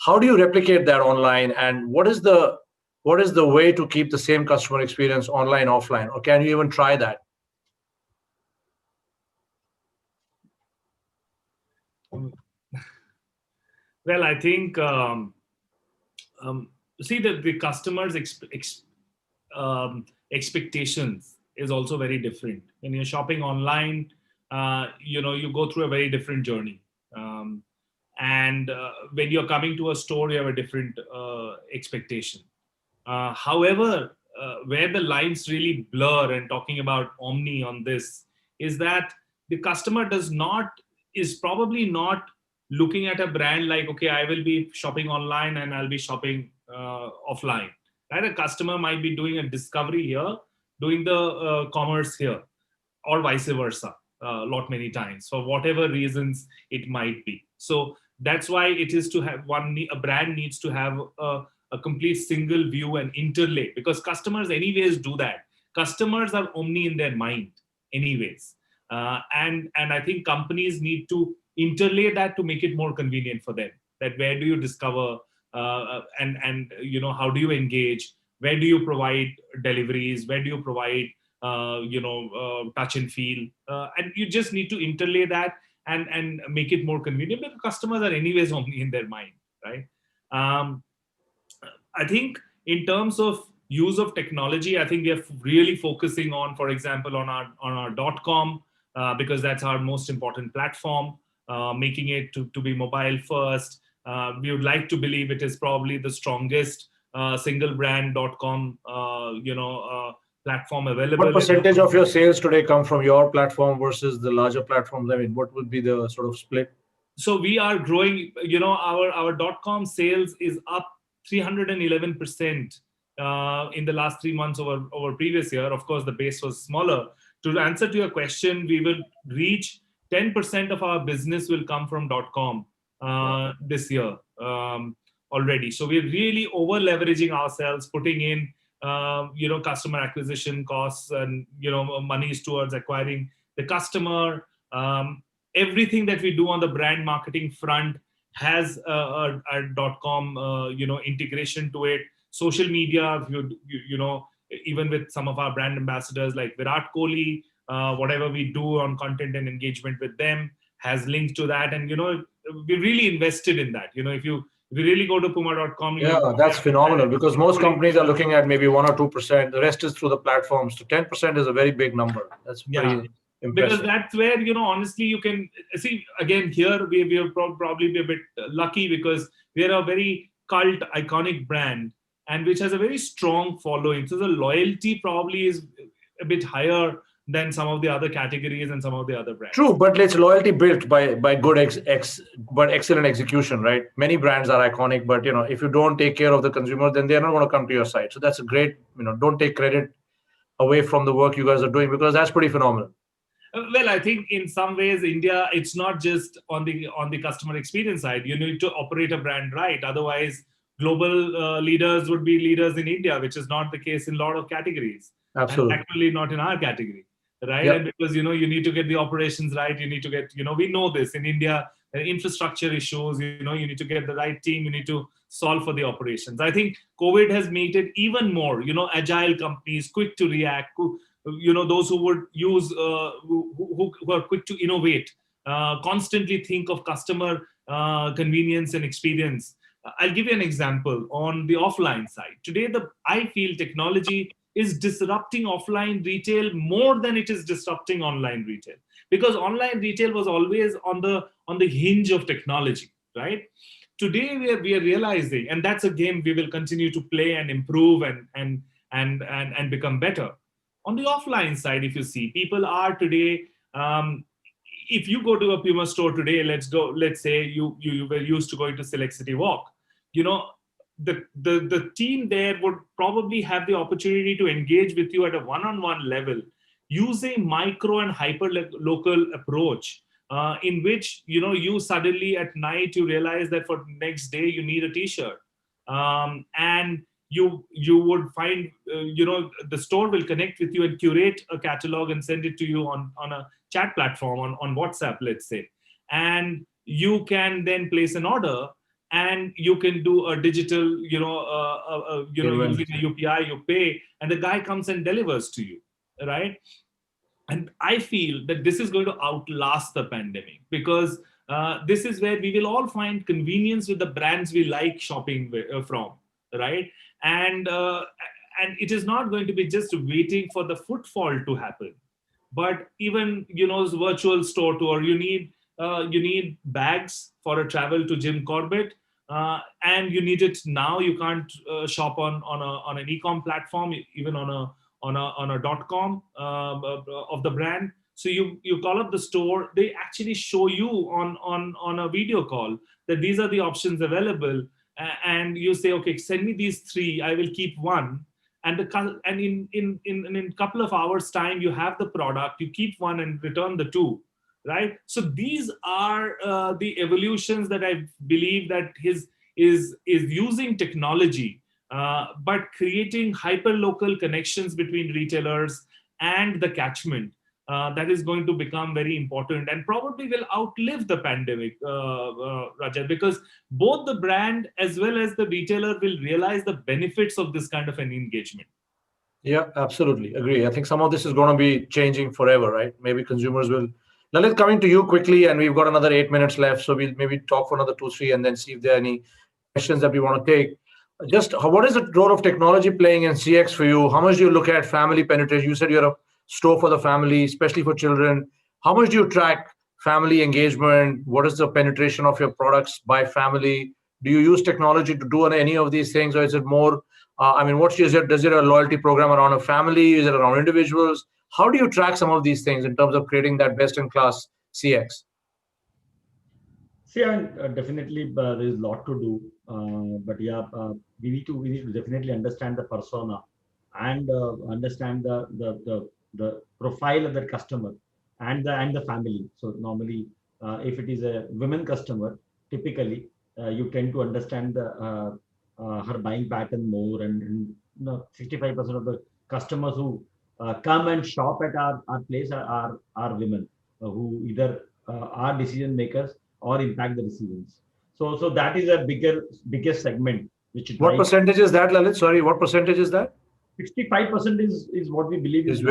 How do you replicate that online, and what is the way to keep the same customer experience online offline, or can you even try that? Well, I think see that the customers' expectations is also very different. When you're shopping online, you go through a very different journey. And when you're coming to a store, you have a different expectation. However, where the lines really blur, and talking about omni on this, is that the customer is probably not looking at a brand like, okay, I will be shopping online and I'll be shopping offline. Right? A customer might be doing a discovery here, doing the commerce here, or vice versa, many times, for whatever reasons it might be. So that's why it is to have a brand needs to have a complete single view and interlay, because customers anyways do that. Customers are omni in their mind anyways. And I think companies need to interlay that to make it more convenient for them. That where do you discover, and how do you engage? Where do you provide deliveries? Where do you provide touch and feel? And you just need to interlay that and make it more convenient, because customers are anyways omni in their mind, right? I think in terms of use of technology, I think we are really focusing on, for example, on our .com, because that's our most important platform, making it to be mobile first. We would like to believe it is probably the strongest single brand .com platform available. What percentage of your sales today come from your platform versus the larger platforms? I mean, what would be the sort of split? So we are growing, our .com sales is up 311% in the last 3 months over previous year. Of course, the base was smaller. To answer to your question, we will reach 10% of our business will come from .com this year already. So we're really over leveraging ourselves, putting in customer acquisition costs and monies towards acquiring the customer. Everything that we do on the brand marketing front has a .com integration to it. Social media, even with some of our brand ambassadors like Virat Kohli, whatever we do on content and engagement with them has links to that. And we really invested in that. If you really go to puma.com, yeah, that's phenomenal, because most companies are looking at maybe 1 or 2%. The rest is through the platforms. So 10% is a very big number. That's pretty impressive. Because that's where, honestly, you can see, again, here we will probably be a bit lucky, because we are a very cult, iconic brand, and which has a very strong following. So the loyalty probably is a bit higher than some of the other categories and some of the other brands. True, but it's loyalty built by good but excellent execution, right? Many brands are iconic, but if you don't take care of the consumer, then they're not going to come to your site. So that's a great, don't take credit away from the work you guys are doing, because that's pretty phenomenal. Well, I think in some ways, India, it's not just on the customer experience side. You need to operate a brand right. Otherwise, global leaders would be leaders in India, which is not the case in a lot of categories. Absolutely. And actually not in our category, right? Yep. And because, you need to get the operations right. You need to get, we know this in India, infrastructure issues, you need to get the right team. You need to solve for the operations. I think COVID has made it even more, agile companies, quick to react, those who would use, who are quick to innovate, constantly think of customer convenience and experience. I'll give you an example on the offline side. Today, I feel technology is disrupting offline retail more than it is disrupting online retail, because online retail was always on the hinge of technology, right? Today we are realizing, and that's a game we will continue to play and improve and become better. On the offline side, if you see, people are today, if you go to a Puma store today, let's say you were used to going to Select City Walk, you know, the team there would probably have the opportunity to engage with you at a one-on-one level using micro and hyper local approach, in which, you know, you suddenly at night you realize that for next day you need a t-shirt, and you would find, you know, the store will connect with you and curate a catalog and send it to you on a chat platform on WhatsApp, let's say, and you can then place an order, and you can do a digital, using a UPI, you pay, and the guy comes and delivers to you, right? And I feel that this is going to outlast the pandemic, because this is where we will all find convenience with the brands we like shopping from, right? And it is not going to be just waiting for the footfall to happen, but even, you know, virtual store tour. You need bags for a travel to Jim Corbett, and you need it now. You can't shop on an e-com platform, even on a .com of the brand. So you call up the store, they actually show you on a video call that these are the options available, and you say, okay, send me these 3, I will keep one, and in a couple of hours time you have the product, you keep one and return the 2, right? So these are the evolutions that I believe that is using technology, but creating hyper local connections between retailers and the catchment. That is going to become very important and probably will outlive the pandemic, Rajat, because both the brand as well as the retailer will realize the benefits of this kind of an engagement. Yeah, absolutely. Agree. I think some of this is going to be changing forever, right? Maybe consumers will. Lalit, coming to you quickly, and we've got another 8 minutes left, so we'll maybe talk for another 2-3 and then see if there are any questions that we want to take. Just what is the role of technology playing in CX for you? How much do you look at family penetration? You said you're a store for the family, especially for children. How much do you track family engagement? What is the penetration of your products by family? Do you use technology to do any of these things, or is it more? Does it a loyalty program around a family? Is it around individuals? How do you track some of these things in terms of creating that best-in-class CX? See, definitely there is a lot to do, but yeah, we need to definitely understand the persona and understand the profile of the customer and the family. So normally, if it is a women customer, typically you tend to understand her buying pattern more, and 65% of the customers who come and shop at our place are women who either are decision makers or impact the decisions. So that is a biggest segment. What percentage is that, Lalit? Sorry, what percentage is that? 65% is what we believe is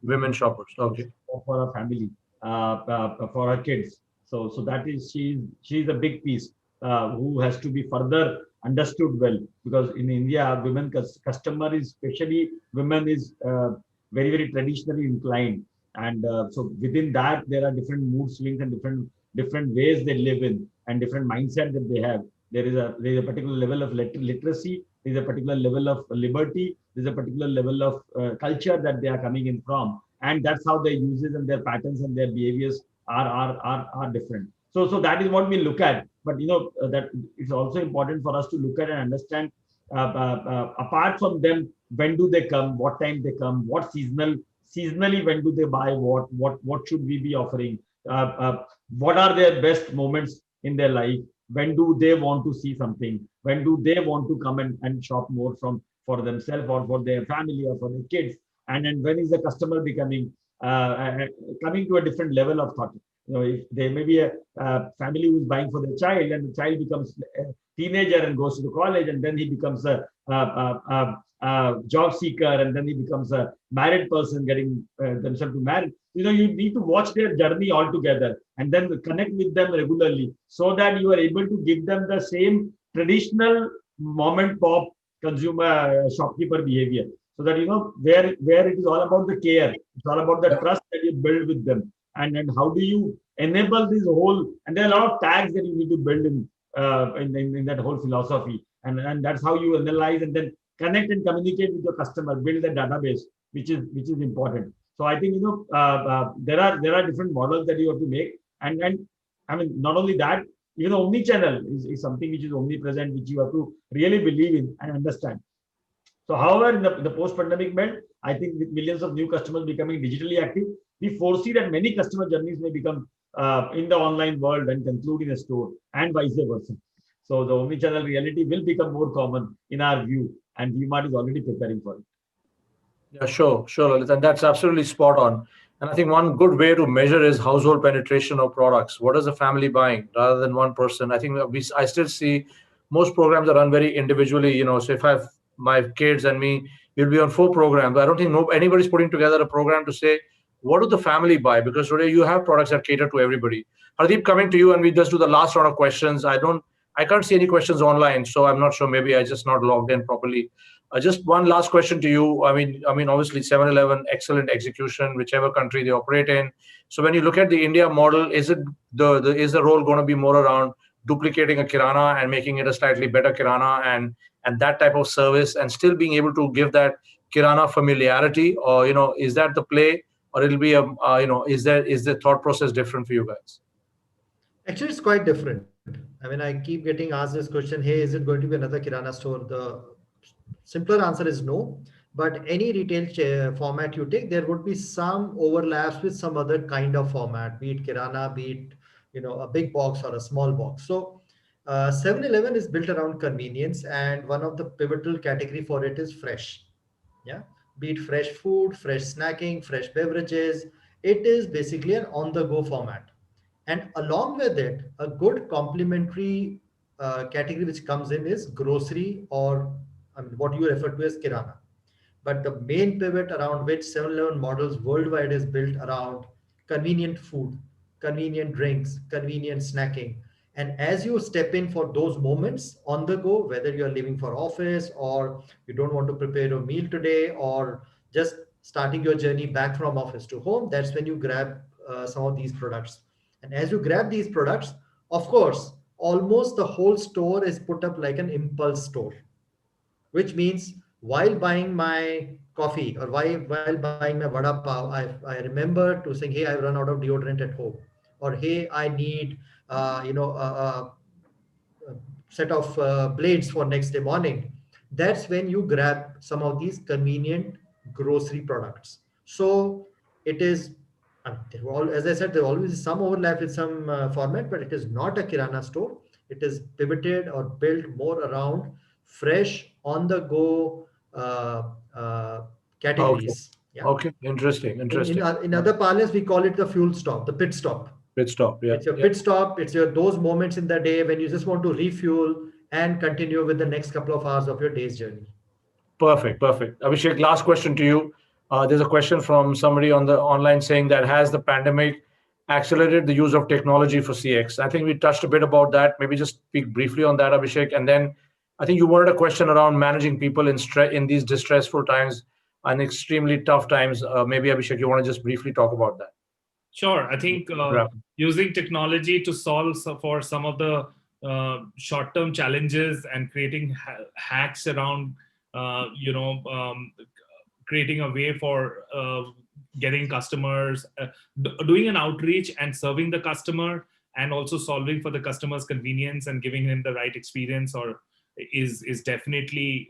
women shoppers. Okay. For our family, for our kids. So that is she's a big piece who has to be further understood well, because in India, women customer is, especially women, is very, very traditionally inclined, and so within that there are different mood swings and different ways they live in and different mindset that they have. There is a particular level of literacy, there is a particular level of liberty, there is a particular level of culture that they are coming in from, and that's how their uses and their patterns and their behaviors are different. So that is what we look at. But that it's also important for us to look at and understand, apart from them, when do they come, what time they come, what seasonally when do they buy, what should we be offering, what are their best moments in their life, when do they want to see something, when do they want to come and shop more for themselves or for their family or for their kids, and then when is the customer becoming coming to a different level of thought. If there may be a family who's buying for their child, and the child becomes a teenager and goes to the college, and then he becomes a job seeker, and then he becomes a married person getting themselves to marry. You need to watch their journey altogether and then connect with them regularly, so that you are able to give them the same traditional mom and pop consumer shopkeeper behavior. So that, where it is all about the care, it's all about the trust that you build with them, and how do you enable this whole, and there are a lot of tags that you need to build in that whole philosophy, and that's how you analyze and then connect and communicate with your customer, build a database, which is important. So I think there are different models that you have to make, and I mean, not only that, even omni-channel is something which is omnipresent, which you have to really believe in and understand. So, however, in the post-pandemic world, I think with millions of new customers becoming digitally active, we foresee that many customer journeys may become in the online world and conclude in a store, and vice versa. So, the omni-channel reality will become more common in our view, and DMart is already preparing for it. Yeah, sure, Lalit, and that's absolutely spot on. And I think one good way to measure is household penetration of products. What is the family buying rather than one person? I think I still see most programs are run very individually. So if I have my kids and me, we'll be on 4 programs. I don't think anybody's putting together a program to say, what do the family buy? Because today you have products that cater to everybody. Hardeep, coming to you, and we just do the last round of questions. I can't see any questions online, so I'm not sure. Maybe I just not logged in properly. Just one last question to you. I mean, obviously, 7-Eleven, excellent execution, whichever country they operate in. So when you look at the India model, is the role going to be more around duplicating a Kirana and making it a slightly better Kirana and that type of service, and still being able to give that Kirana familiarity, or is that the play, or it'll be is the thought process different for you guys? Actually, it's quite different. I mean, I keep getting asked this question, hey, is it going to be another Kirana store? The simpler answer is no. But any retail format you take, there would be some overlaps with some other kind of format, be it Kirana, be it a big box or a small box. So 7-Eleven is built around convenience, and one of the pivotal category for it is fresh. Yeah, be it fresh food, fresh snacking, fresh beverages. It is basically an on-the-go format. And along with it, a good complementary category which comes in is grocery, or I mean, what you refer to as Kirana. But the main pivot around which 7-Eleven models worldwide is built around convenient food, convenient drinks, convenient snacking. And as you step in for those moments on the go, whether you're leaving for office or you don't want to prepare a meal today, or just starting your journey back from office to home, that's when you grab some of these products. And as you grab these products, of course, almost the whole store is put up like an impulse store, which means while buying my coffee or while buying my vada pav, I remember to saying, hey, I run out of deodorant at home, or hey, I need a set of blades for next day morning. That's when you grab some of these convenient grocery products. So it is, as I said, there always is some overlap with some format, but it is not a Kirana store. It is pivoted or built more around fresh, on the go Okay. categories. Yeah. Okay. Interesting. In other parlance, we call it the fuel stop, the pit stop. Pit stop. Yeah. It's your pit stop. It's your those moments in the day when you just want to refuel and continue with the next couple of hours of your day's journey. Perfect. Abhishek, last question to you. There's a question from somebody on the online saying that has the pandemic accelerated the use of technology for CX? I think we touched a bit about that. Maybe just speak briefly on that, Abhishek. And then I think you wanted a question around managing people in these distressful times and extremely tough times. Maybe Abhishek, you want to just briefly talk about that? Sure. I think using technology to solve for some of the short-term challenges and creating hacks around, creating a way for getting customers, doing an outreach and serving the customer, and also solving for the customer's convenience and giving him the right experience, or is definitely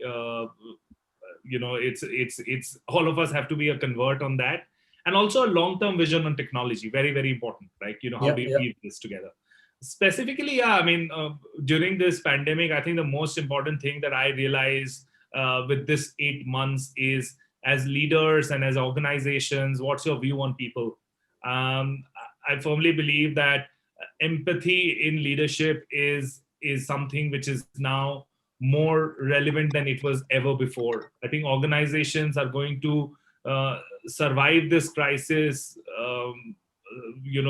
it's all of us have to be a convert on that. And also a long-term vision on technology, very, very important, right? How do you weave this together? Specifically, I mean, during this pandemic, I think the most important thing that I realized with this 8 months is, as leaders and as organizations, what's your view on people? I firmly believe that empathy in leadership is something which is now more relevant than it was ever before. I think organizations are going to survive this crisis,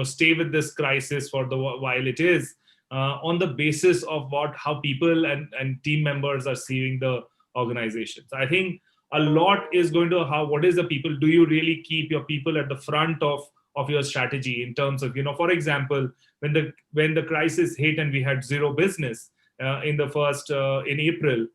stay with this crisis for the while it is. on the basis of how people and team members are seeing the organization. So I think a lot is going to what is the people, do you really keep your people at the front of your strategy in terms of, for example, when the crisis hit and we had zero business in April,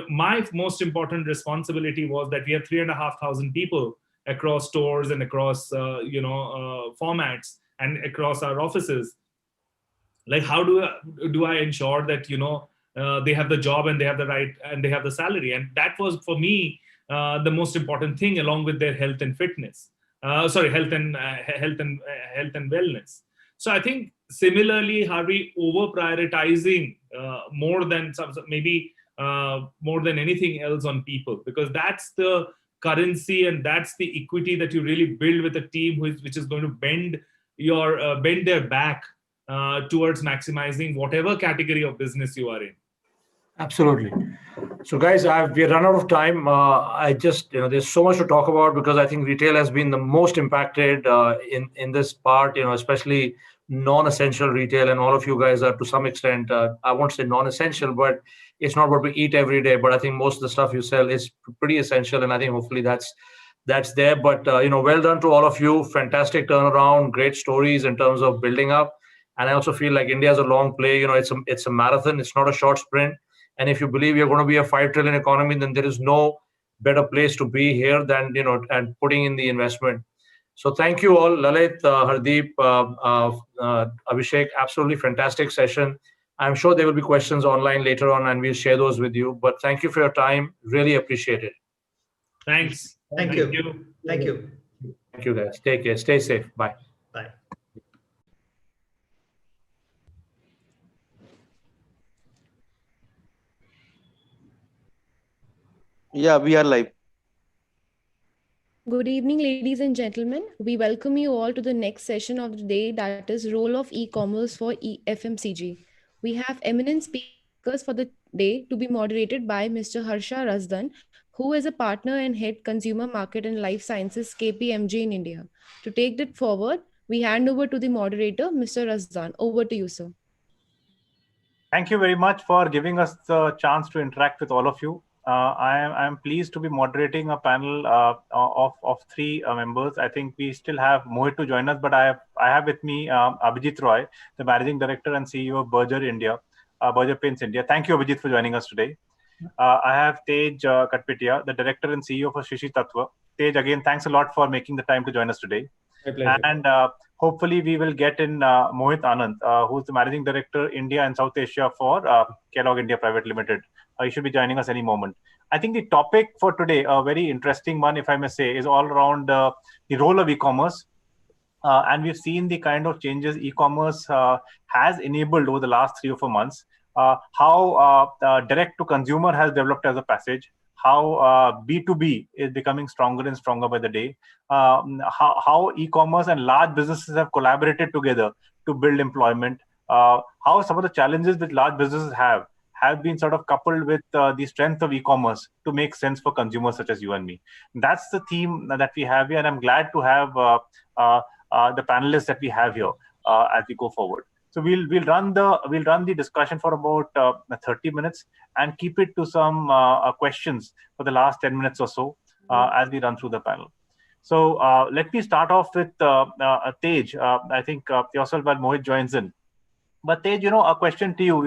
my most important responsibility was that we have 3,500 people across stores and across formats and across our offices. Like, how do I ensure that they have the job and they have the right and they have the salary? And that was for me the most important thing, along with their health and fitness. Health and wellness. So I think similarly, are we over prioritizing more than more than anything else on people? Because that's the currency and that's the equity that you really build with a team which is going to bend their back towards maximizing whatever category of business you are in. Absolutely. So, guys, we're run out of time. I just, there's so much to talk about because I think retail has been the most impacted in this part, especially non-essential retail, and all of you guys are to some extent, I won't say non-essential, but it's not what we eat every day. But I think most of the stuff you sell is pretty essential, and I think hopefully that's there. But well done to all of you. Fantastic turnaround, great stories in terms of building up. And I also feel like India is a long play. It's a marathon. It's not a short sprint. And if you believe you're going to be a 5 trillion economy, then there is no better place to be here than, and putting in the investment. So thank you all, Lalit, Hardeep, Abhishek, absolutely fantastic session. I'm sure there will be questions online later on and we'll share those with you. But thank you for your time. Really appreciate it. Thanks. Thank you. Thank you. Thank you, guys. Take care. Stay safe. Bye. Bye. Yeah, we are live. Good evening, ladies and gentlemen. We welcome you all to the next session of the day, that is Role of E-Commerce for FMCG. We have eminent speakers for the day to be moderated by Mr. Harsha Razdan, who is a partner and head consumer market and life sciences KPMG in India. To take that forward, we hand over to the moderator, Mr. Razdan. Over to you, sir. Thank you very much for giving us the chance to interact with all of you. I am pleased to be moderating a panel of three members. I think we still have Mohit to join us, but I have with me Abhijit Roy, the Managing Director and CEO of Berger Paints India. Thank you, Abhijit, for joining us today. I have Tej Katpitia, the Director and CEO for Shishi Tattva. Tej, again, thanks a lot for making the time to join us today. My pleasure. And hopefully we will get in Mohit Anand, who's the Managing Director, India and South Asia for Kellogg India Private Limited. He should be joining us any moment. I think the topic for today, a very interesting one, if I may say, is all around the role of e-commerce. And we've seen the kind of changes e-commerce has enabled over the last 3 or 4 months. How direct to consumer has developed as a passage. How B2B is becoming stronger and stronger by the day. How e-commerce and large businesses have collaborated together to build employment. How some of the challenges that large businesses have been sort of coupled with the strength of e-commerce to make sense for consumers such as you and me. That's the theme that we have here, and I'm glad to have the panelists that we have here as we go forward. So we'll run the discussion for about 30 minutes and keep it to some questions for the last 10 minutes or so as we run through the panel. So let me start off with Tej. I think yourself while Mohit joins in. But Tej, a question to you.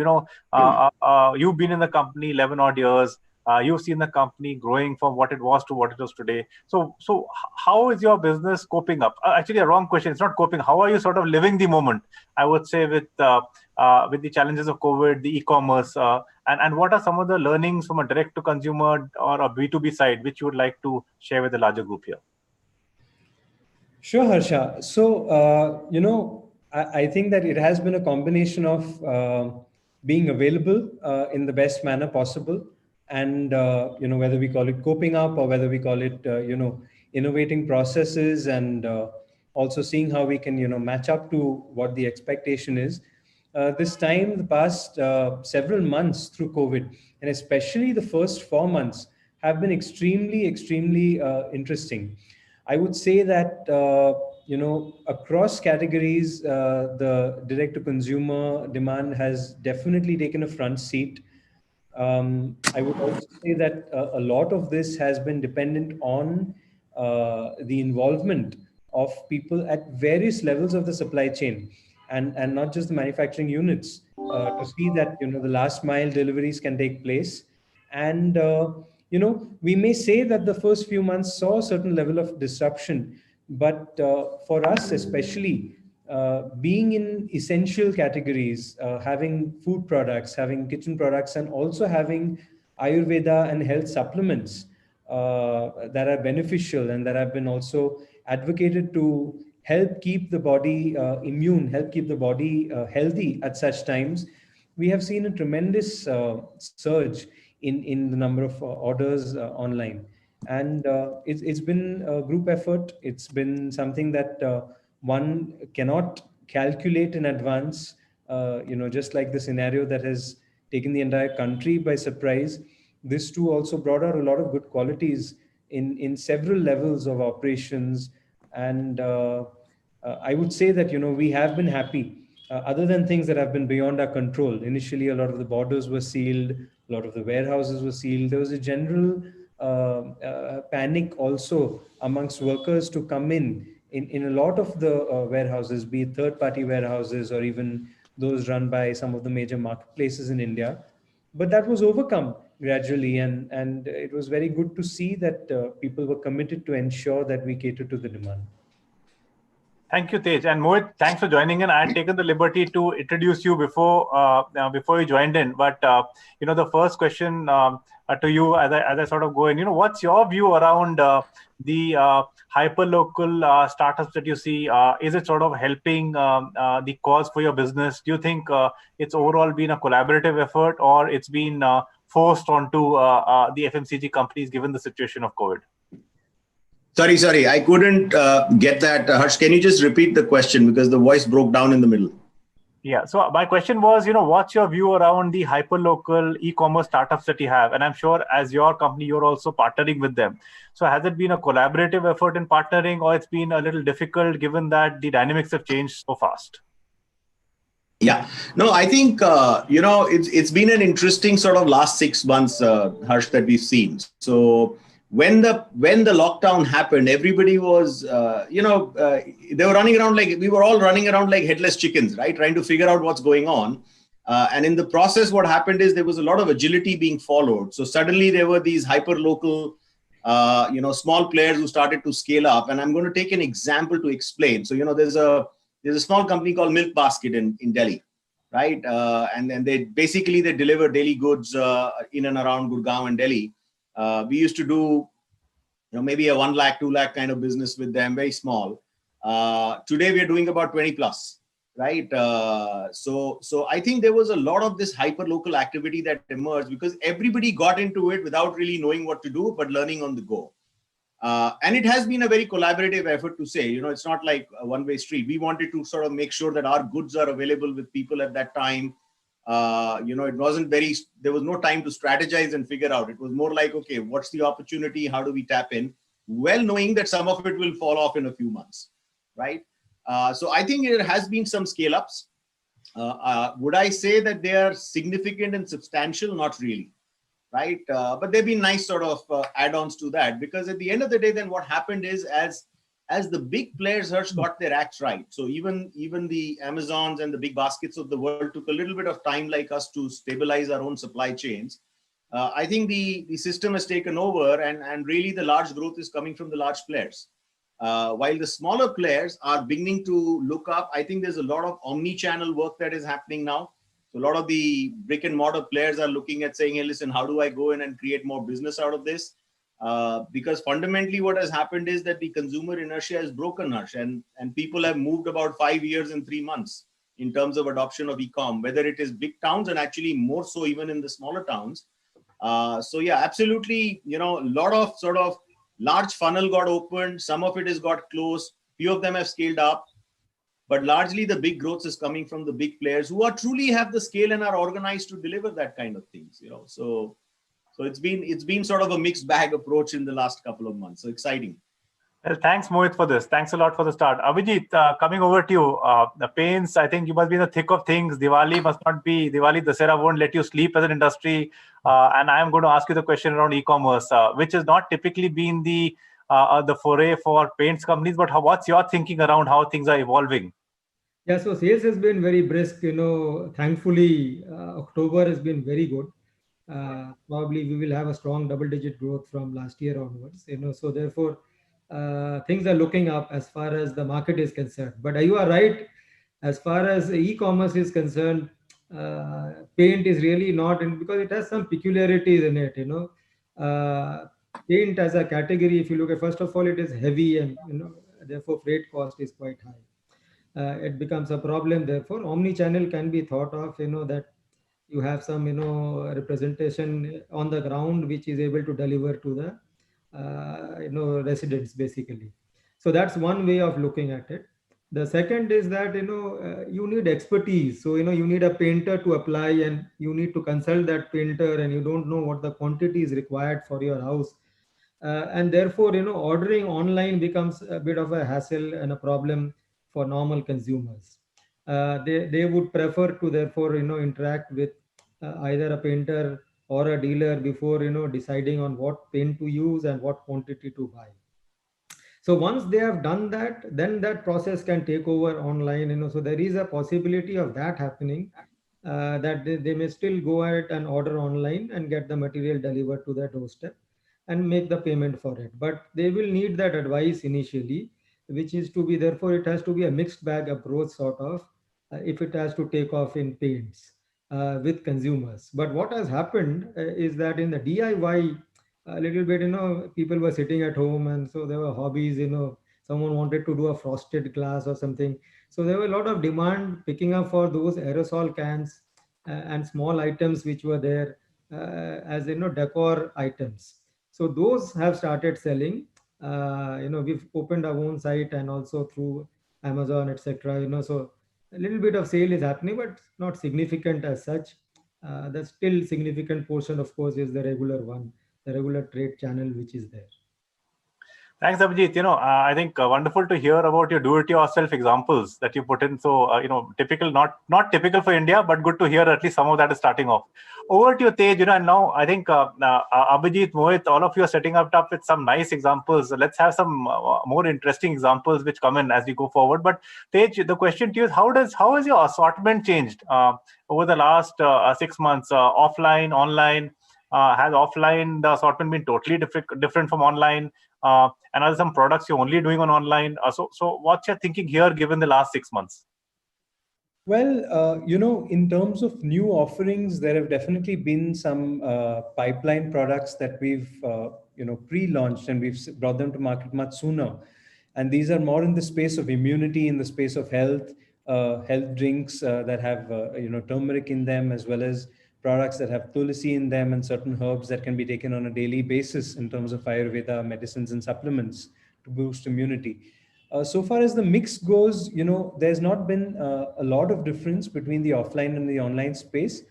You've been in the company 11 odd years. You've seen the company growing from what it was to what it is today. So how is your business coping up? Actually, a wrong question. It's not coping. How are you sort of living the moment, I would say, with the challenges of COVID, the e-commerce, and what are some of the learnings from a direct-to-consumer or a B2B side, which you would like to share with the larger group here? Sure, Harsha. So, I think that it has been a combination of being available in the best manner possible. And, whether we call it coping up or whether we call it, innovating processes and also seeing how we can, match up to what the expectation is. This time, the past several months through COVID, and especially the first 4 months, have been extremely, extremely interesting. I would say that, across categories, the direct-to-consumer demand has definitely taken a front seat. I would also say that a lot of this has been dependent on the involvement of people at various levels of the supply chain, and not just the manufacturing units, to see that the last mile deliveries can take place. And we may say that the first few months saw a certain level of disruption, but for us especially, being in essential categories, having food products, having kitchen products, and also having Ayurveda and health supplements that are beneficial and that have been also advocated to help keep the body immune, help keep the body healthy at such times, we have seen a tremendous surge in the number of orders online. And it's been a group effort. It's been something that one cannot calculate in advance. Just like the scenario that has taken the entire country by surprise, this too also brought out a lot of good qualities in several levels of operations. And I would say that we have been happy, other than things that have been beyond our control. Initially, a lot of the borders were sealed, a lot of the warehouses were sealed. There was a general panic also amongst workers to come in a lot of the warehouses, be it third-party warehouses or even those run by some of the major marketplaces in India. But that was overcome gradually, and it was very good to see that people were committed to ensure that we cater to the demand. Thank you, Tej. And Mohit, thanks for joining in. I had taken the liberty to introduce you before you joined in. But the first question to you, as I sort of go in, what's your view around the hyper-local startups that you see? Is it sort of helping the cause for your business? Do you think it's overall been a collaborative effort, or it's been forced onto the FMCG companies given the situation of COVID? Sorry, I couldn't get that. Harsh, can you just repeat the question because the voice broke down in the middle? Yeah, so my question was, what's your view around the hyper-local e-commerce startups that you have? And I'm sure as your company, you're also partnering with them. So has it been a collaborative effort in partnering, or it's been a little difficult given that the dynamics have changed so fast? Yeah, no, I think, it's been an interesting sort of last 6 months, Harsh, that we've seen. So when the lockdown happened, everybody was, they were running around we were all running around like headless chickens, right? Trying to figure out what's going on. And in the process, what happened is there was a lot of agility being followed. So suddenly there were these hyper-local, small players who started to scale up. And I'm going to take an example to explain. So, there's a small company called Milk Basket in Delhi, right? And then they deliver daily goods in and around Gurgaon and Delhi. We used to do, maybe a 1 lakh, 2 lakh kind of business with them, very small. Today we are doing about 20 plus, right? So I think there was a lot of this hyper local activity that emerged because everybody got into it without really knowing what to do, but learning on the go. And it has been a very collaborative effort to say, it's not like a one-way street. We wanted to sort of make sure that our goods are available with people at that time. It wasn't there was no time to strategize and figure out. It was more like, okay, what's the opportunity? How do we tap in? Well, knowing that some of it will fall off in a few months, right? So I think there has been some scale ups. Would I say that they are significant and substantial? Not really, right? But they've been nice sort of add-ons to that, because at the end of the day, then what happened is as the big players got their acts right. So even the Amazons and the big baskets of the world took a little bit of time like us to stabilize our own supply chains. I think the system has taken over, and really the large growth is coming from the large players. While the smaller players are beginning to look up, I think there's a lot of omni-channel work that is happening now. So a lot of the brick and mortar players are looking at saying, hey, listen, how do I go in and create more business out of this? Because fundamentally what has happened is that the consumer inertia has broken, Harsh, and people have moved about 5 years and 3 months in terms of adoption of e-com, whether it is big towns and actually more so even in the smaller towns. So yeah, absolutely, a lot of sort of large funnel got opened. Some of it has got closed. Few of them have scaled up, but largely the big growth is coming from the big players who are truly have the scale and are organized to deliver that kind of things, So it's been sort of a mixed bag approach in the last couple of months. So exciting. Well, thanks, Mohit, for this. Thanks a lot for the start. Abhijit, coming over to you. The pains, I think you must be in the thick of things. Diwali must not be, Diwali, Dussehra won't let you sleep as an industry. And I am going to ask you the question around e-commerce, which has not typically been the foray for paints companies, but what's your thinking around how things are evolving? Yeah, so sales has been very brisk. Thankfully, October has been very good. Probably we will have a strong double-digit growth from last year onwards. So therefore, things are looking up as far as the market is concerned. But you are right, as far as e-commerce is concerned, paint is really not in, because it has some peculiarities in it. Paint as a category, if you look at, first of all, it is heavy, and therefore freight cost is quite high. It becomes a problem. Therefore, omni-channel can be thought of, that you have some, representation on the ground, which is able to deliver to the, residents basically. So that's one way of looking at it. The second is that, you need expertise. So, you need a painter to apply, and you need to consult that painter, and you don't know what the quantity is required for your house. And therefore, ordering online becomes a bit of a hassle and a problem for normal consumers. They would prefer to therefore, interact with either a painter or a dealer before, deciding on what paint to use and what quantity to buy. So once they have done that, then that process can take over online. So there is a possibility of that happening, that they may still go ahead and order online and get the material delivered to their doorstep and make the payment for it. But they will need that advice initially, which is to be, therefore it has to be a mixed bag approach sort of, if it has to take off in paints with consumers. But what has happened is that in the DIY, a little bit, people were sitting at home, and so there were hobbies, someone wanted to do a frosted glass or something. So there were a lot of demand picking up for those aerosol cans and small items which were there as, decor items. So those have started selling. We've opened our own site and also through Amazon, etc. So a little bit of sale is happening, but not significant as such. The still significant portion, of course, is the regular one, the regular trade channel which is there. Thanks, Abhijit. I think wonderful to hear about your do-it-yourself examples that you put in. So, typical, not typical for India, but good to hear at least some of that is starting off. Over to you, Tej. And now I think Abhijit, Mohit, all of you are setting up with some nice examples. Let's have some more interesting examples which come in as we go forward. But Tej, the question to you is, how has your assortment changed over the last 6 months? Offline, online. Has offline the assortment been totally different from online? And are there some products you're only doing on online? So what's your thinking here given the last 6 months? Well, in terms of new offerings, there have definitely been some pipeline products that we've, pre-launched, and we've brought them to market much sooner. And these are more in the space of immunity, in the space of health drinks that have, turmeric in them, as well as products that have tulsi in them and certain herbs that can be taken on a daily basis in terms of Ayurveda medicines and supplements to boost immunity. So far as the mix goes, there's not been a lot of difference between the offline and the online space.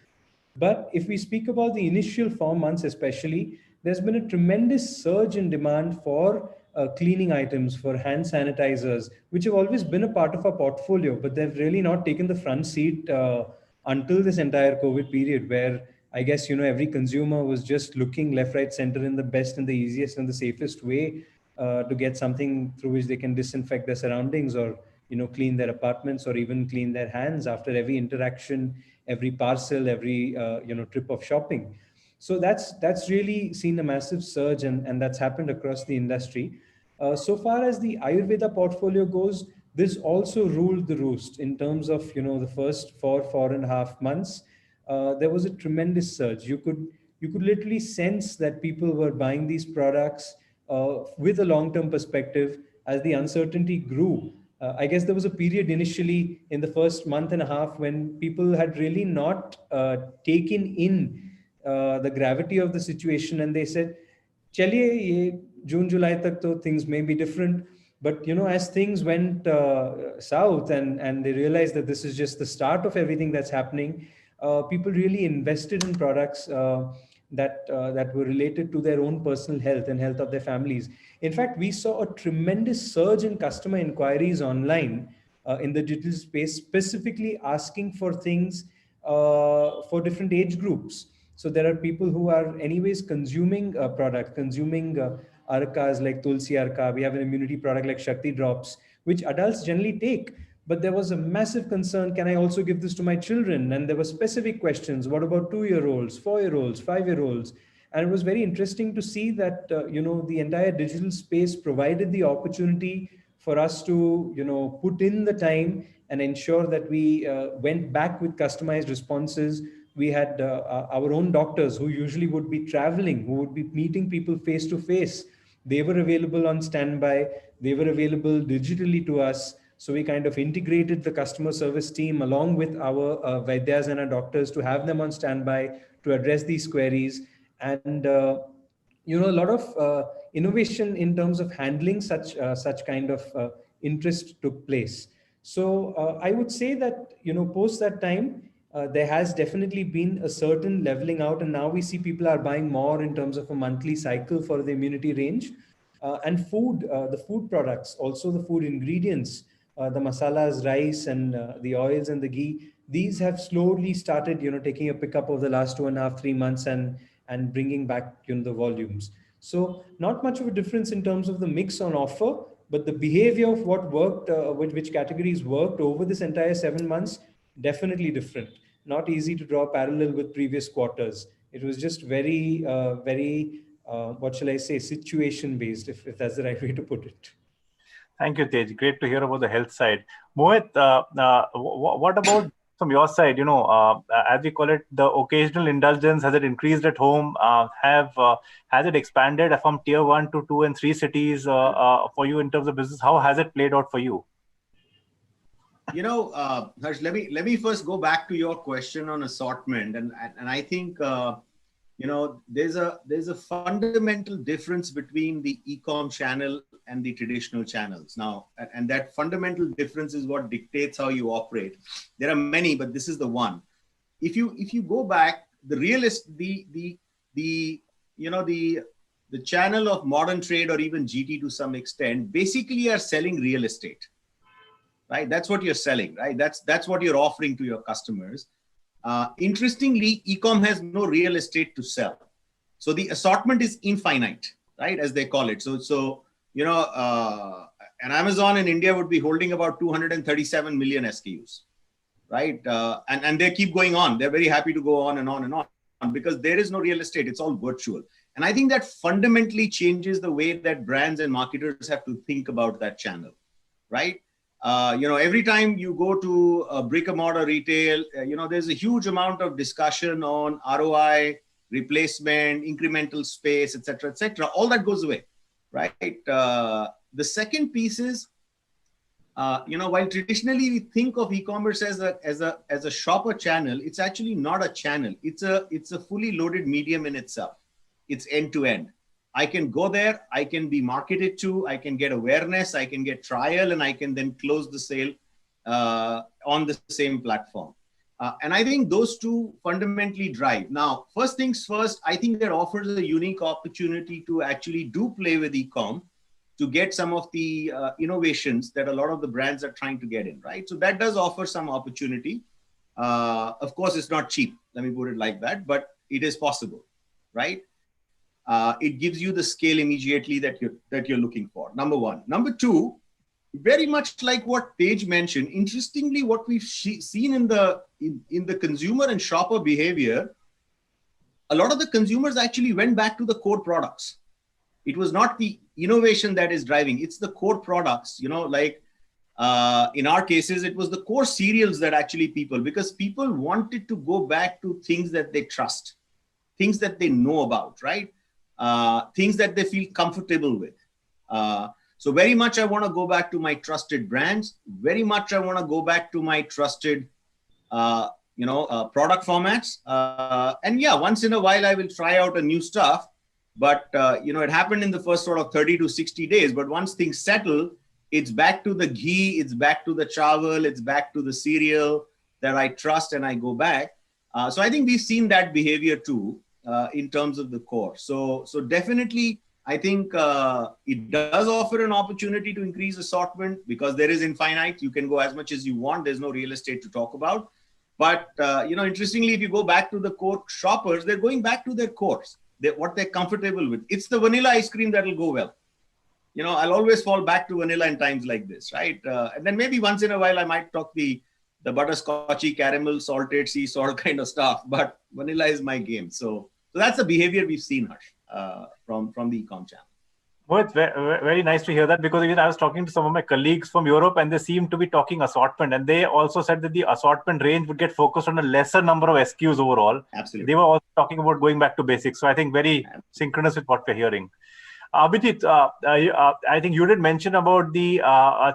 But if we speak about the initial 4 months especially, there's been a tremendous surge in demand for cleaning items, for hand sanitizers, which have always been a part of our portfolio, but they've really not taken the front seat until this entire COVID period, where I guess, every consumer was just looking left, right, center in the best and the easiest and the safest way to get something through which they can disinfect their surroundings, or, clean their apartments, or even clean their hands after every interaction, every parcel, every, trip of shopping. So that's really seen a massive surge, and that's happened across the industry. So far as the Ayurveda portfolio goes, this also ruled the roost in terms of, the first 4.5 months. There was a tremendous surge. You could literally sense that people were buying these products with a long-term perspective as the uncertainty grew. I guess there was a period initially in the first month and a half when people had really not taken in the gravity of the situation, and they said, "Chaliye, ye June, July tak to things may be different." But as things went south, and they realized that this is just the start of everything that's happening, people really invested in products. that were related to their own personal health and health of their families. In fact, we saw a tremendous surge in customer inquiries online in the digital space, specifically asking for things for different age groups. So there are people who are anyways consuming product, consuming arkas like Tulsi Arka. We have an immunity product like Shakti Drops, which adults generally take. But there was a massive concern, can I also give this to my children? And there were specific questions. What about 2-year-olds, 4-year-olds, 5-year-olds? And it was very interesting to see that, the entire digital space provided the opportunity for us to, put in the time and ensure that we went back with customized responses. We had our own doctors who usually would be traveling, who would be meeting people face to face. They were available on standby. They were available digitally to us. So we kind of integrated the customer service team along with our Vaidyas and our doctors to have them on standby to address these queries. And, a lot of innovation in terms of handling such kind of interest took place. So I would say that, post that time, there has definitely been a certain leveling out, and now we see people are buying more in terms of a monthly cycle for the immunity range. And the food products, also the food ingredients, the masalas, rice, and the oils and the ghee, these have slowly started, taking a pickup over the last 2.5, 3 months and bringing back, the volumes. So not much of a difference in terms of the mix on offer, but the behavior of what worked, which categories worked over this entire 7 months, definitely different. Not easy to draw a parallel with previous quarters. It was just very, what shall I say, situation based, if that's the right way to put it. Thank you, Tej. Great to hear about the health side. Mohit, what about from your side? As we call it, the occasional indulgence, has it increased at home? Has it expanded from tier 1 to 2 and 3 cities for you in terms of business? How has it played out for you? Harsh, let me first go back to your question on assortment, and I think there's a fundamental difference between the e-com channel and the traditional channels now, and that fundamental difference is what dictates how you operate. There are many, but this is the one. If you go back, the channel of modern trade or even GT to some extent basically are selling real estate, right? That's what you're selling, right? That's what you're offering to your customers. Interestingly, e-com has no real estate to sell. So the assortment is infinite, right? As they call it. So an Amazon in India would be holding about 237 million SKUs, right? And they keep going on. They're very happy to go on and on and on because there is no real estate. It's all virtual. And I think that fundamentally changes the way that brands and marketers have to think about that channel, right? Every time you go to a brick and mortar retail, there's a huge amount of discussion on ROI, replacement, incremental space, et cetera, et cetera. All that goes away, right? The second piece is, while traditionally we think of e-commerce as a shopper channel, it's actually not a channel. It's a fully loaded medium in itself. It's end to end. I can go there, I can be marketed to, I can get awareness, I can get trial, and I can then close the sale on the same platform. And I think those two fundamentally drive. Now, first things first, I think that offers a unique opportunity to actually do play with e-com to get some of the innovations that a lot of the brands are trying to get in, right? So that does offer some opportunity. Of course, it's not cheap, let me put it like that, but it is possible, right? It gives you the scale immediately that you're looking for, number one. Number two, very much like what Tej mentioned, interestingly, what we've seen in the consumer and shopper behavior, a lot of the consumers actually went back to the core products. It was not the innovation that is driving, it's the core products, like in our cases, it was the core cereals that actually because people wanted to go back to things that they trust, things that they know about, right? Things that they feel comfortable with. So very much I want to go back to my trusted brands. Very much I want to go back to my trusted, product formats. And yeah, once in a while I will try out a new stuff. But, it happened in the first sort of 30 to 60 days. But once things settle, it's back to the ghee, it's back to the chawal, it's back to the cereal that I trust and I go back. So I think we've seen that behavior too. in terms of the core. So definitely, I think it does offer an opportunity to increase assortment because there is infinite. You can go as much as you want. There's no real estate to talk about. But interestingly, if you go back to the core shoppers, they're going back to their cores, what they're comfortable with. It's the vanilla ice cream that will go well. I'll always fall back to vanilla in times like this, right? And then maybe once in a while, I might talk the butterscotchy, caramel, salted, sea salt kind of stuff. But vanilla is my game. So that's the behavior we've seen, Harsh, from the e-com channel. Well, it's very nice to hear that, because even I was talking to some of my colleagues from Europe and they seem to be talking assortment, and they also said that the assortment range would get focused on a lesser number of SKUs overall. Absolutely. They were also talking about going back to basics. So I think very synchronous with what we're hearing. Abhijit, I think you did mention about the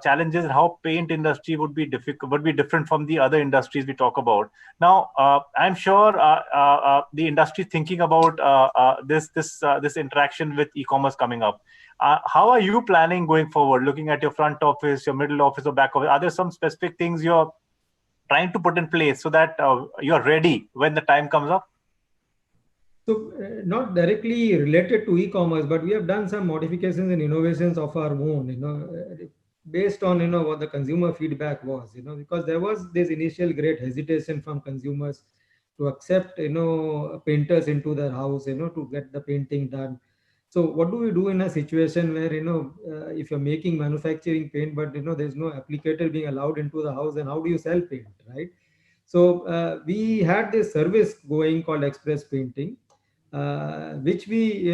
challenges and how paint industry would be different from the other industries we talk about. Now, I'm sure the industry is thinking about this interaction with e-commerce coming up. How are you planning going forward, looking at your front office, your middle office, or back office? Are there some specific things you're trying to put in place so that you're ready when the time comes up? So not directly related to e-commerce, but we have done some modifications and innovations of our own, based on, what the consumer feedback was, because there was this initial great hesitation from consumers to accept, painters into their house, to get the painting done. So what do we do in a situation where, if you're making manufacturing paint, but, there's no applicator being allowed into the house, and how do you sell paint, right? So we had this service going called Express Painting, which we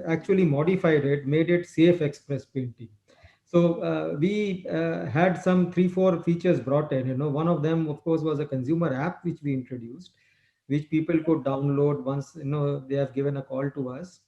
actually modified it, made it safe express painting. So we had some 3-4 features brought in. One of them, of course, was a consumer app which we introduced, which people could download once they have given a call to us,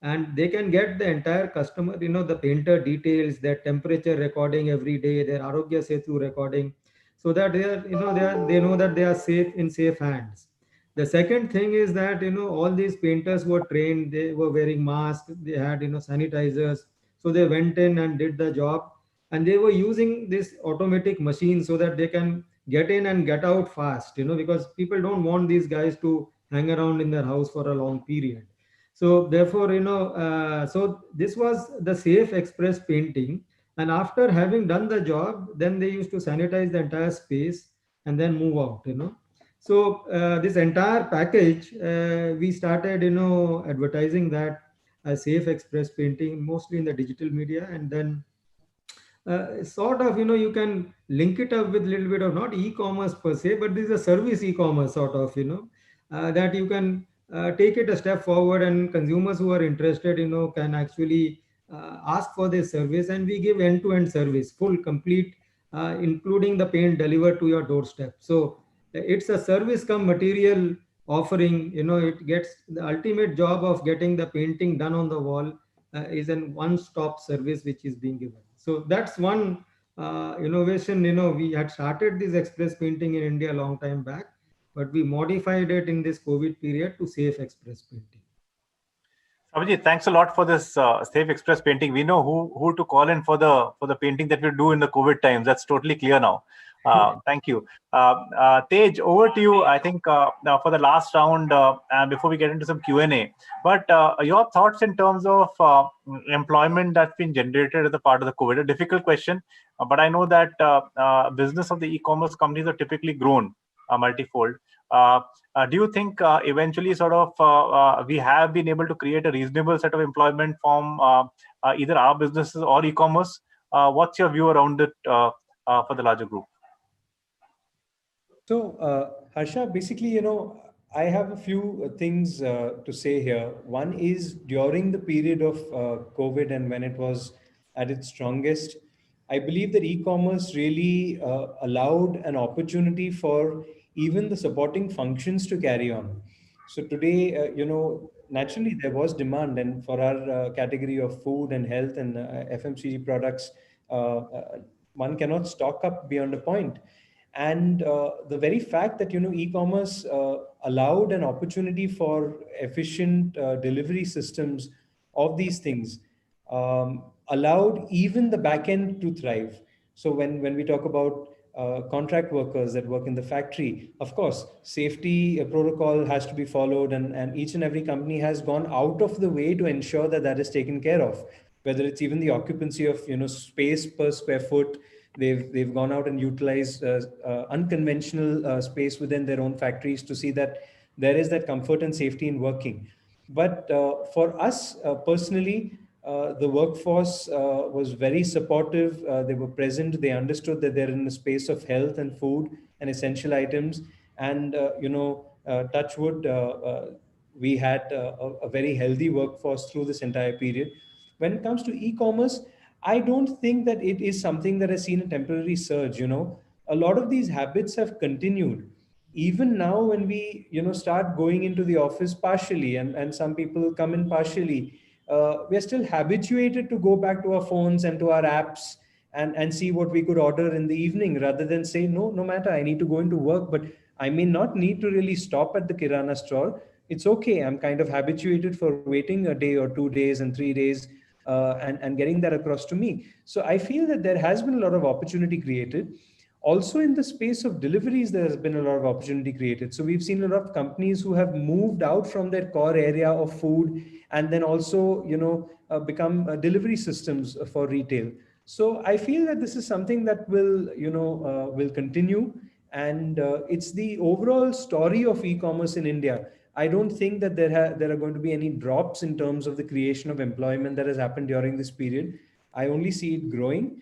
and they can get the entire customer, the painter details, their temperature recording every day, their Arogya Setu recording, so that they know that they are safe in safe hands. The second thing is that all these painters were trained, they were wearing masks, they had sanitizers, so they went in and did the job, and they were using this automatic machine so that they can get in and get out fast, because people don't want these guys to hang around in their house for a long period. So therefore, so this was the safe express painting, and after having done the job, then they used to sanitize the entire space and then move out. So this entire package, we started, advertising that as safe express painting, mostly in the digital media, and then sort of, you can link it up with a little bit of not e-commerce per se, but this is a service e-commerce sort of, that you can take it a step forward, and consumers who are interested, can actually ask for this service, and we give end-to-end service, full, complete, including the paint delivered to your doorstep. So it's a service come material offering. It gets the ultimate job of getting the painting done on the wall, is an one-stop service which is being given. So that's one innovation. We had started this express painting in India a long time back, but we modified it in this COVID period to safe express painting. Abhijit, thanks a lot for this safe express painting. We know who to call in for the painting that we do in the COVID times. That's totally clear now. Thank you. Tej, over to you. I think now for the last round, before we get into some Q&A, but your thoughts in terms of employment that's been generated as a part of the COVID. A difficult question, but I know that business of the e-commerce companies are typically grown multifold. Do you think eventually sort of we have been able to create a reasonable set of employment from either our businesses or e-commerce? What's your view around it for the larger group? So, Harsha, basically, I have a few things to say here. One is during the period of COVID and when it was at its strongest, I believe that e-commerce really allowed an opportunity for even the supporting functions to carry on. So today, naturally there was demand, and for our category of food and health and FMCG products, one cannot stock up beyond a point. And the very fact that e-commerce allowed an opportunity for efficient delivery systems of these things allowed even the back end to thrive. So when we talk about contract workers that work in the factory. Of course, safety protocol has to be followed, and each and every company has gone out of the way to ensure that that is taken care of. Whether it's even the occupancy of space per square foot, they've gone out and utilized unconventional space within their own factories to see that there is that comfort and safety in working. But for us personally, the workforce was very supportive. They were present. They understood that they're in a space of health and food and essential items. And touch wood, we had a very healthy workforce through this entire period. When it comes to e-commerce, I don't think that it is something that has seen a temporary surge. A lot of these habits have continued even now when we start going into the office partially, and some people come in partially. We're still habituated to go back to our phones and to our apps and see what we could order in the evening, rather than say, no matter, I need to go into work, but I may not need to really stop at the kirana store. It's okay, I'm kind of habituated for waiting a day or 2 days and 3 days, and getting that across to me. So I feel that there has been a lot of opportunity created. Also, in the space of deliveries, there has been a lot of opportunity created. So we've seen a lot of companies who have moved out from their core area of food, and then also become delivery systems for retail. So I feel that this is something that will continue, and it's the overall story of e-commerce in India. I don't think that there are going to be any drops in terms of the creation of employment that has happened during this period. I only see it growing.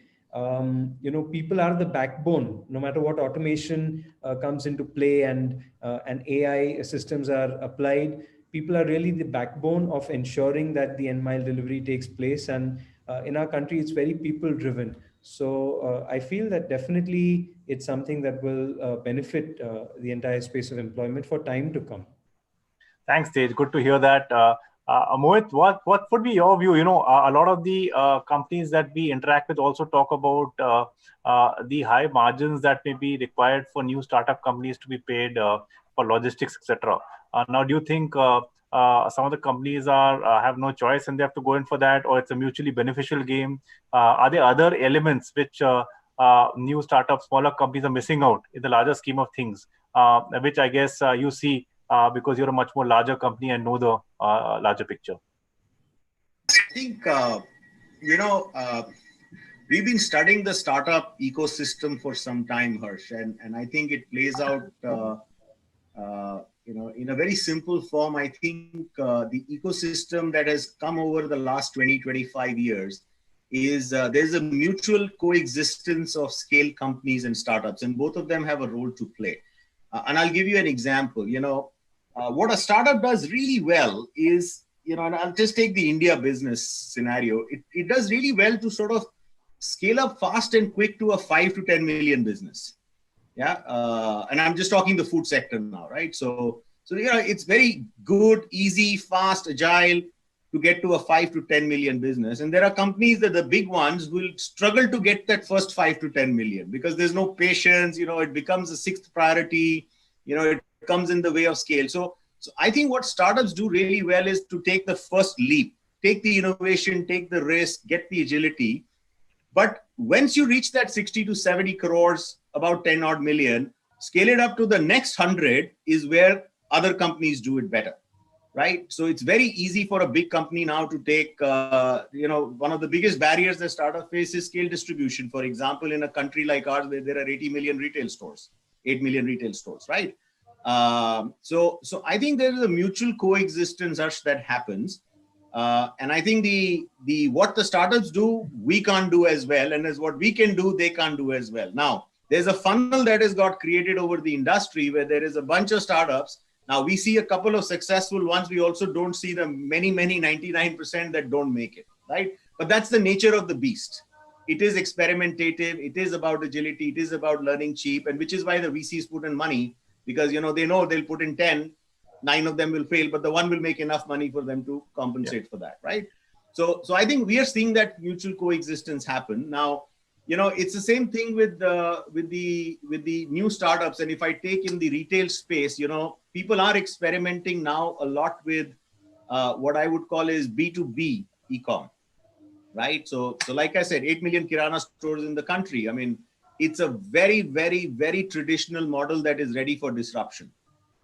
People are the backbone. No matter what automation comes into play, and AI systems are applied, people are really the backbone of ensuring that the end mile delivery takes place. And in our country, it's very people driven. So I feel that definitely it's something that will benefit the entire space of employment for time to come. Thanks, Tej. Good to hear that. Mohit, what would be your view? A lot of the companies that we interact with also talk about the high margins that may be required for new startup companies to be paid for logistics, etc. Now, do you think some of the companies have no choice and they have to go in for that, or it's a mutually beneficial game? Are there other elements which new startups, smaller companies are missing out in the larger scheme of things, which I guess you see because you're a much more larger company and know the larger picture? I think, we've been studying the startup ecosystem for some time, Harsh, and I think it plays out, in a very simple form. I think the ecosystem that has come over the last 20, 25 years is there's a mutual coexistence of scale companies and startups, and both of them have a role to play. And I'll give you an example. What a startup does really well is, and I'll just take the India business scenario. It does really well to sort of scale up fast and quick to a 5 to 10 million business. Yeah. And I'm just talking the food sector now, right? So it's very good, easy, fast, agile to get to a 5 to 10 million business. And there are companies that the big ones will struggle to get that first 5 to 10 million because there's no patience, it becomes a sixth priority, it comes in the way of scale. So I think what startups do really well is to take the first leap, take the innovation, take the risk, get the agility. But once you reach that 60 to 70 crores, about 10 odd million, scale it up to the next 100 is where other companies do it better, right? So it's very easy for a big company now to take, one of the biggest barriers that startup face is scale distribution. For example, in a country like ours, where there are 8 million retail stores, right? So I think there is a mutual coexistence that happens. And I think the what the startups do, we can't do as well. And as what we can do, they can't do as well. Now, there's a funnel that has got created over the industry where there is a bunch of startups. Now, we see a couple of successful ones. We also don't see the many 99% that don't make it, right? But that's the nature of the beast. It is experimentative. It is about agility. It is about learning cheap. And which is why the VCs put in money, because, they know they'll put in 10, 9 of them will fail, but the one will make enough money for them to compensate for that, right? So I think we are seeing that mutual coexistence happen. Now, it's the same thing with the new startups. And if I take in the retail space, people are experimenting now a lot with what I would call is B2B e-com, right? So like I said, 8 million kirana stores in the country. I mean, it's a very, very, very traditional model that is ready for disruption.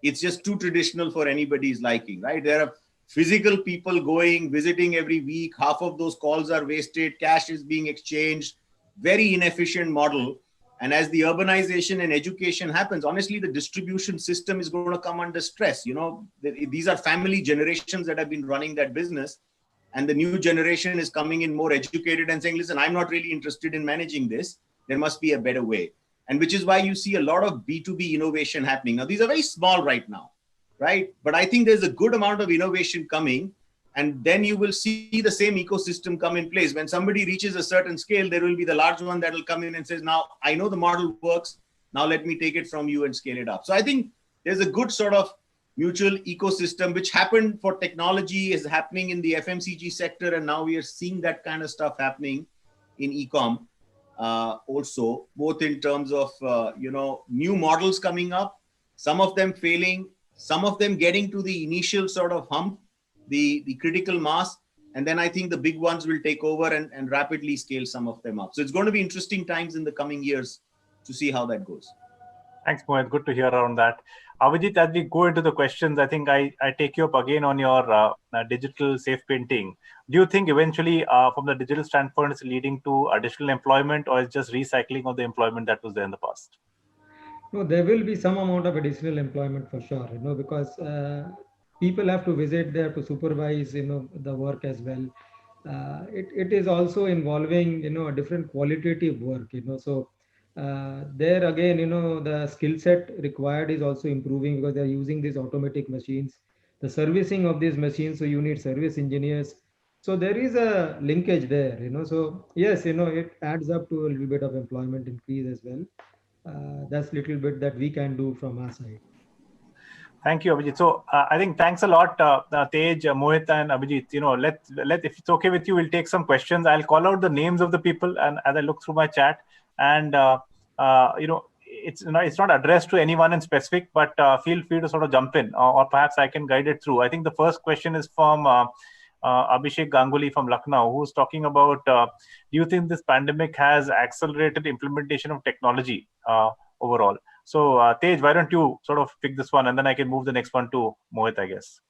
It's just too traditional for anybody's liking, right? There are physical people going, visiting every week. Half of those calls are wasted. Cash is being exchanged. Very inefficient model. And as the urbanization and education happens, honestly, the distribution system is going to come under stress. You know, these are family generations that have been running that business. And the new generation is coming in more educated and saying, listen, I'm not really interested in managing this. There must be a better way. And which is why you see a lot of B2B innovation happening. Now, these are very small right now, right? But I think there's a good amount of innovation coming. And then you will see the same ecosystem come in place. When somebody reaches a certain scale, there will be the large one that will come in and says, now I know the model works. Now let me take it from you and scale it up. So I think there's a good sort of mutual ecosystem, which happened for technology, is happening in the FMCG sector. And now we are seeing that kind of stuff happening in e-com also, both in terms of, new models coming up, some of them failing, some of them getting to the initial sort of hump, the critical mass. And then I think the big ones will take over and rapidly scale some of them up. So it's going to be interesting times in the coming years to see how that goes. Thanks, Mohit. Good to hear around that. Abhijit, as we go into the questions, I think I take you up again on your digital safe painting. Do you think eventually, from the digital standpoint, it's leading to additional employment, or is just recycling of the employment that was there in the past? No, there will be some amount of additional employment for sure, because people have to visit there to supervise, the work as well. It is also involving, a different qualitative work, so there again, the skill set required is also improving because they're using these automatic machines, the servicing of these machines. So you need service engineers. So there is a linkage there, so yes, it adds up to a little bit of employment increase as well. That's little bit that we can do from our side. Thank you, Abhijit. So I think thanks a lot, Tej, Mohit, and Abhijit. If it's okay with you, we'll take some questions. I'll call out the names of the people, and as I look through my chat, and it's not addressed to anyone in specific, but feel free to sort of jump in, or perhaps I can guide it through. I think the first question is from Abhishek Ganguly from Lucknow, who's talking about: do you think this pandemic has accelerated implementation of technology overall? So, Tej, why don't you sort of pick this one, and then I can move the next one to Mohit, I guess.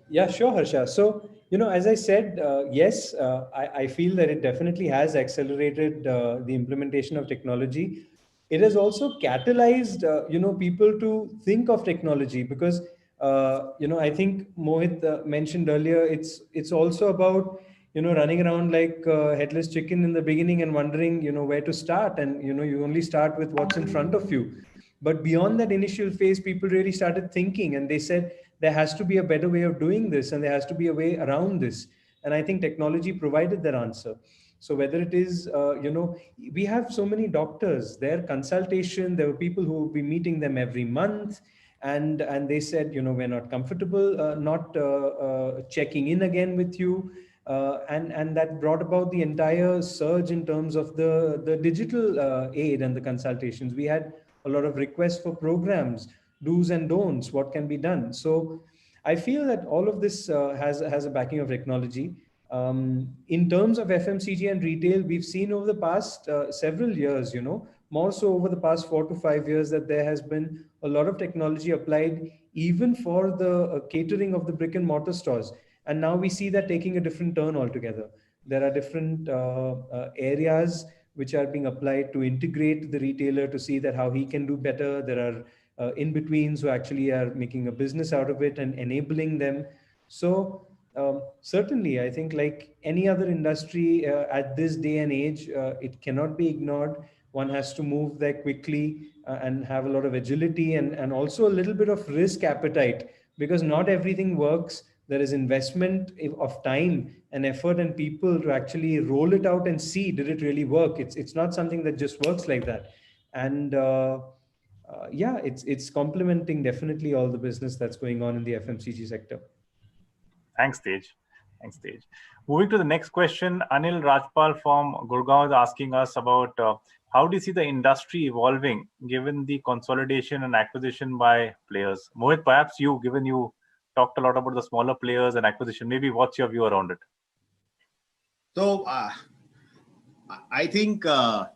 Yeah, sure, Harsha. So, as I said, yes, I feel that it definitely has accelerated the implementation of technology. It has also catalyzed, people to think of technology because, I think Mohit mentioned earlier, it's also about, running around like headless chicken in the beginning and wondering, where to start. And, you only start with what's in front of you. But beyond that initial phase, people really started thinking and they said, there has to be a better way of doing this and there has to be a way around this. And I think technology provided that answer. So whether it is, we have so many doctors, their consultation, there were people who would be meeting them every month. And they said, we're not comfortable not checking in again with you. And that brought about the entire surge in terms of the digital aid and the consultations. We had a lot of requests for programs, do's and don'ts, what can be done. So I feel that all of this has a backing of technology. In terms of FMCG and retail, we've seen over the past several years, more so over the past 4 to 5 years, that there has been a lot of technology applied even for the catering of the brick and mortar stores. And now we see that taking a different turn altogether. There are different areas which are being applied to integrate the retailer to see that how he can do better. There are in-betweens who actually are making a business out of it and enabling them. So certainly, I think like any other industry at this day and age, it cannot be ignored. One has to move there quickly and have a lot of agility and also a little bit of risk appetite, because not everything works. There is investment of time and effort and people to actually roll it out and see, did it really work? It's not something that just works like that. And yeah, it's complementing definitely all the business that's going on in the FMCG sector. Thanks, Tej. Thanks, Tej. Moving to the next question, Anil Rajpal from Gurgaon is asking us about how do you see the industry evolving given the consolidation and acquisition by players? Mohit, perhaps you, given you talked a lot about the smaller players and acquisition, maybe what's your view around it? So I think, how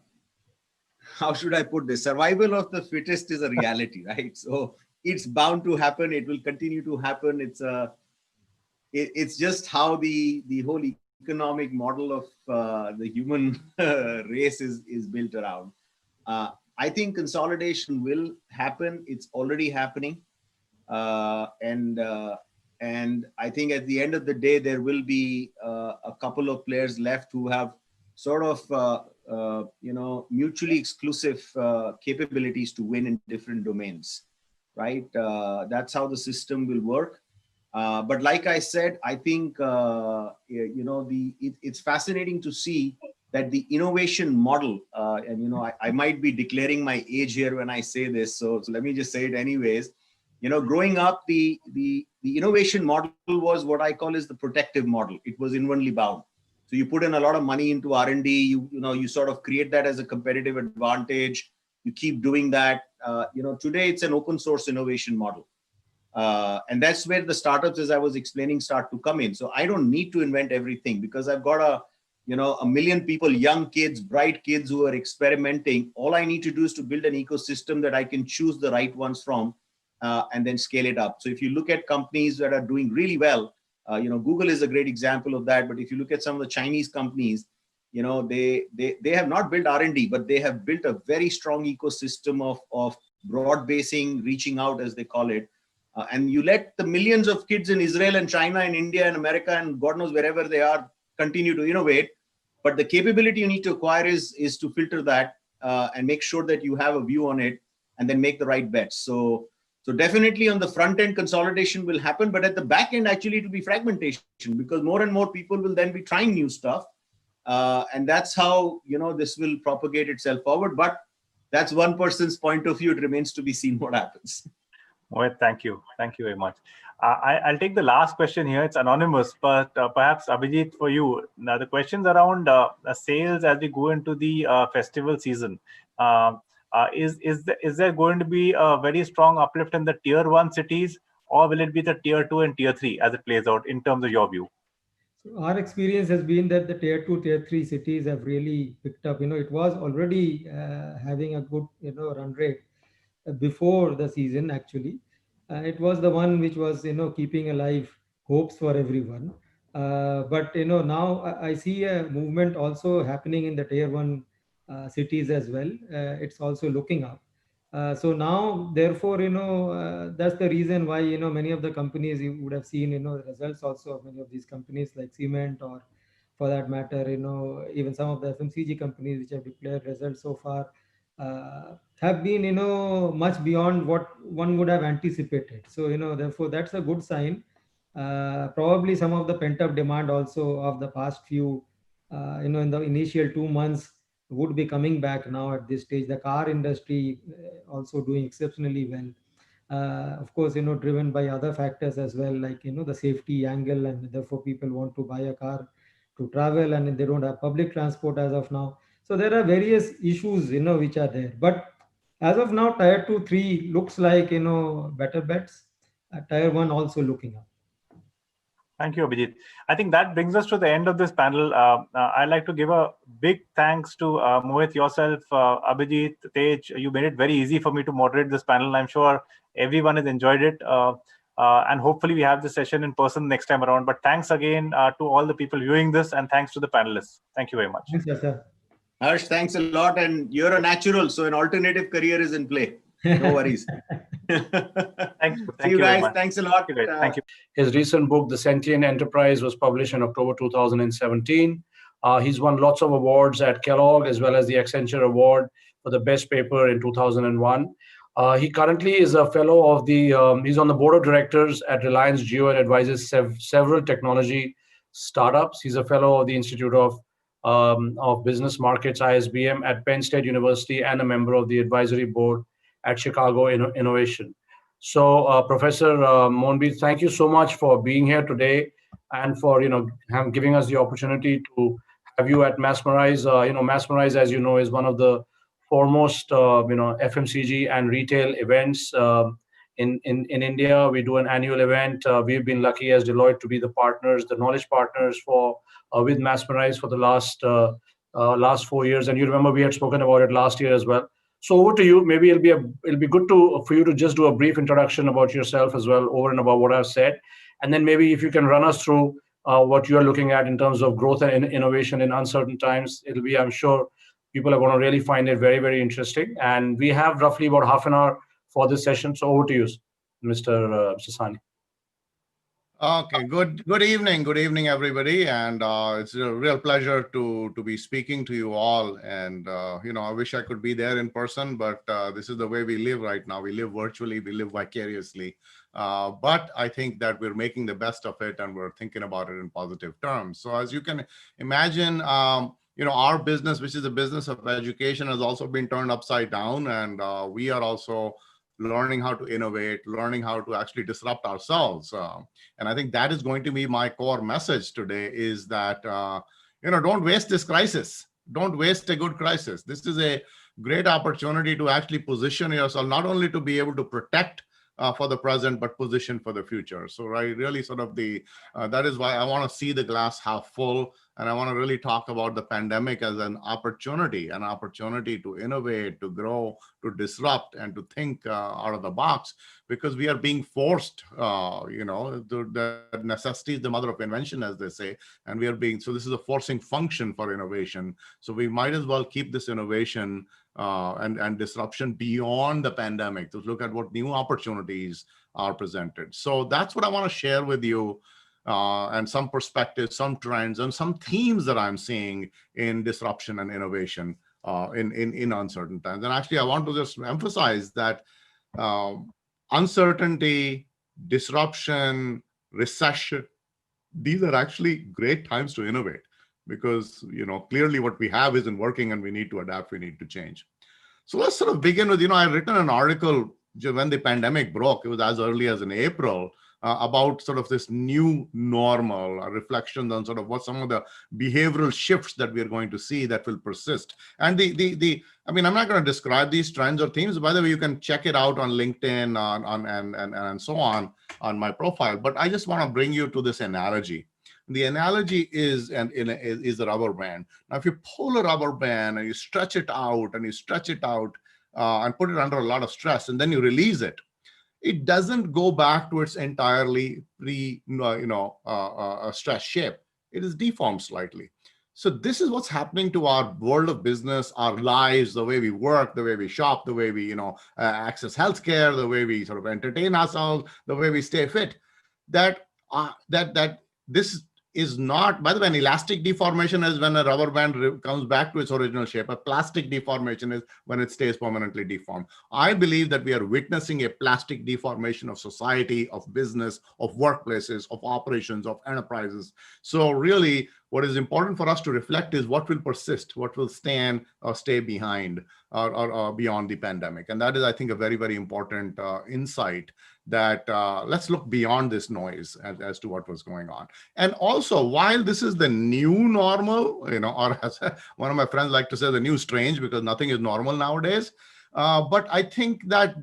should I put this? Survival of the fittest is a reality, right? So it's bound to happen. It will continue to happen. It's just how the whole economic model of the human race is built around. I think consolidation will happen. It's already happening. And I think at the end of the day, there will be a couple of players left who have sort of mutually exclusive capabilities to win in different domains, right? That's how the system will work. But like I said, I think it's fascinating to see that the innovation model, and I might be declaring my age here when I say this, so let me just say it anyways. Growing up, the innovation model was what I call is the protective model. It was inwardly bound. So you put in a lot of money into R&D. You sort of create that as a competitive advantage. You keep doing that. Today it's an open source innovation model. And that's where the startups, as I was explaining, start to come in. So I don't need to invent everything because I've got a million people, young kids, bright kids who are experimenting. All I need to do is to build an ecosystem that I can choose the right ones from and then scale it up. So if you look at companies that are doing really well, Google is a great example of that. But if you look at some of the Chinese companies, they have not built R&D, but they have built a very strong ecosystem of broad basing, reaching out, as they call it. And you let the millions of kids in Israel and China and India and America and God knows wherever they are continue to innovate. But the capability you need to acquire is to filter that and make sure that you have a view on it and then make the right bets. So definitely on the front end, consolidation will happen. But at the back end, actually, it will be fragmentation because more and more people will then be trying new stuff. And that's how, this will propagate itself forward. But that's one person's point of view. It remains to be seen what happens. Mohit, thank you. Thank you very much. I'll take the last question here. It's anonymous, but perhaps Abhijit, for you. Now, the question's around sales as we go into the festival season. Is there going to be a very strong uplift in the tier 1 cities, or will it be the tier 2 and tier 3 as it plays out in terms of your view? So our experience has been that the tier 2, tier 3 cities have really picked up. It was already having a good, run rate before the season. Actually, it was the one which was, keeping alive hopes for everyone. But now I see a movement also happening in the tier 1 cities as well. It's also looking up. So now, therefore, that's the reason why, many of the companies you would have seen, the results also of many of these companies like Cement, or for that matter, even some of the FMCG companies which have declared results so far have been, much beyond what one would have anticipated. So, therefore, that's a good sign. Probably some of the pent-up demand also of the past few, in the initial 2 months would be coming back now at this stage. The car industry also doing exceptionally well. Of course, driven by other factors as well, like, the safety angle, and therefore people want to buy a car to travel, and they don't have public transport as of now. So there are various issues, which are there. But as of now, tier 2, 3 looks like, better bets. Tier 1 also looking up. Thank you, Abhijit. I think that brings us to the end of this panel. I'd like to give a big thanks to Mohit, yourself, Abhijit, Tej. You made it very easy for me to moderate this panel. I'm sure everyone has enjoyed it. And hopefully we have this session in person next time around. But thanks again to all the people viewing this, and thanks to the panelists. Thank you very much. Thanks, sir. Harsh, thanks a lot. And you're a natural, so an alternative career is in play. No worries. Thank you. See you guys. Thanks a lot. Thank you. His recent book, The Sentient Enterprise, was published in October 2017. He's won lots of awards at Kellogg, as well as the Accenture Award for the best paper in 2001. He currently is a fellow of the, he's on the board of directors at Reliance Jio and advises several technology startups. He's a fellow of the Institute of Business Markets, ISBM, at Penn State University, and a member of the advisory board at Chicago Innovation. So, Professor Monbir, thank you so much for being here today and for giving us the opportunity to have you at Massmerize. Massmerize, as you know, is one of the foremost FMCG and retail events in India. We do an annual event. We've been lucky as Deloitte to be the partners, the knowledge partners for with Massmerize for the last last 4 years. And you remember we had spoken about it last year as well. So over to you. Maybe it'll be good for you to just do a brief introduction about yourself as well, over and above what I've said, and then maybe if you can run us through what you are looking at in terms of growth and innovation in uncertain times. It'll be, I'm sure, people are going to really find it very, very interesting. And we have roughly about half an hour for this session. So over to you, Mr. Sani. Okay, good evening, everybody, and it's a real pleasure to be speaking to you all. And I wish I could be there in person, but this is the way we live right now. We live virtually, we live vicariously. But I think that we're making the best of it, and we're thinking about it in positive terms. So as you can imagine, our business, which is the business of education, has also been turned upside down, and we are also learning how to innovate, learning how to actually disrupt ourselves. And I think that is going to be my core message today, is that, don't waste this crisis. Don't waste a good crisis. This is a great opportunity to actually position yourself, not only to be able to protect for the present, but position for the future. So really sort of that is why I want to see the glass half full. And I want to really talk about the pandemic as an opportunity to innovate, to grow, to disrupt, and to think out of the box, because we are being forced, the necessity is the mother of invention, as they say, and so this is a forcing function for innovation. So we might as well keep this innovation and disruption beyond the pandemic, to look at what new opportunities are presented. So that's what I want to share with you. And some perspectives, some trends, and some themes that I'm seeing in disruption and innovation in uncertain times. And actually, I want to just emphasize that uncertainty, disruption, recession, these are actually great times to innovate, because clearly what we have isn't working, and we need to adapt, we need to change. So let's sort of begin with, I've written an article when the pandemic broke. It was as early as in April. About sort of this new normal, reflections on sort of what some of the behavioral shifts that we are going to see that will persist. And I'm not going to describe these trends or themes. By the way, you can check it out on LinkedIn and so on my profile. But I just want to bring you to this analogy. The analogy is a rubber band. Now, if you pull a rubber band and you stretch it out and and put it under a lot of stress, and then you release it, it doesn't go back to its entirely stress shape. It is deformed slightly. So this is what's happening to our world of business, our lives, the way we work, the way we shop, the way we access healthcare, the way we sort of entertain ourselves, the way we stay fit. That this is not, by the way, an elastic deformation is when a rubber band comes back to its original shape. A plastic deformation is when it stays permanently deformed. I believe that we are witnessing a plastic deformation of society, of business, of workplaces, of operations, of enterprises. So really, what is important for us to reflect is what will persist, what will stand or stay behind or beyond the pandemic. And that is, I think, a very, very important insight, that let's look beyond this noise as to what was going on. And also, while this is the new normal, or as one of my friends like to say, the new strange, because nothing is normal nowadays. But I think that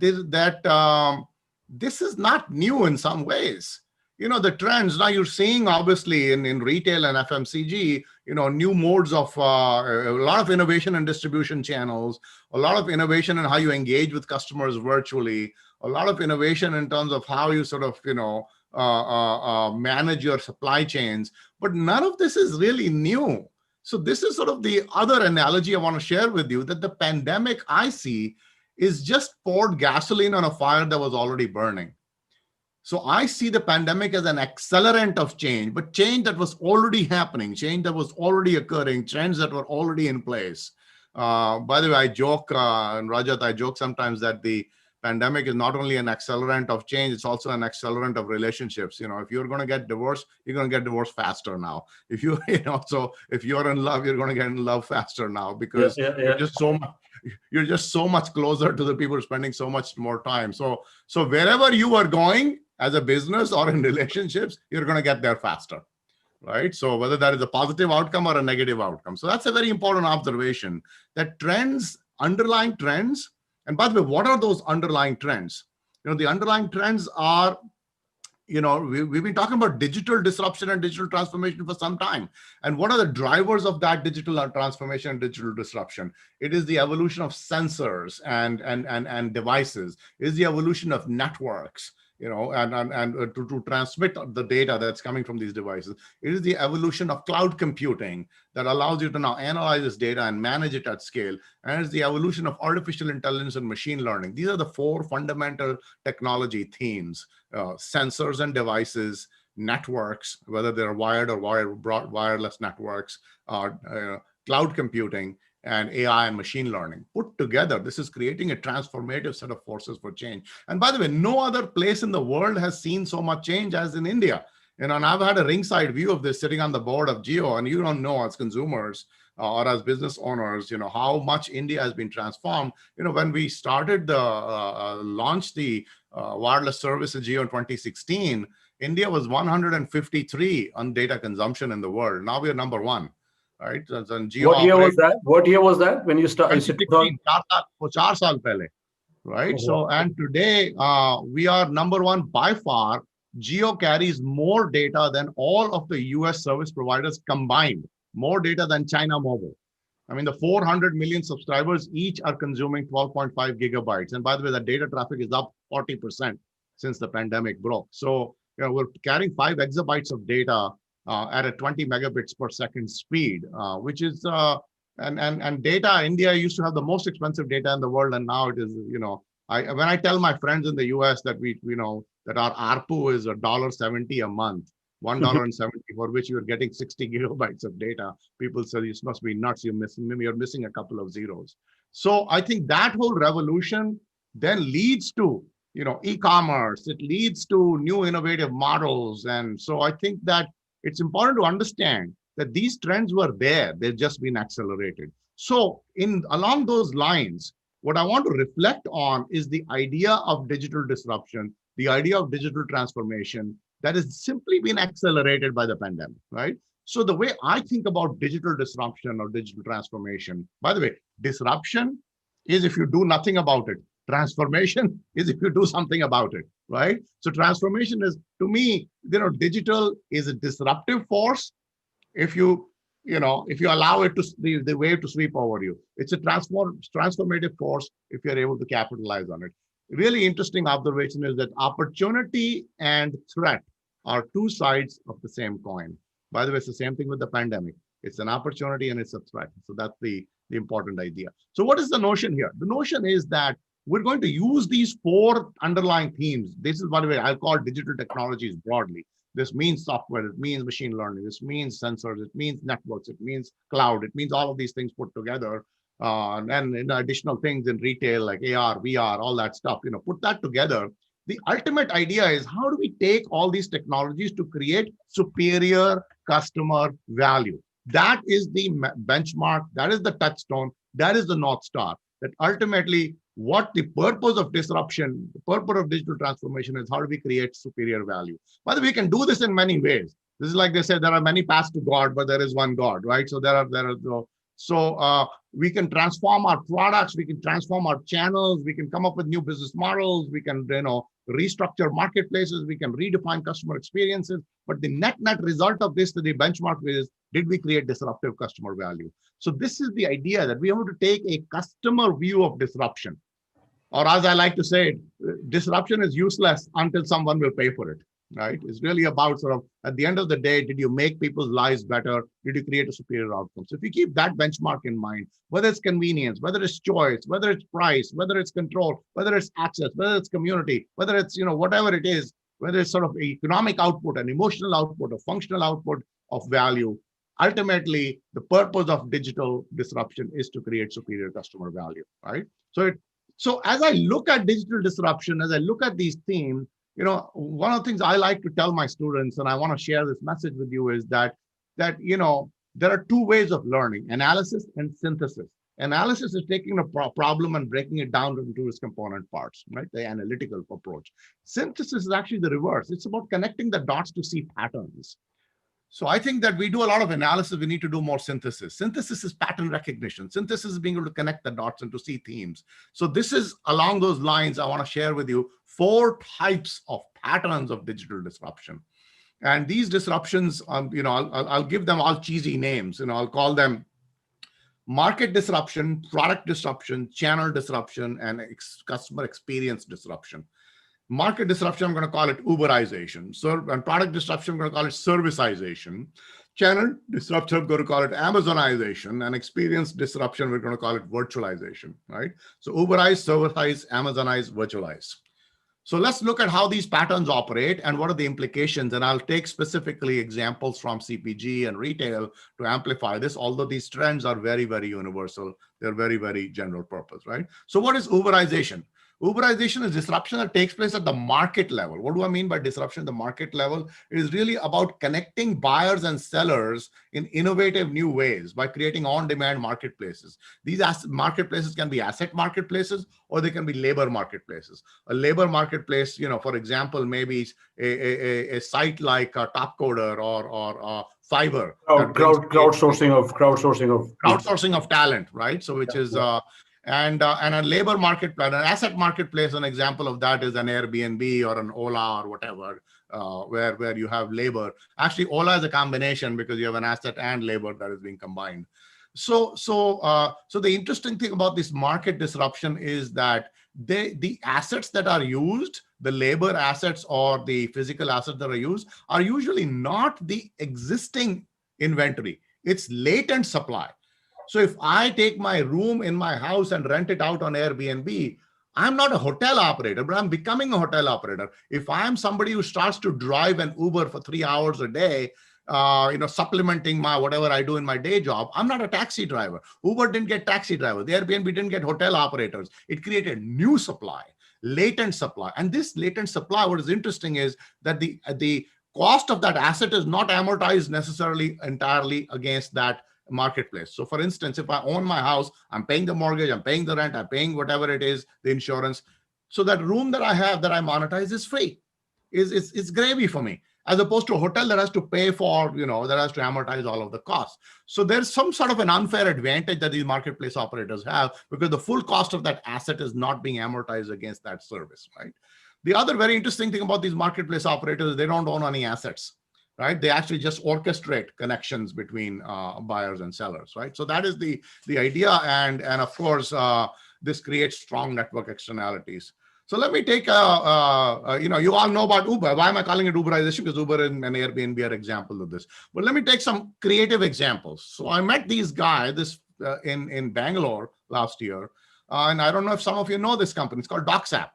this is not new in some ways. The trends now you're seeing, obviously, in retail and FMCG, new modes of a lot of innovation in distribution channels, a lot of innovation in how you engage with customers virtually, a lot of innovation in terms of how you sort of, manage your supply chains. But none of this is really new. So this is sort of the other analogy I want to share with you, that the pandemic, I see, is just poured gasoline on a fire that was already burning. So I see the pandemic as an accelerant of change, but change that was already happening, change that was already occurring, trends that were already in place. By the way, I joke, and Rajat, I joke sometimes that the pandemic is not only an accelerant of change, it's also an accelerant of relationships. If you're going to get divorced, you're going to get divorced faster now. If you, so if you're in love, you're going to get in love faster now, because you're just so much closer to the people who are spending so much more time. So wherever you are going as a business or in relationships, you're going to get there faster, right? So whether that is a positive outcome or a negative outcome. So that's a very important observation, that trends, underlying trends. And by the way, what are those underlying trends? The underlying trends are we've been talking about digital disruption and digital transformation for some time. And what are the drivers of that digital transformation and digital disruption? It is the evolution of sensors and devices. It is the evolution of networks, to transmit the data that's coming from these devices. It is the evolution of cloud computing that allows you to now analyze this data and manage it at scale. And it's the evolution of artificial intelligence and machine learning. These are the four fundamental technology themes: sensors and devices, networks, whether they're wired or wireless networks, cloud computing, and AI and machine learning. Put together, this is creating a transformative set of forces for change. And by the way, no other place in the world has seen so much change as in India. And I've had a ringside view of this sitting on the board of Jio, and you don't know as consumers or as business owners, how much India has been transformed. When we started launched the wireless service in Jio in 2016, India was 153 on data consumption in the world. Now we are number one. Right? What year was that? What year was that when you started? 2016, 4 saal pehle, right? Oh, So, and today we are number one by far. Jio carries more data than all of the US service providers combined, more data than China Mobile. I mean, the 400 million subscribers each are consuming 12.5 gigabytes. And by the way, the data traffic is up 40% since the pandemic broke. So, we're carrying 5 exabytes of data at a 20 megabits per second speed, which is, and data, India used to have the most expensive data in the world. And now it is, when I tell my friends in the US that that our ARPU is $1.70 a month, $1.70, for which you're getting 60 gigabytes of data, people say this must be nuts. You're missing a couple of zeros. So I think that whole revolution then leads to, e-commerce. It leads to new innovative models. And so I think that it's important to understand that these trends were there. They've just been accelerated. So along those lines, what I want to reflect on is the idea of digital disruption, the idea of digital transformation that has simply been accelerated by the pandemic, right? So the way I think about digital disruption or digital transformation, by the way, disruption is if you do nothing about it. Transformation is if you do something about it, right? So transformation is, to me, digital is a disruptive force if you allow it to the wave to sweep over you. It's a transformative force if you're able to capitalize on it. Really interesting observation is that opportunity and threat are two sides of the same coin. By the way, it's the same thing with the pandemic. It's an opportunity and it's a threat. So that's the important idea. So what is the notion here? The notion is that we're going to use these 4 underlying themes. This is, by the way, I'll call digital technologies broadly. This means software, it means machine learning, this means sensors, it means networks, it means cloud, it means all of these things put together. And additional things in retail like AR, VR, all that stuff, put that together. The ultimate idea is how do we take all these technologies to create superior customer value? That is the benchmark, that is the touchstone, that is the North Star. That ultimately what the purpose of disruption, the purpose of digital transformation is how do we create superior value? By the way, we can do this in many ways. This is like they said, there are many paths to God, but there is one God, right? So we can transform our products, we can transform our channels, we can come up with new business models, we can restructure marketplaces, we can redefine customer experiences. But the net result of this, the benchmark is, did we create disruptive customer value? So this is the idea that we have to take a customer view of disruption. Or as I like to say, disruption is useless until someone will pay for it, right? It's really about sort of, at the end of the day, did you make people's lives better? Did you create a superior outcome? So if you keep that benchmark in mind, whether it's convenience, whether it's choice, whether it's price, whether it's control, whether it's access, whether it's community, whether it's, whatever it is, whether it's sort of economic output, an emotional output, a functional output of value, ultimately, the purpose of digital disruption is to create superior customer value, right? So as I look at digital disruption, as I look at these themes, one of the things I like to tell my students, and I want to share this message with you, is that there are 2 ways of learning: analysis and synthesis. Analysis is taking a problem and breaking it down into its component parts, right? The analytical approach. Synthesis is actually the reverse. It's about connecting the dots to see patterns. So I think that we do a lot of analysis. We need to do more synthesis. Synthesis is pattern recognition. Synthesis is being able to connect the dots and to see themes. So this is along those lines. I want to share with you 4 types of patterns of digital disruption. And these disruptions, I'll give them all cheesy names. I'll call them market disruption, product disruption, channel disruption, and customer experience disruption. Market disruption, I'm going to call it Uberization. And product disruption, I'm going to call it serviceization. Channel disruption, I'm going to call it Amazonization. And experience disruption, we're going to call it virtualization, right? So Uberize, servicize, Amazonize, virtualize. So let's look at how these patterns operate and what are the implications. And I'll take specifically examples from CPG and retail to amplify this, although these trends are very, very universal. They're very, very general purpose, right? So what is Uberization? Uberization is disruption that takes place at the market level. What do I mean by disruption at the market level? It is really about connecting buyers and sellers in innovative new ways by creating on-demand marketplaces. These marketplaces can be asset marketplaces or they can be labor marketplaces. A labor marketplace, for example, maybe a site like Topcoder or Fiverr. Crowdsourcing of talent, right? So which is and a labor marketplace, an asset marketplace, an example of that is an Airbnb or an Ola or whatever, where you have labor. Actually, Ola is a combination because you have an asset and labor that is being combined. So the interesting thing about this market disruption is that the assets that are used, the labor assets or the physical assets that are used, are usually not the existing inventory. It's latent supply. So if I take my room in my house and rent it out on Airbnb, I'm not a hotel operator, but I'm becoming a hotel operator. If I'm somebody who starts to drive an Uber for 3 hours a day, supplementing my whatever I do in my day job, I'm not a taxi driver. Uber didn't get taxi drivers. The Airbnb didn't get hotel operators. It created new supply, latent supply. And this latent supply, what is interesting is that the cost of that asset is not amortized necessarily entirely against that marketplace. So for instance, if I own my house, I'm paying the mortgage, I'm paying the rent, I'm paying whatever it is, the insurance. So that room that I have that I monetize is free. It's gravy for me, as opposed to a hotel that has to pay for, that has to amortize all of the costs. So there's some sort of an unfair advantage that these marketplace operators have because the full cost of that asset is not being amortized against that service, right? The other very interesting thing about these marketplace operators is they don't own any assets. Right? They actually just orchestrate connections between buyers and sellers, right? So that is the idea. And of course, this creates strong network externalities. So let me take, you all know about Uber. Why am I calling it Uberization? Because Uber and Airbnb are examples of this. But let me take some creative examples. So I met these guys in Bangalore last year. And I don't know if some of you know this company. It's called DocsApp.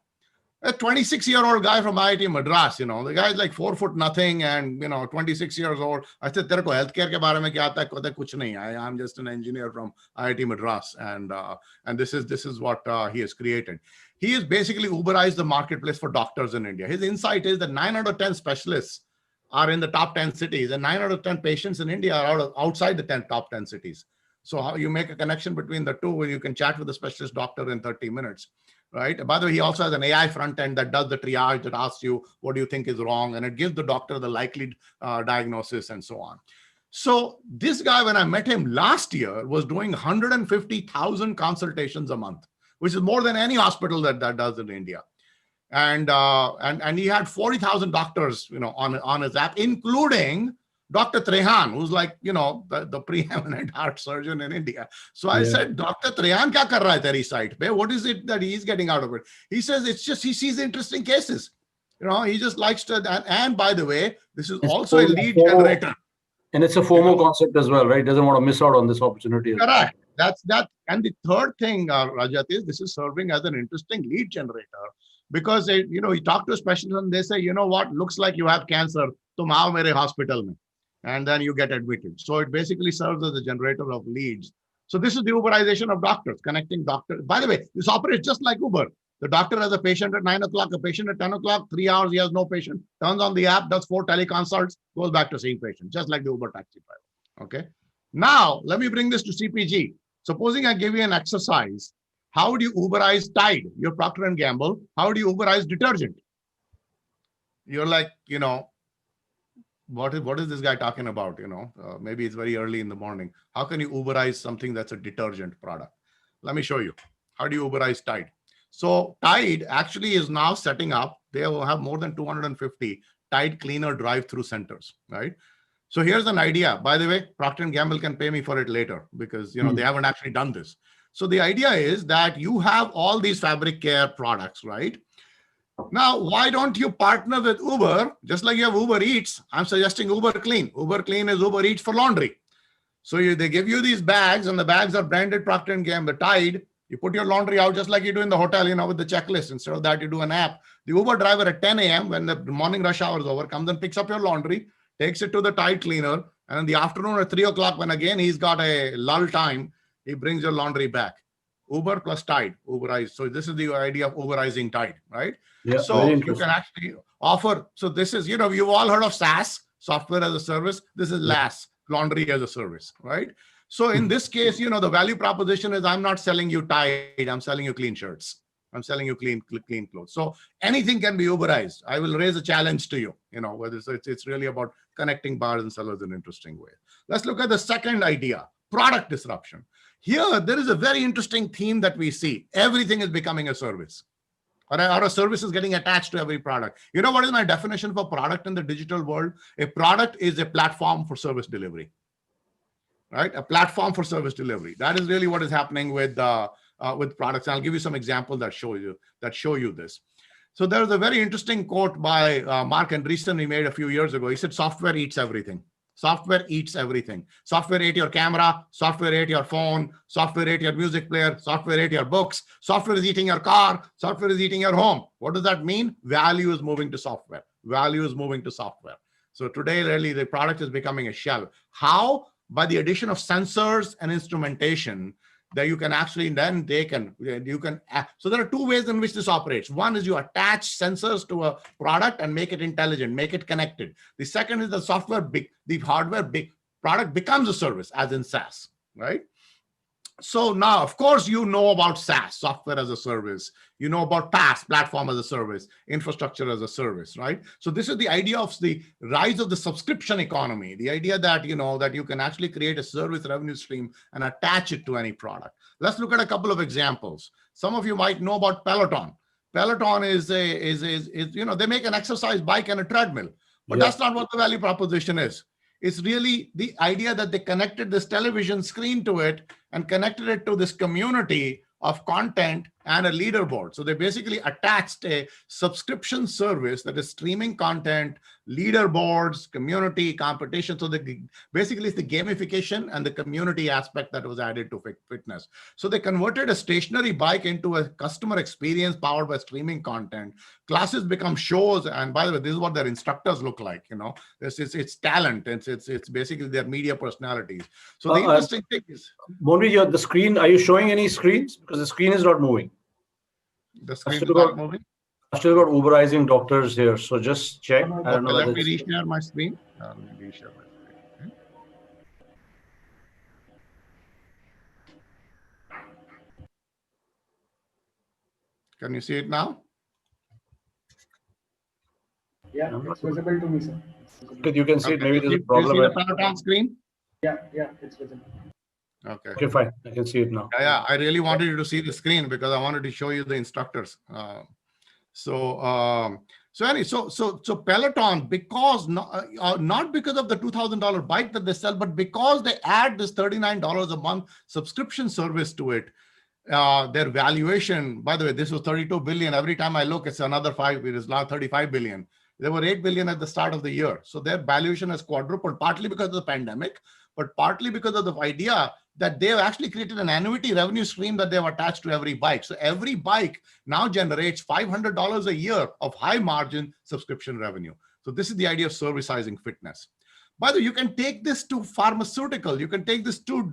A 26-year-old guy from IIT Madras, the guy's like 4 foot nothing and 26 years old. I said, "Tere ko healthcare ke baare mein kya aata hai?" Kehta, "Kuch nahi. I'm just an engineer from IIT Madras, and this is what he has created." He has basically Uberized the marketplace for doctors in India. His insight is that 9 out of 10 specialists are in the top 10 cities, and 9 out of 10 patients in India are outside the top 10 cities. So how you make a connection between the two, where you can chat with a specialist doctor in 30 minutes. Right. By the way, he also has an AI front end that does the triage, that asks you, what do you think is wrong? And it gives the doctor the likely diagnosis and so on. So this guy, when I met him last year, was doing 150,000 consultations a month, which is more than any hospital that does in India. And he had 40,000 doctors, on his app, including Dr. Trehan, who's like, the preeminent heart surgeon in India. So I said, Dr. Trehan, kya kar raha hai teri site pe? What is it that he's getting out of it? He says, it's just, he sees interesting cases. He just likes to, and by the way, this is also a lead generator. And it's a FOMO concept as well, right? Doesn't want to miss out on this opportunity. Correct. That's that. And the third thing, Rajat, is this is serving as an interesting lead generator because, you talk to a specialist and they say, you know what, looks like you have cancer. Tum aao mere hospital mein. And then you get admitted. So it basically serves as a generator of leads. So this is the Uberization of doctors, connecting doctors. By the way, this operates just like Uber. The doctor has a patient at 9 o'clock, a patient at 10 o'clock, 3 hours, he has no patient, turns on the app, does 4 teleconsults, goes back to seeing patients, just like the Uber taxi driver. Okay. Now, let me bring this to CPG. Supposing I give you an exercise, how do you Uberize Tide? You're Procter & Gamble. How do you Uberize detergent? You're like, what is this guy talking about? Maybe it's very early in the morning. How can you Uberize something that's a detergent product? Let me show you. How do you Uberize Tide? So Tide actually is now setting up. They will have more than 250 Tide cleaner drive-through centers, right? So here's an idea. By the way, Procter & Gamble can pay me for it later because they haven't actually done this. So the idea is that you have all these fabric care products, right? Now, why don't you partner with Uber? Just like you have Uber Eats, I'm suggesting Uber Clean. Uber Clean is Uber Eats for laundry. So they give you these bags, and the bags are branded Procter & Gamble, Tide. You put your laundry out just like you do in the hotel, with the checklist. Instead of that, you do an app. The Uber driver at 10 a.m. when the morning rush hour is over comes and picks up your laundry, takes it to the Tide cleaner, and in the afternoon at 3 o'clock, when again he's got a lull time, he brings your laundry back. Uber plus Tide, Uberize. So this is the idea of Uberizing Tide, right? Yeah, so you can actually offer. So this is, you've all heard of SaaS, software as a service. This is LaaS, laundry as a service, right? So in this case, the value proposition is I'm not selling you Tide, I'm selling you clean shirts. I'm selling you clean clothes. So anything can be Uberized. I will raise a challenge to you, whether it's really about connecting buyers and sellers in an interesting way. Let's look at the second idea, product disruption. Here, there is a very interesting theme that we see. Everything is becoming a service. Or a service is getting attached to every product. You know what is my definition for product in the digital world? A product is a platform for service delivery, right? A platform for service delivery. That is really what is happening with products. And I'll give you some examples that show you this. So there was a very interesting quote by Mark Andreessen he made a few years ago. He said, "Software eats everything." Software eats everything. Software ate your camera, software ate your phone, software ate your music player, software ate your books, software is eating your car, software is eating your home. What does that mean? Value is moving to software. Value is moving to software. So today, really, the product is becoming a shell. How? By the addition of sensors and instrumentation that you can actually then so there are two ways in which this operates. One is you attach sensors to a product and make it intelligent, make it connected. The second is the software, the hardware product becomes a service, as in SaaS, right? So now, of course, about SaaS, software as a service. You know about PaaS, platform as a service, infrastructure as a service, right? So this is the idea of the rise of the subscription economy, the idea that, that you can actually create a service revenue stream and attach it to any product. Let's look at a couple of examples. Some of you might know about Peloton. Peloton is they make an exercise bike and a treadmill, but that's not what the value proposition is. It's really the idea that they connected this television screen to it and connected it to this community of content and a leaderboard. So they basically attached a subscription service that is streaming content, leaderboards, community, competition. So basically it's the gamification and the community aspect that was added to fitness. So they converted a stationary bike into a customer experience powered by streaming content. Classes become shows. And by the way, this is what their instructors look like. It's talent. It's basically their media personalities. So the interesting thing is, Monvi, the screen, are you showing any screens? Because the screen is not moving. The screen is not moving? I've still got Uberizing doctors here, so just check. I don't know. Let me reshare my screen. Let me reshare my screen. Can you see it now? Yeah, it's visible to me, sir. Because you can see it. Maybe there's a problem. Do you see the Peloton screen? Yeah, it's visible. Okay, fine. I can see it now. Yeah, I really wanted you to see the screen because I wanted to show you the instructors. So Peloton, because not because of the $2,000 bike that they sell, but because they add this $39 a month subscription service to it, their valuation, by the way, this was 32 billion. Every time I look, it's another 5. It is now 35 billion. They were 8 billion at the start of the year. So their valuation has quadrupled, partly because of the pandemic, but partly because of the idea that they've actually created an annuity revenue stream that they've attached to every bike. So every bike now generates $500 a year of high margin subscription revenue. So this is the idea of servicizing fitness. By the way, you can take this to pharmaceutical. You can take this to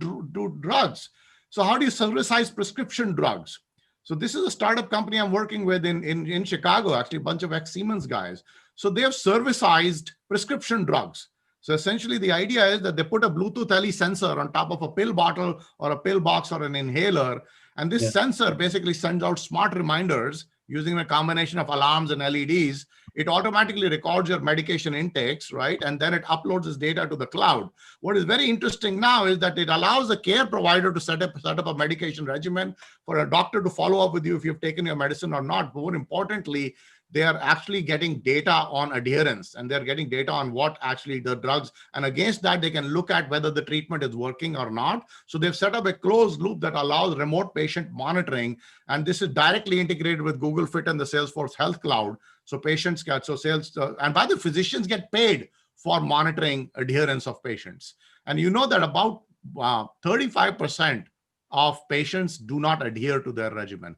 drugs. So how do you servicize prescription drugs? So this is a startup company I'm working with in Chicago, actually a bunch of ex-Siemens guys. So they have servicized prescription drugs. So essentially the idea is that they put a Bluetooth LE sensor on top of a pill bottle or a pill box or an inhaler. And this sensor basically sends out smart reminders using a combination of alarms and LEDs, it automatically records your medication intakes, right? And then it uploads this data to the cloud. What is very interesting now is that it allows the care provider to set up a medication regimen, for a doctor to follow up with you if you've taken your medicine or not. But more importantly, they are actually getting data on adherence, and they're getting data on what actually the drugs, and against that they can look at whether the treatment is working or not. So they've set up a closed loop that allows remote patient monitoring, and this is directly integrated with Google Fit and the Salesforce Health Cloud. So patients get, and by the physicians get paid for monitoring adherence of patients. And you know that about 35% of patients do not adhere to their regimen.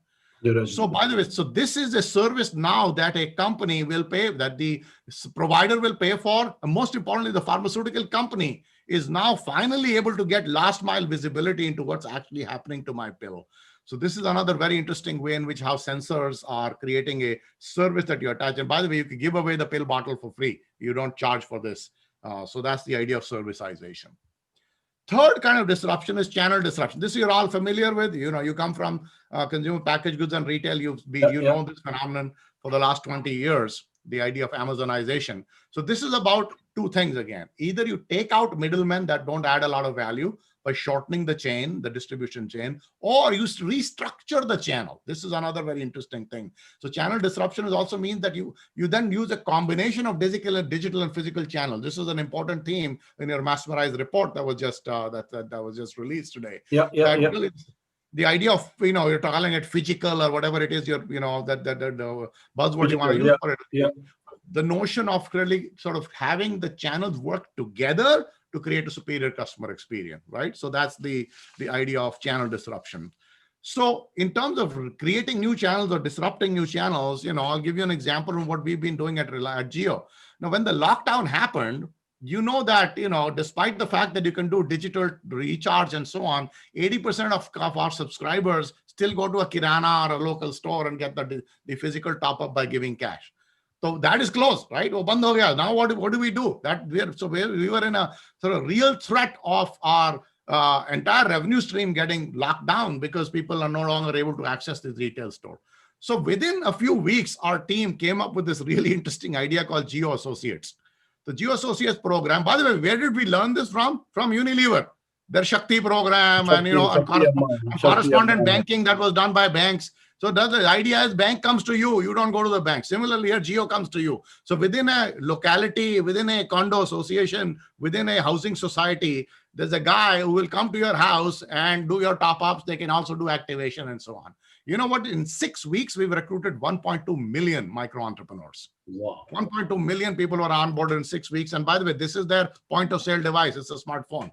So by the way, so this is a service now that a company will pay, that the provider will pay for. And most importantly, the pharmaceutical company is now finally able to get last mile visibility into what's actually happening to my pill. So this is another very interesting way in which how sensors are creating a service that you attach. And by the way, you can give away the pill bottle for free. You don't charge for this. So that's the idea of serviceization. Third kind of disruption is channel disruption. This you're all familiar with. You know, you come from consumer packaged goods and retail. You know this phenomenon for the last 20 years, the idea of Amazonization. So this is about two things again. Either you take out middlemen that don't add a lot of value by shortening the chain, the distribution chain, or you restructure the channel. This is another very interesting thing. So channel disruption is also means that you then use a combination of digital and physical channels. This is an important theme in your Massmerize report that was just that was just released today. Really, the idea of, you know, you're calling it physical or whatever it is, the buzzword you want to use for it. The notion of really sort of having the channels work together to create a superior customer experience, right? So that's the idea of channel disruption. So in terms of creating new channels or disrupting new channels, you know, I'll give you an example of what we've been doing at Jio. Now, when the lockdown happened, you know that, you know, despite the fact that you can do digital recharge and so on, 80% of our subscribers still go to a Kirana or a local store and get the physical top up by giving cash. So that is closed, right? Now what do we do? We were in a sort of real threat of our entire revenue stream getting locked down because people are no longer able to access this retail store. So within a few weeks, our team came up with this really interesting idea called Jio Associates. The Jio Associates program, by the way, where did we learn this from? From Unilever. Their Shakti program, and, you know, and correspondent banking that was done by banks. So the idea is bank comes to you, you don't go to the bank. Similarly, here Jio comes to you. So within a locality, within a condo association, within a housing society, there's a guy who will come to your house and do your top-ups. They can also do activation and so on. You know what? In 6 weeks, we've recruited 1.2 million micro entrepreneurs. Wow. 1.2 million people were onboarded in 6 weeks. And by the way, this is their point of sale device. It's a smartphone.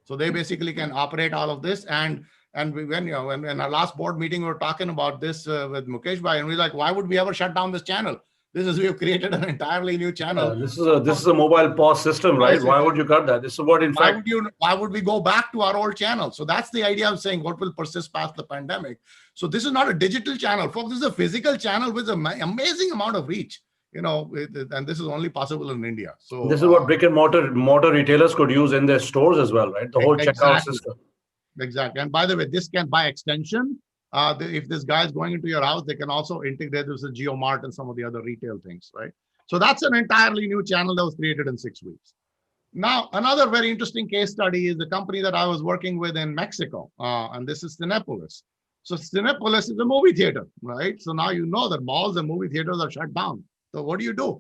So they basically can operate all of this. And when our last board meeting, we were talking about this with Mukesh Bhai, and we're like, why would we ever shut down this channel? We have created an entirely new channel. This is a mobile POS system, right? Why would you cut that? This is what, in fact, why would we go back to our old channel? So that's the idea of saying what will persist past the pandemic. So this is not a digital channel, folks. This is a physical channel with an amazing amount of reach. You know, and this is only possible in India. So this is what brick and mortar retailers could use in their stores as well, right? The whole checkout system. Exactly. And by the way, this can, by extension, if this guy is going into your house, they can also integrate this with JioMart and some of the other retail things, right? So that's an entirely new channel that was created in 6 weeks. Now, another very interesting case study is the company that I was working with in Mexico, and this is Cinepolis. So Cinepolis is a movie theater, right? So now you know that malls and movie theaters are shut down. So what do?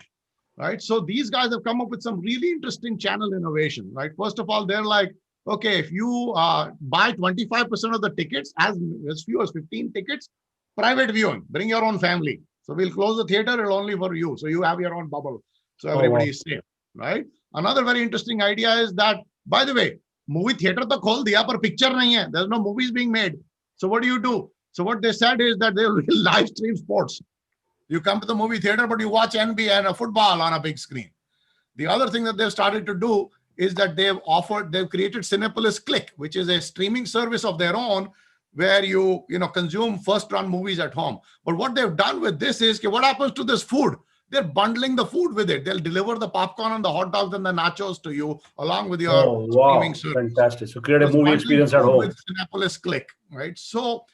Right? So these guys have come up with some really interesting channel innovation, right? First of all, they're like, okay, if you buy 25% of the tickets, as few as 15 tickets, private viewing, bring your own family. So we'll close the theater, it'll only for you. So you have your own bubble. So everybody is safe, right? Another very interesting idea is that, by the way, movie theater to khol diya, par picture nahi hai. There's no movies being made. So what do? So what they said is that they will live stream sports. You come to the movie theater, but you watch NBA and football on a big screen. The other thing that they've started to do is that they've created Cinepolis Click, which is a streaming service of their own, where you consume first-run movies at home. But what they've done with this is, what happens to this food? They're bundling the food with it. They'll deliver the popcorn and the hot dogs and the nachos to you along with your streaming service. Fantastic. So create a movie experience at home. With Cinepolis Click, right? So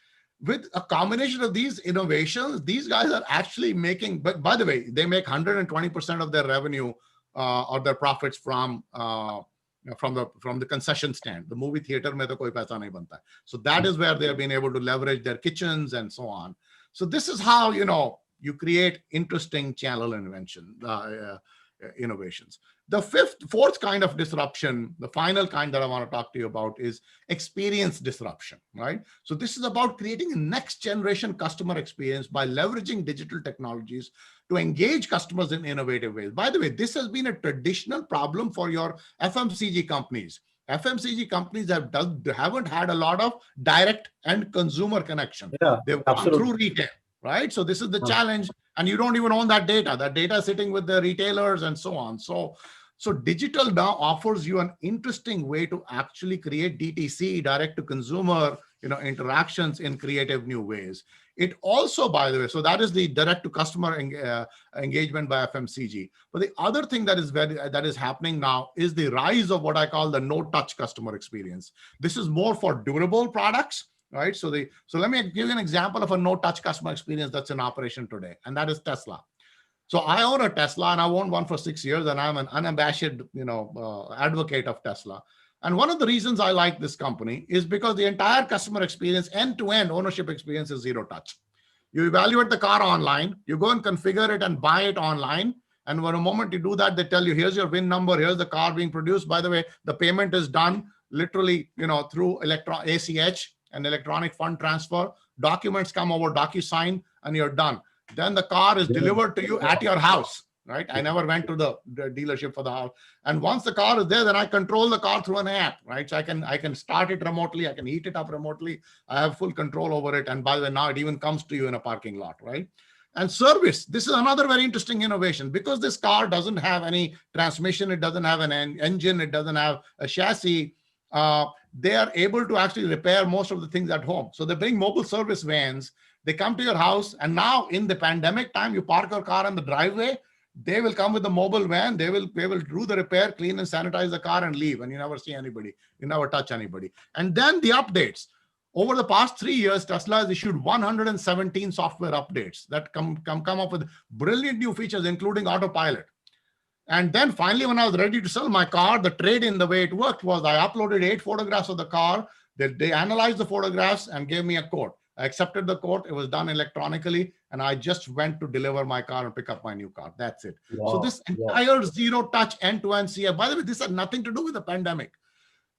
with a combination of these innovations, these guys are actually making, but by the way, they make 120% of their revenue or their profits from the concession stand. The movie theater mein to koi paisa nahi banta. So that is where they have been able to leverage their kitchens and so on. So this is how, you create interesting channel innovations. The fourth kind of disruption, the final kind that I want to talk to you about, is experience disruption, right? So this is about creating a next generation customer experience by leveraging digital technologies to engage customers in innovative ways. By the way, this has been a traditional problem for your FMCG companies. FMCG companies haven't had a lot of direct and consumer connection. Yeah, they've gone through retail, right? So this is the challenge, and you don't even own that data. That data is sitting with the retailers and so on. So digital now offers you an interesting way to actually create DTC, direct to consumer, interactions in creative new ways. It also, by the way, so that is the direct to customer engagement by FMCG. But the other thing that is happening now is the rise of what I call the no touch customer experience. This is more for durable products, right? So let me give you an example of a no touch customer experience that's in operation today, and that is Tesla. So I own a Tesla, and I owned one for 6 years, and I'm an unabashed, advocate of Tesla. And one of the reasons I like this company is because the entire customer experience, end-to-end ownership experience, is zero touch. You evaluate the car online, you go and configure it and buy it online. And when the moment you do that, they tell you, here's your VIN number, here's the car being produced. By the way, the payment is done literally, through ACH, an electronic fund transfer. Documents come over DocuSign, and you're done. Then the car is delivered to you at your house, right? I never went to the dealership for the house. And once the car is there, then I control the car through an app, right? So I can start it remotely. I can heat it up remotely. I have full control over it. And by the way, now it even comes to you in a parking lot, right? And service, this is another very interesting innovation. Because this car doesn't have any transmission, it doesn't have an engine, it doesn't have a chassis, they are able to actually repair most of the things at home. So they bring mobile service vans. They come to your house, and now in the pandemic time, you park your car in the driveway, they will come with the mobile van, they will do the repair, clean and sanitize the car, and leave, and you never see anybody, you never touch anybody. And then the updates. Over the past 3 years, Tesla has issued 117 software updates that come up with brilliant new features, including autopilot. And then finally, when I was ready to sell my car, the trade-in, the way it worked was I uploaded 8 photographs of the car. They analyzed the photographs and gave me a quote. I accepted the quote. It was done electronically, and I just went to deliver my car and pick up my new car. That's it. Wow. So this entire zero-touch end-to-end CF, by the way, this had nothing to do with the pandemic.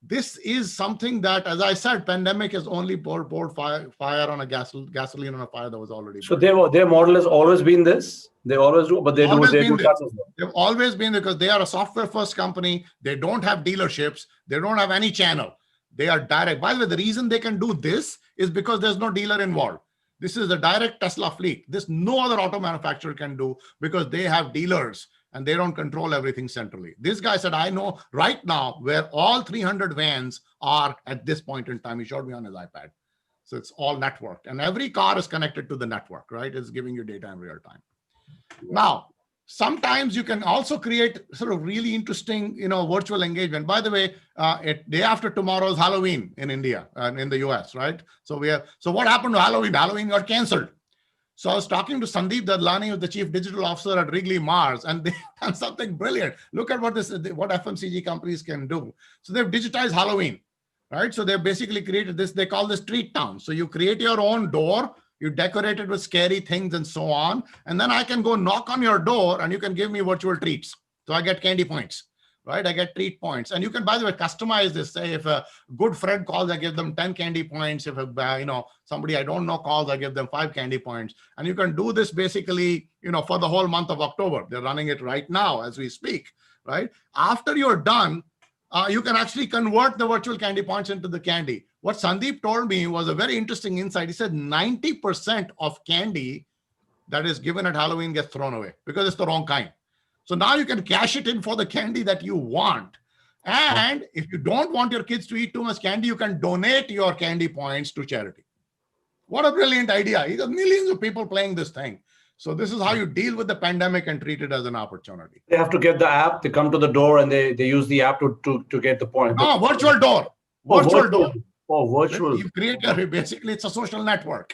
This is something that, as I said, pandemic has only poured fire on a gasoline on a fire that was already burning. So their model has always been this? They always do, but they do touch as well. They've always been, because they are a software-first company. They don't have dealerships. They don't have any channel. They are direct. By the way, the reason they can do this is because there's no dealer involved. This is a direct Tesla fleet. This no other auto manufacturer can do, because they have dealers and they don't control everything centrally. This guy said, I know right now where all 300 vans are at this point in time. He showed me on his iPad. So it's all networked, and every car is connected to the network, right? It's giving you data in real time. Now, sometimes you can also create sort of really interesting, virtual engagement. By the way, day after tomorrow is Halloween in India and in the US, right? So what happened to Halloween? Halloween got canceled. So I was talking to Sandeep Dadlani, who's the chief digital officer at Wrigley Mars, and they've done something brilliant. Look at what FMCG companies can do. So they've digitized Halloween, right? So they've basically created this, they call this Treat Town. So you create your own door, you decorate it with scary things and so on. And then I can go knock on your door and you can give me virtual treats. So I get candy points, right? I get treat points. And you can, by the way, customize this. Say if a good friend calls, I give them 10 candy points. If somebody I don't know calls, I give them 5 candy points. And you can do this basically, for the whole month of October. They're running it right now as we speak, right? After you're done, you can actually convert the virtual candy points into the candy. What Sandeep told me was a very interesting insight. He said 90% of candy that is given at Halloween gets thrown away because it's the wrong kind. So now you can cash it in for the candy that you want. And if you don't want your kids to eat too much candy, you can donate your candy points to charity. What a brilliant idea. You got millions of people playing this thing. So this is how you deal with the pandemic and treat it as an opportunity. They have to get the app, they come to the door and they use the app to get the point. No, virtual door. Virtual door. Oh, virtual. You create basically it's a social network.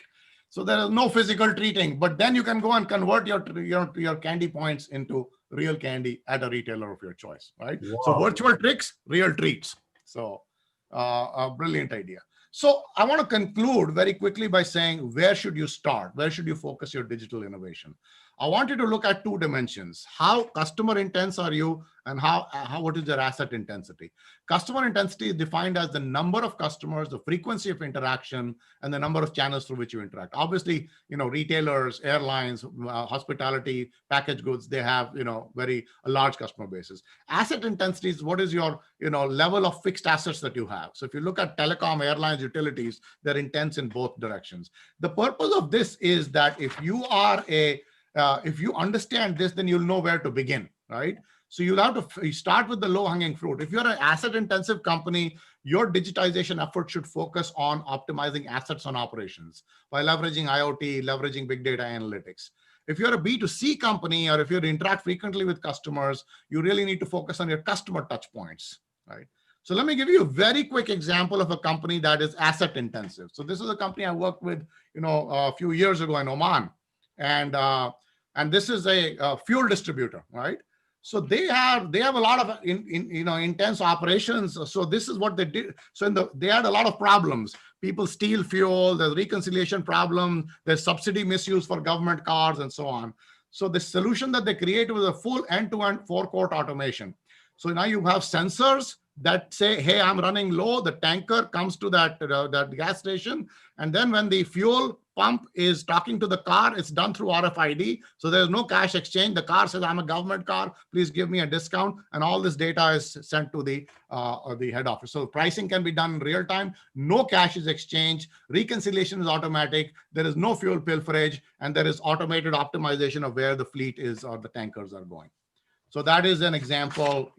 So there is no physical treating, but then you can go and convert your candy points into real candy at a retailer of your choice, right? Wow. So virtual tricks, real treats. So a brilliant idea. So I want to conclude very quickly by saying, where should you start? Where should you focus your digital innovation? I want you to look at two dimensions. How customer intense are you, and what is your asset intensity? Customer intensity is defined as the number of customers, the frequency of interaction, and the number of channels through which you interact. Obviously, retailers, airlines, hospitality, packaged goods, they have, very large customer bases. Asset intensity is what is your, level of fixed assets that you have. So if you look at telecom, airlines, utilities, they're intense in both directions. The purpose of this is that if you are if you understand this, then you'll know where to begin, right? So you'll have to start with the low-hanging fruit. If you're an asset-intensive company, your digitization effort should focus on optimizing assets on operations by leveraging IoT, leveraging big data analytics. If you're a B2C company, or if you interact frequently with customers, you really need to focus on your customer touch points, right? So let me give you a very quick example of a company that is asset-intensive. So this is a company I worked with, a few years ago in Oman, and this is a fuel distributor, right? So they have a lot of intense operations. So this is what they did. So they had a lot of problems. People steal fuel. There's reconciliation problem. There's subsidy misuse for government cars and so on. So the solution that they created was a full end-to-end forecourt automation. So now you have sensors that say, hey, I'm running low. The tanker comes to that gas station. And then when the fuel pump is talking to the car, it's done through RFID. So there's no cash exchange. The car says, I'm a government car. Please give me a discount. And all this data is sent to the head office. So pricing can be done in real time. No cash is exchanged. Reconciliation is automatic. There is no fuel pilferage. And there is automated optimization of where the fleet is or the tankers are going. So that is an example,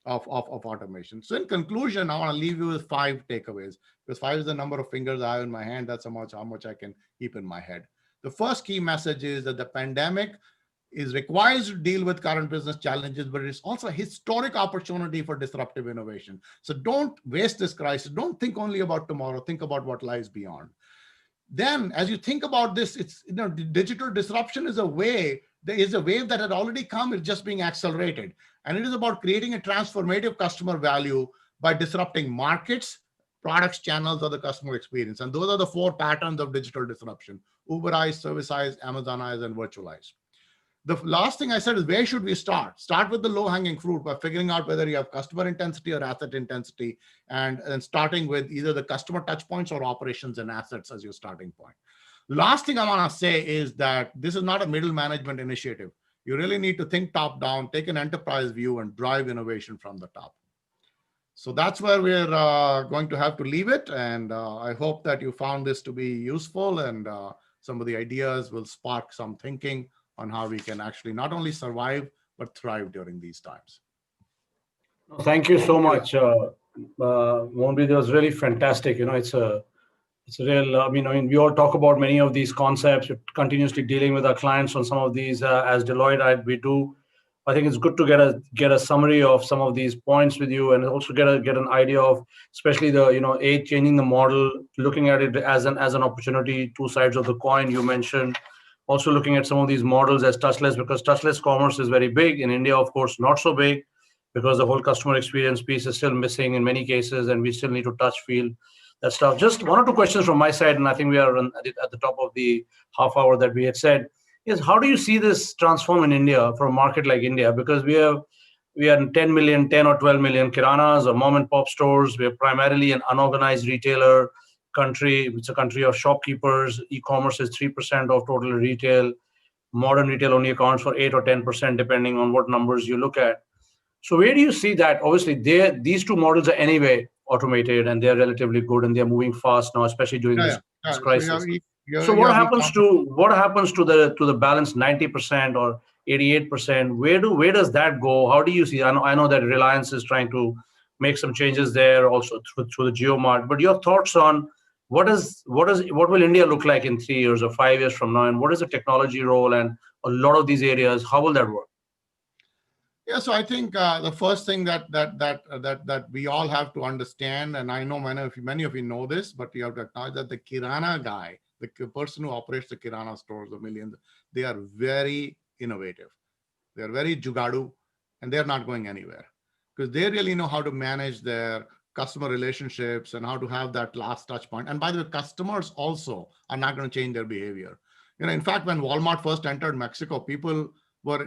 of automation. So in conclusion, I want to leave you with 5 takeaways, because 5 is the number of fingers I have in my hand. That's how much I can keep in my head. The first key message is that the pandemic is required to deal with current business challenges, but it's also a historic opportunity for disruptive innovation. So don't waste this crisis. Don't think only about tomorrow. Think about what lies beyond. Then, as you think about this, it's digital disruption is a way. There is a wave that had already come. It's just being accelerated. And it is about creating a transformative customer value by disrupting markets, products, channels, or the customer experience. And those are the 4 patterns of digital disruption: Uberize, Servicize, Amazonize, and Virtualize. The last thing I said is, where should we start? Start with the low-hanging fruit by figuring out whether you have customer intensity or asset intensity, and starting with either the customer touch points or operations and assets as your starting point. Last thing I want to say is that this is not a middle management initiative. You really need to think top down, take an enterprise view, and drive innovation from the top. So that's where we're going to have to leave it. And I hope that you found this to be useful, and some of the ideas will spark some thinking on how we can actually not only survive, but thrive during these times. Thank you so much. Mohanbir, that was really fantastic. It's a real, we all talk about many of these concepts. We're continuously dealing with our clients on some of these as Deloitte, we do. I think it's good to get a summary of some of these points with you, and also get an idea of, especially the, changing the model, looking at it as an opportunity, 2 sides of the coin you mentioned. Also looking at some of these models as touchless, because touchless commerce is very big. In India, of course, not so big, because the whole customer experience piece is still missing in many cases, and we still need to touch, feel that stuff. Just 1 or 2 questions from my side, and I think we are at the top of the half hour that we had said, is how do you see this transform in India, for a market like India? Because we are 10 or 12 million kiranas or mom and pop stores. We're primarily an unorganized retailer country. It's a country of shopkeepers. E-commerce is 3% of total retail. Modern retail only accounts for 8 or 10%, depending on what numbers you look at. So where do you see that? Obviously, these 2 models are anyway automated, and they're relatively good, and they're moving fast now, especially during this crisis. So what happens to the balance 90% or 88%? Where does that go? How do you see? I know that Reliance is trying to make some changes there also through the JioMart. But your thoughts on what will India look like in 3 years or 5 years from now, and what is the technology role, and a lot of these areas, how will that work? Yeah, so I think the first thing that we all have to understand, and I know many of you know this, but you have to acknowledge that the Kirana guy, the person who operates the Kirana stores, the millions, they are very innovative. They are very jugadu, and they're not going anywhere because they really know how to manage their customer relationships and how to have that last touch point. And by the way, customers also are not going to change their behavior. In fact, when Walmart first entered Mexico, people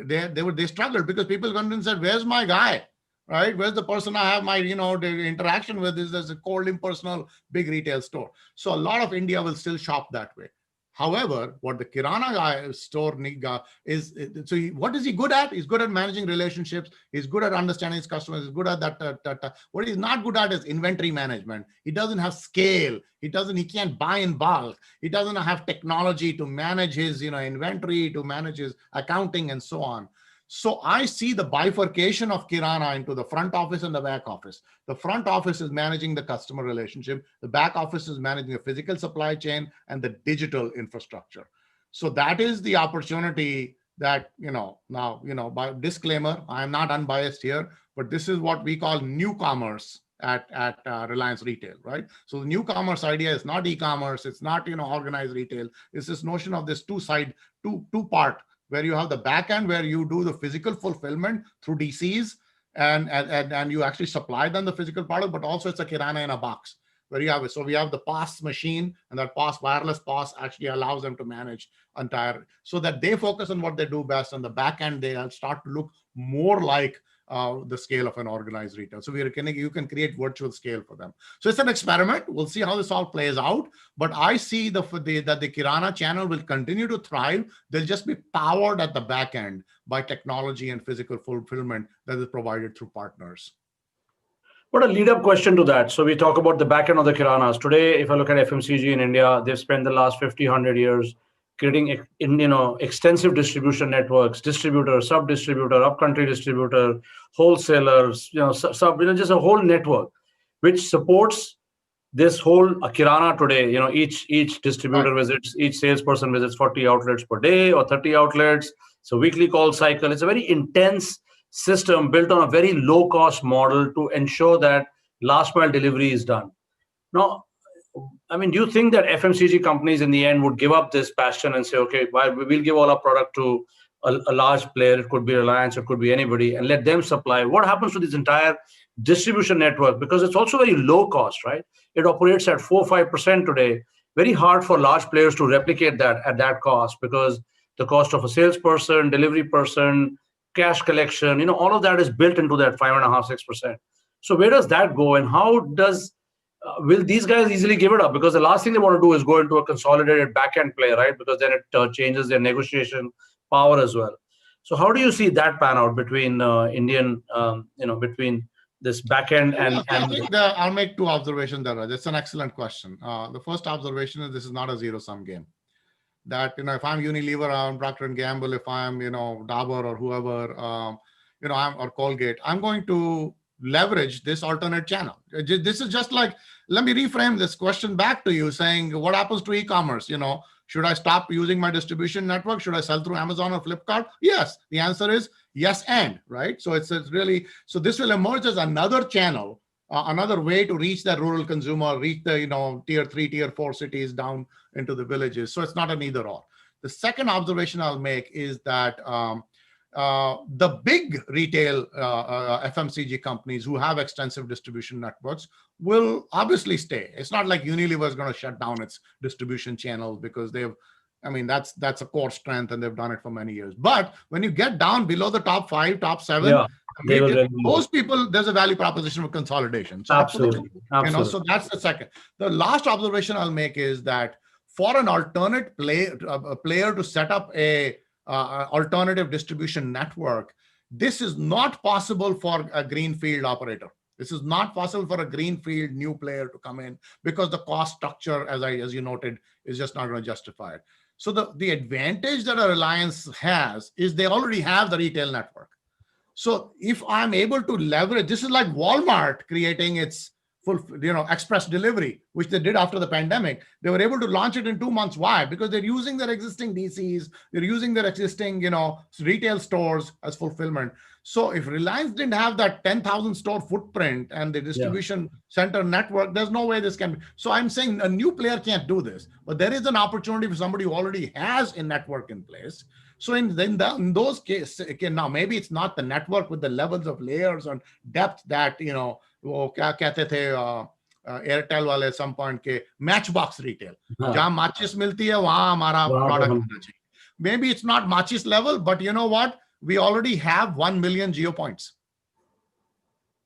they struggled because people come and said, "Where's my guy? Right? Where's the person I have my the interaction with? Is there's a cold, impersonal, big retail store?" So a lot of India will still shop that way. However, what the Kirana guy store is, what is he good at? He's good at managing relationships. He's good at understanding his customers. He's good at that. What he's not good at is inventory management. He doesn't have scale. He can't buy in bulk. He doesn't have technology to manage his, inventory, to manage his accounting and so on. So I see the bifurcation of Kirana into the front office and the back office. The front office is managing the customer relationship. The back office is managing the physical supply chain and the digital infrastructure. So that is the opportunity that, now, by disclaimer, I am not unbiased here, but this is what we call new commerce at Reliance Retail, right? So the new commerce idea is not e-commerce. It's not, organized retail. It's this notion of this two-part, where you have the back end where you do the physical fulfillment through DCs and you actually supply them the physical product, but also it's a Kirana in a box where you have it. So we have the POS machine, and that wireless POS actually allows them to manage entire, so that they focus on what they do best. On the back end, they start to look more like the scale of an organized retail. So you can create virtual scale for them. So it's an experiment. We'll see how this all plays out. But I see that the Kirana channel will continue to thrive. They'll just be powered at the back end by technology and physical fulfillment that is provided through partners. What a lead-up question to that. So we talk about the back end of the Kiranas. Today, if I look at FMCG in India, they've spent the last 50, 100 years creating extensive distribution networks, distributor, sub-distributor, up-country distributor, wholesalers, just a whole network which supports this whole Kirana today. Each distributor visits, each salesperson visits 40 outlets per day or 30 outlets. So weekly call cycle. It's a very intense system built on a very low-cost model to ensure that last-mile delivery is done. Now, do you think that FMCG companies in the end would give up this passion and say, okay, we'll give all our product to a large player, it could be Reliance, it could be anybody, and let them supply? What happens to this entire distribution network? Because it's also very low cost, right? It operates at 4 or 5% today. Very hard for large players to replicate that at that cost, because the cost of a salesperson, delivery person, cash collection, all of that is built into that 5.5%, 6%. So where does that go, and how will these guys easily give it up? Because the last thing they want to do is go into a consolidated back-end play, right? Because then it changes their negotiation power as well. So how do you see that pan out between between this back-end and... I think I'll make two observations there. That's an excellent question. The first observation is this is not a zero-sum game. That, if I'm Unilever, I'm Procter & Gamble, if I'm, Dabur or whoever, or Colgate, I'm going to leverage this alternate channel. This is just like, let me reframe this question back to you, saying, what happens to e-commerce? Should I stop using my distribution network? Should I sell through Amazon or Flipkart? Yes. The answer is yes, right? So it's really, so this will emerge as another channel, another way to reach that rural consumer, reach the, tier 3, tier 4 cities down into the villages. So it's not an either or. The second observation I'll make is that the big retail FMCG companies who have extensive distribution networks will obviously stay. It's not like Unilever is going to shut down its distribution channels, because that's a core strength and they've done it for many years. But when you get down below the top 5, top 7, those people, there's a value proposition for consolidation. So absolutely. So that's the second. The last observation I'll make is that for an alternate player to set up a alternative distribution network, this is not possible for a greenfield operator. This is not possible for a greenfield new player to come in, because the cost structure, as you noted, is just not going to justify it. So the advantage that a Reliance has is they already have the retail network. So if I'm able to leverage, this is like Walmart creating its express delivery, which they did after the pandemic. They were able to launch it in 2 months. Why? Because they're using their existing DCs, they're using their existing, retail stores as fulfillment. So if Reliance didn't have that 10,000 store footprint and the distribution center network, there's no way this can be. So I'm saying a new player can't do this, but there is an opportunity for somebody who already has a network in place. So in those cases, again, now maybe it's not the network with the levels of layers and depth that, वो क्या कहते थे Airtel वाले some point के matchbox retail, जहाँ माचिस मिलती है वहाँ हमारा product होना चाहिए. Maybe it's not माचिस level, but you know what? We already have 1 million geo points.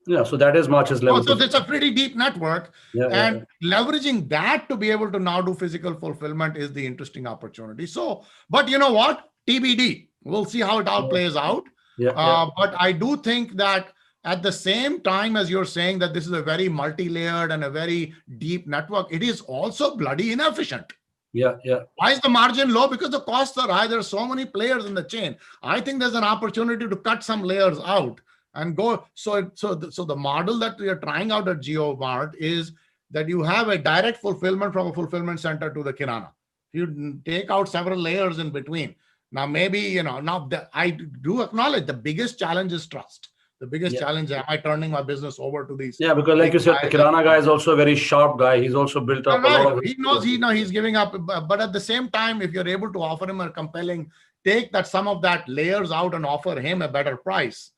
Yeah, so that is March's level. So it's a pretty deep network, and leveraging that to be able to now do physical fulfillment is the interesting opportunity. So, but you know what? TBD. We'll see how it all plays out. But I do think that at the same time as you're saying that this is a very multi-layered and a very deep network, it is also bloody inefficient. Why is the margin low? Because the costs are high. There are so many players in the chain. I think there's an opportunity to cut some layers out and go. So the model that we are trying out at JioMart is that you have a direct fulfillment from a fulfillment center to the kirana. You take out several layers in between. Now, maybe, I do acknowledge the biggest challenge is trust. The biggest challenge, am I turning my business over to these? Yeah, because like you said, the kirana guy is also a very sharp guy. He's also built up a lot of... He knows he's giving up. But at the same time, if you're able to offer him a compelling, take that some of that layers out and offer him a better price,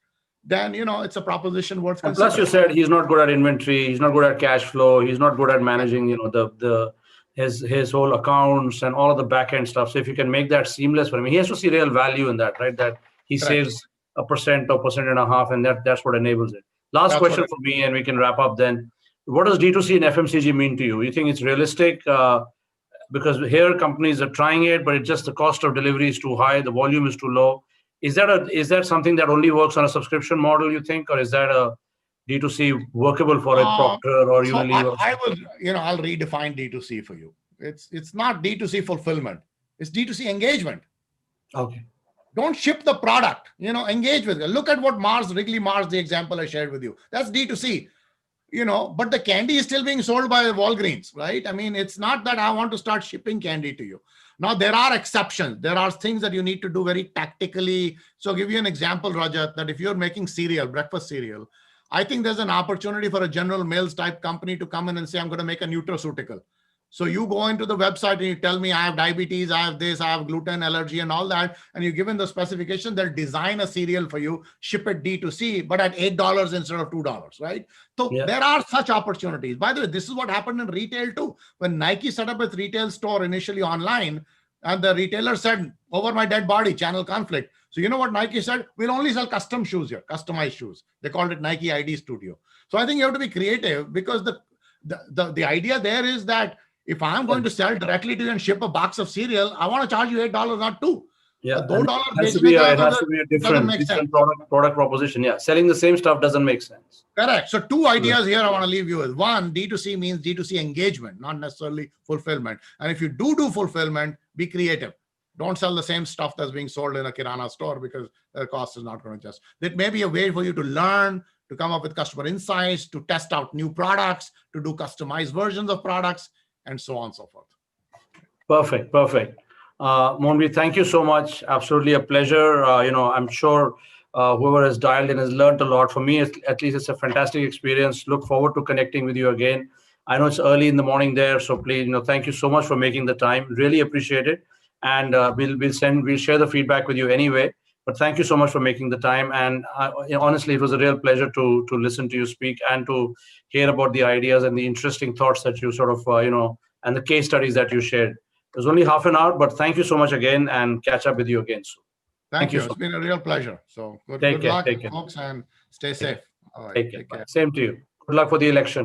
then, it's a proposition worth considering. Plus, you said he's not good at inventory. He's not good at cash flow. He's not good at managing, his whole accounts and all of the back end stuff. So if you can make that seamless for him, he has to see real value in that, right? That he saves 1% or 1.5%, and that's what enables it. Last question for me, and we can wrap up then. What does D2C and FMCG mean to you? You think it's realistic? Because here companies are trying it, but it's just the cost of delivery is too high, the volume is too low. Is that something that only works on a subscription model, you think, or is that a D2C workable for a Procter or Unilever? I'll redefine D2C for you. It's not D2C fulfillment. It's D2C engagement. Okay. Don't ship the product, engage with it. Look at what Wrigley Mars, the example I shared with you. That's D2C, but the candy is still being sold by Walgreens, right? I mean, it's not that I want to start shipping candy to you. Now, there are exceptions. There are things that you need to do very tactically. So I'll give you an example, Rajat, that if you're making cereal, breakfast cereal, I think there's an opportunity for a General Mills type company to come in and say, I'm going to make a nutraceutical. So you go into the website and you tell me I have diabetes, I have this, I have gluten allergy and all that. And you give in the specification, they'll design a cereal for you, ship it D2C, but at $8 instead of $2, right? So there are such opportunities. By the way, this is what happened in retail too. When Nike set up its retail store initially online, and the retailer said, over my dead body, channel conflict. So you know what Nike said? We'll only sell custom shoes here, customized shoes. They called it Nike ID Studio. So I think you have to be creative, because the idea there is that if I'm going to sell directly to you and ship a box of cereal, I want to charge you $8, not $2. Yeah, it has to be a different product proposition. Yeah, selling the same stuff doesn't make sense. Correct. So two ideas here I want to leave you with. One, D2C means D2C engagement, not necessarily fulfillment. And if you do fulfillment, be creative. Don't sell the same stuff that's being sold in a kirana store, because the cost is not going to adjust. That may be a way for you to learn, to come up with customer insights, to test out new products, to do customized versions of products, and so on and so forth. Perfect. Monvi, thank you so much. Absolutely a pleasure. I'm sure whoever has dialed in has learned a lot. For me, at least, it's a fantastic experience. Look forward to connecting with you again. I know it's early in the morning there, so please, thank you so much for making the time. Really appreciate it. And we'll share the feedback with you anyway. But thank you so much for making the time. And honestly, it was a real pleasure to listen to you speak and to hear about the ideas and the interesting thoughts that you sort of, and the case studies that you shared. It was only half an hour, but thank you so much again, and catch up with you again soon. Thank you. It's been a real pleasure. So good luck, folks, and stay safe. All right, take care. Same to you. Good luck for the election.